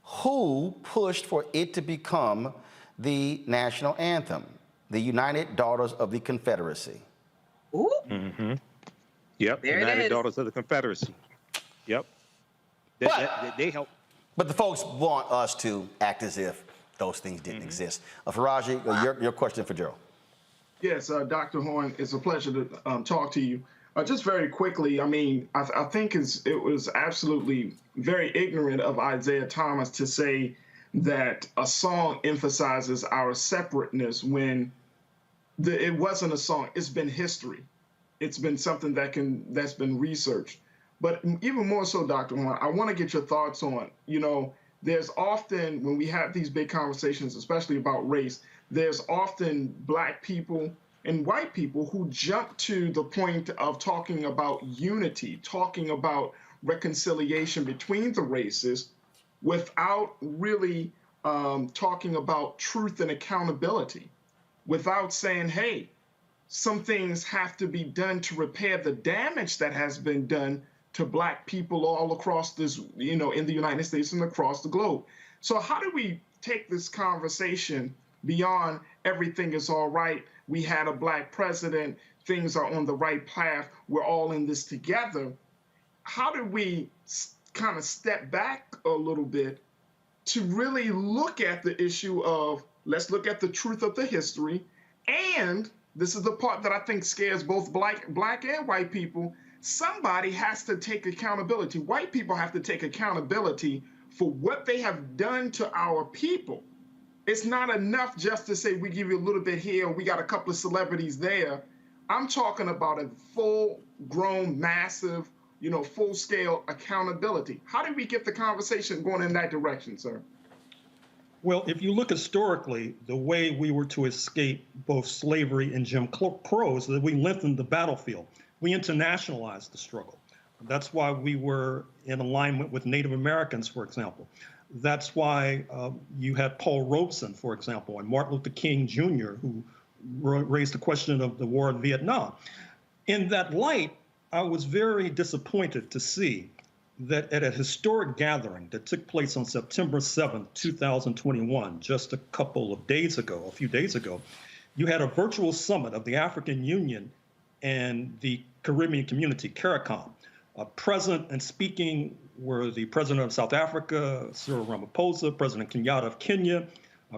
who pushed for it to become the national anthem, the United Daughters of the Confederacy.
Ooh.
Yep,
There it
United
is.
Daughters of the Confederacy. Yep. They help.
But the folks want us to act as if those things didn't exist. Faraji, your question for Gerald.
Yes, Dr. Horn, it's a pleasure to talk to you. Just very quickly, I mean, I think it was absolutely very ignorant of Isiah Thomas to say that a song emphasizes our separateness when it wasn't a song. It's been history. It's been something that's been researched. But even more so, Dr. Horn, I want to get your thoughts on, you know, there's often, when we have these big conversations, especially about race, there's often black people and white people who jump to the point of talking about unity, talking about reconciliation between the races without really talking about truth and accountability, without saying, hey, some things have to be done to repair the damage that has been done to black people all across this, you know, in the United States and across the globe. So how do we take this conversation beyond everything is all right? We had a black president, things are on the right path, we're all in this together. How do we kind of step back a little bit to really look at the issue of, let's look at the truth of the history, and this is the part that I think scares both black and white people, somebody has to take accountability. White people have to take accountability for what they have done to our people. It's not enough just to say we give you a little bit here, we got a couple of celebrities there. I'm talking about a full-grown, massive, you know, full-scale accountability. How do we get the conversation going in that direction, sir?
Well, if you look historically, the way we were to escape both slavery and Jim Crow is that we lengthened the battlefield. We internationalized the struggle. That's why we were in alignment with Native Americans, for example. That's why you had Paul Robeson, for example, and Martin Luther King Jr., who raised the question of the war in Vietnam. In that light, I was very disappointed to see that at a historic gathering that took place on September 7th, 2021, just a few days ago, you had a virtual summit of the African Union and the Caribbean community, CARICOM. Present and speaking were the President of South Africa, Cyril Ramaphosa, President Kenyatta of Kenya,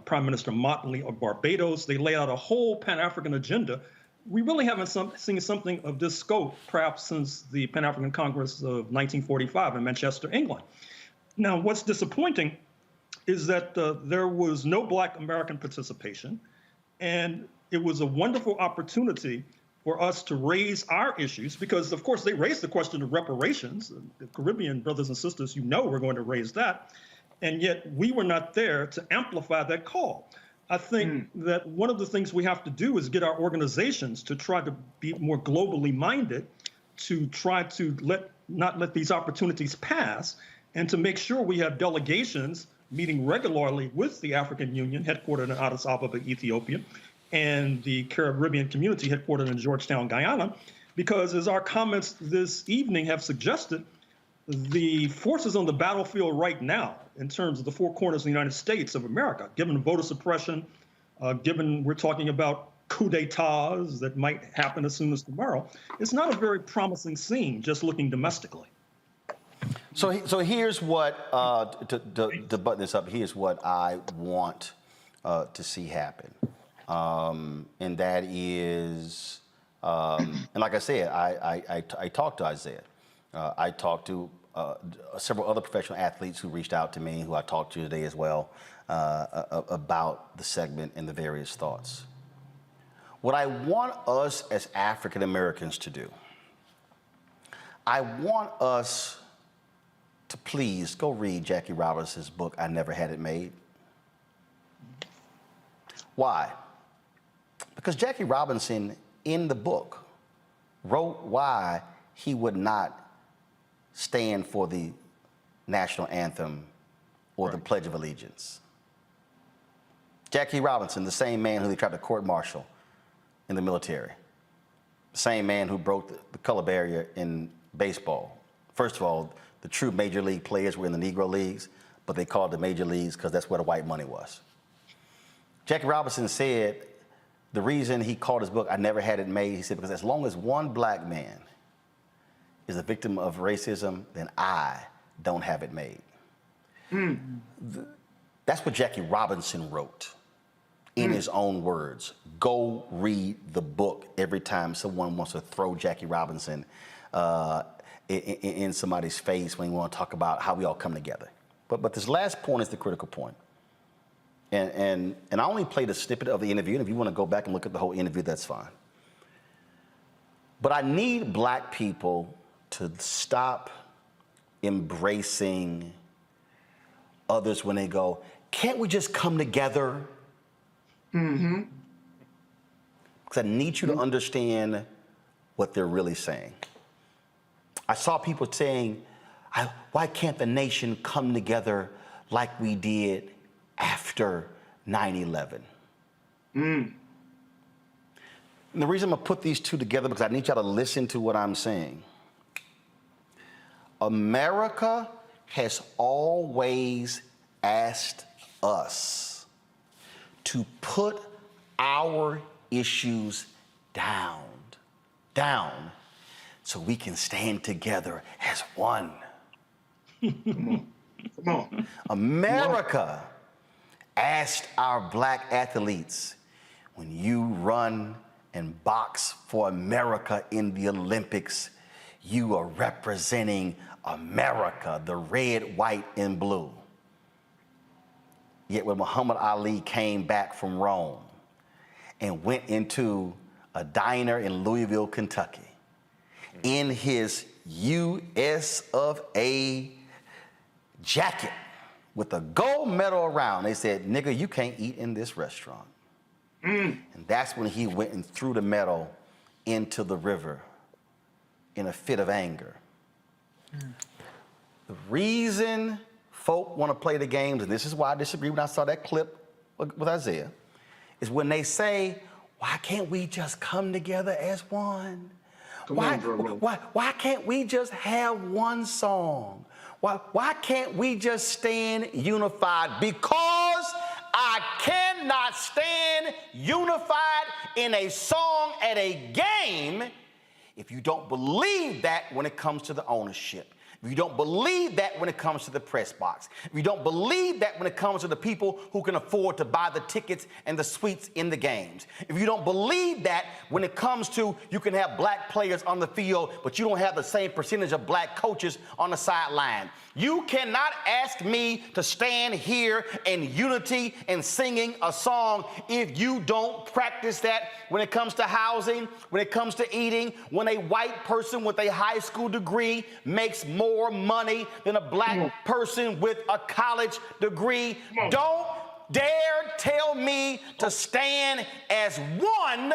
Prime Minister Motley of Barbados. They laid out a whole Pan-African agenda. We really haven't seen something of this scope, perhaps since the Pan-African Congress of 1945 in Manchester, England. Now, what's disappointing is that there was no Black American participation, and it was a wonderful opportunity for us to raise our issues, because, of course, they raised the question of reparations. The Caribbean brothers and sisters, you know, we're going to raise that. And yet we were not there to amplify that call. I think that one of the things we have to do is get our organizations to try to be more globally minded, to try to not let these opportunities pass, and to make sure we have delegations meeting regularly with the African Union, headquartered in Addis Ababa, Ethiopia, and the Caribbean community headquartered in Georgetown, Guyana, because as our comments this evening have suggested, the forces on the battlefield right now, in terms of the four corners of the United States of America, given voter suppression, given we're talking about coup d'etats that might happen as soon as tomorrow, it's not a very promising scene just looking domestically.
So here's what, to button this up, here's what I want to see happen. and that is, and like I said, I talked to Isiah. I talked to several other professional athletes who reached out to me, who I talked to today as well, about the segment and the various thoughts. What I want us as African Americans to do, I want us to please go read Jackie Robinson's book, I Never Had It Made. Why? Because Jackie Robinson, in the book, wrote why he would not stand for the national anthem or the Pledge of Allegiance. Jackie Robinson, the same man who they tried to court-martial in the military, the same man who broke the color barrier in baseball. First of all, the true major league players were in the Negro leagues, but they called the major leagues because that's where the white money was. Jackie Robinson said the reason he called his book I Never Had It Made, he said, because as long as one black man is a victim of racism, then I don't have it made. That's what Jackie Robinson wrote in his own words. Go read the book every time someone wants to throw Jackie Robinson in somebody's face when you want to talk about how we all come together. But this last point is the critical point. And I only played a snippet of the interview, and if you want to go back and look at the whole interview, that's fine. But I need black people to stop embracing others when they go, can't we just come together? Because I need you to understand what they're really saying. I saw people saying, why can't the nation come together like we did after 9/11? And the reason I'm gonna put these two together, because I need y'all to listen to what I'm saying. America has always asked us to put our issues down, so we can stand together as one. Come on. America asked our black athletes, when you run and box for America in the Olympics, you are representing America, the red, white, and blue. Yet when Muhammad Ali came back from Rome and went into a diner in Louisville, Kentucky, in his US of A jacket with a gold medal around, they said, nigga, you can't eat in this restaurant. And that's when he went and threw the medal into the river in a fit of anger. The reason folk want to play the games, and this is why I disagree when I saw that clip with Isiah, is when they say, why can't we just come together as one? Why can't we just have one song? Why can't we just stand unified? Because I cannot stand unified in a song at a game if you don't believe that when it comes to the ownership. If you don't believe that when it comes to the press box, if you don't believe that when it comes to the people who can afford to buy the tickets and the suites in the games, if you don't believe that when it comes to you can have black players on the field, but you don't have the same percentage of black coaches on the sideline, you cannot ask me to stand here in unity and singing a song if you don't practice that when it comes to housing, when it comes to eating, when a white person with a high school degree makes more money than a black person with a college degree. Don't dare tell me to stand as one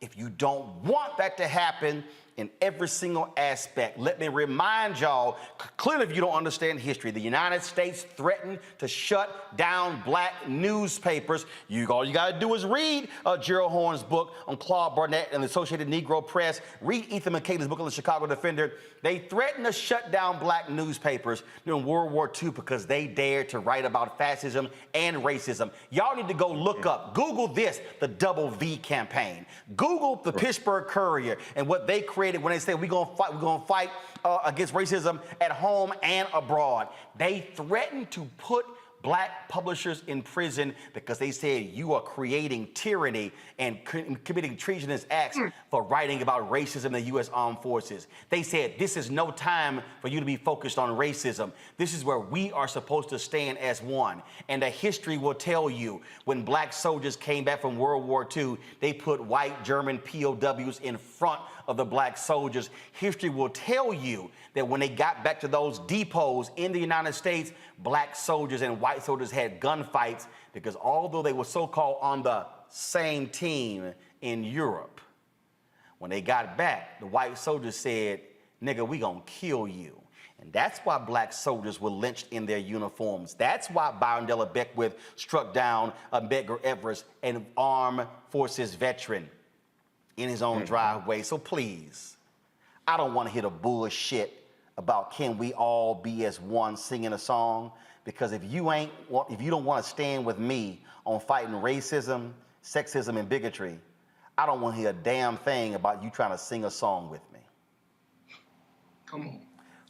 if you don't want that to happen in every single aspect. Let me remind y'all, clearly if you don't understand history, the United States threatened to shut down black newspapers. All you gotta do is read Gerald Horne's book on Claude Barnett and the Associated Negro Press. Read Ethan McKay's book on the Chicago Defender. They threatened to shut down black newspapers during World War II because they dared to write about fascism and racism. Y'all need to go look up, Google this, the Double V campaign. Google the Pittsburgh Courier and what they created when they said we're gonna fight against racism at home and abroad. They threatened to put black publishers in prison because they said you are creating tyranny and committing treasonous acts for writing about racism in the U.S. Armed Forces. They said this is no time for you to be focused on racism. This is where we are supposed to stand as one. And the history will tell you when black soldiers came back from World War II, they put white German POWs in front of the black soldiers. History will tell you that when they got back to those depots in the United States, black soldiers and white soldiers had gunfights because although they were so-called on the same team in Europe, when they got back, the white soldiers said, nigga, we gonna kill you. And that's why black soldiers were lynched in their uniforms. That's why Byron Della Beckwith struck down Medgar Evers, an armed forces veteran, in his own driveway. So please, I don't want to hear the bullshit about can we all be as one singing a song, because if you don't want to stand with me on fighting racism, sexism, and bigotry, I don't want to hear a damn thing about you trying to sing a song with me.
Come on.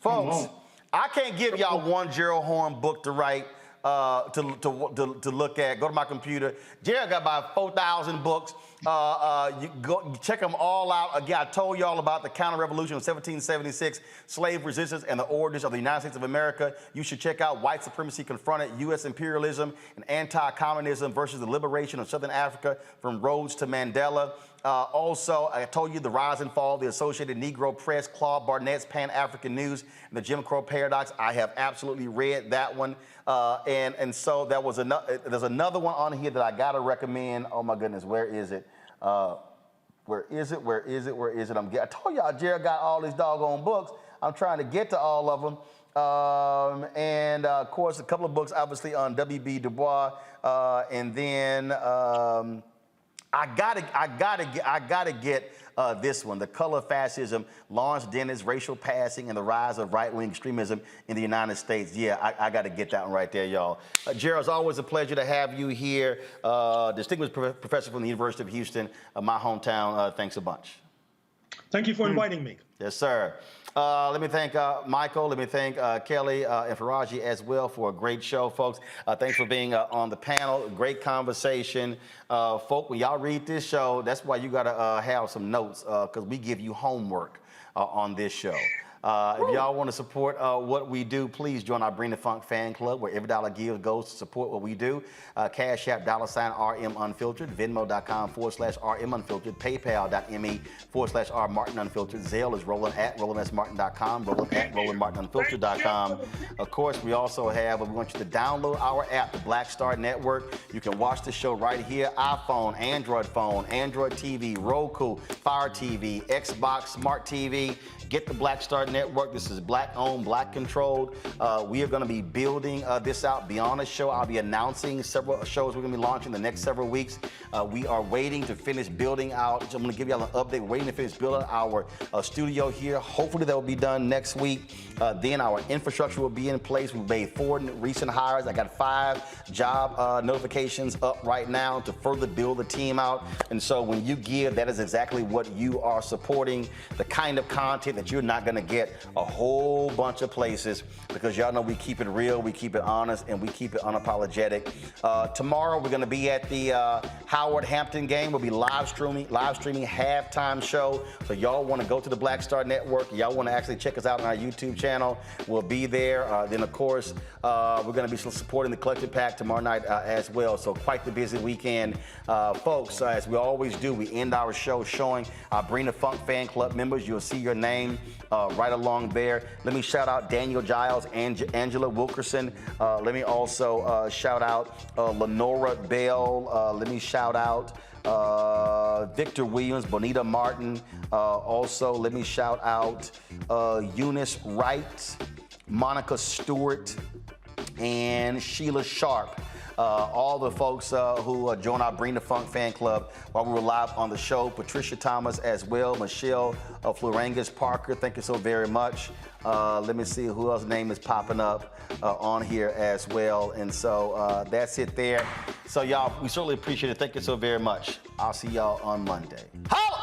Folks, I can't give y'all one Gerald Horne book to write, to look at. Go to my computer. Gerald got about 4,000 books. You check them all out. Again, I told y'all about the counter-revolution of 1776, slave resistance, and the origins of the United States of America. You should check out White Supremacy Confronted, U.S. Imperialism and Anti-Communism versus the Liberation of Southern Africa from Rhodes to Mandela. Also, I told you the rise and fall of the Associated Negro Press, Claude Barnett's Pan-African News, and the Jim Crow Paradox. I have absolutely read that one. And so that was there's another one on here that I gotta recommend. Oh my goodness, where is it? Where is it? I told y'all Jared got all these doggone books. I'm trying to get to all of them. And of course, a couple of books, obviously, on W.B. Du Bois. And then I gotta get this one, The Color of Fascism, Lawrence Dennis, Racial Passing, and the Rise of Right-Wing Extremism in the United States. Yeah, I got to get that one right there, y'all. Gerald, it's always a pleasure to have you here. Distinguished professor from the University of Houston, my hometown. Thanks a bunch.
Thank you for inviting me.
Yes, sir. Let me thank Michael. Let me thank Kelly and Faraji as well for a great show, folks. Thanks for being on the panel. Great conversation. Folk, when y'all read this show, that's why you got to have some notes, because we give you homework on this show. If y'all want to support what we do, please join our Bring the Funk fan club, where every dollar gives goes to support what we do. Cash App, $RM Unfiltered, Venmo.com/RM Unfiltered, PayPal.me/R Martin Unfiltered. Zelle is Roland@RolandSMartin.com, Roland@RolandMartinUnfiltered.com. Of course, we also have, we want you to download our app, the Black Star Network. You can watch the show right here, iPhone, Android TV, Roku, Fire TV, Xbox, Smart TV. Get the Black Star Network. This is Black-owned, Black-controlled. We are going to be building this out beyond the show. I'll be announcing several shows we're going to be launching the next several weeks. We are waiting to finish building out. I'm going to give y'all an update. We're waiting to finish building our studio here. Hopefully that will be done next week. Then our infrastructure will be in place. We've made 4 recent hires. I got 5 job notifications up right now to further build the team out. And so when you give, that is exactly what you are supporting, the kind of content that you're not going to get a whole bunch of places, because y'all know we keep it real, we keep it honest, and we keep it unapologetic. Tomorrow we're going to be at the Howard Hampton game. We'll be live streaming halftime show. So y'all want to go to the Black Star Network, y'all want to actually check us out on our YouTube channel, we'll be there. Then of course we're going to be supporting the Collective Pack tomorrow night as well. So quite the busy weekend, folks. As we always do, we end our show showing our Bring the Funk fan club members. You'll see your name right along there. Let me shout out Daniel Giles and Angela Wilkerson. Let me also shout out Lenora Bell. Let me shout out Victor Williams, Bonita Martin. Also, let me shout out Eunice Wright, Monica Stewart, and Sheila Sharp. All the folks who joined our Bring the Funk fan club while we were live on the show. Patricia Thomas as well, Michelle Florangus Parker, thank you so very much. Let me see who else's name is popping up on here as well. And so that's it there. So y'all, we certainly appreciate it. Thank you so very much. I'll see y'all on Monday. Holla!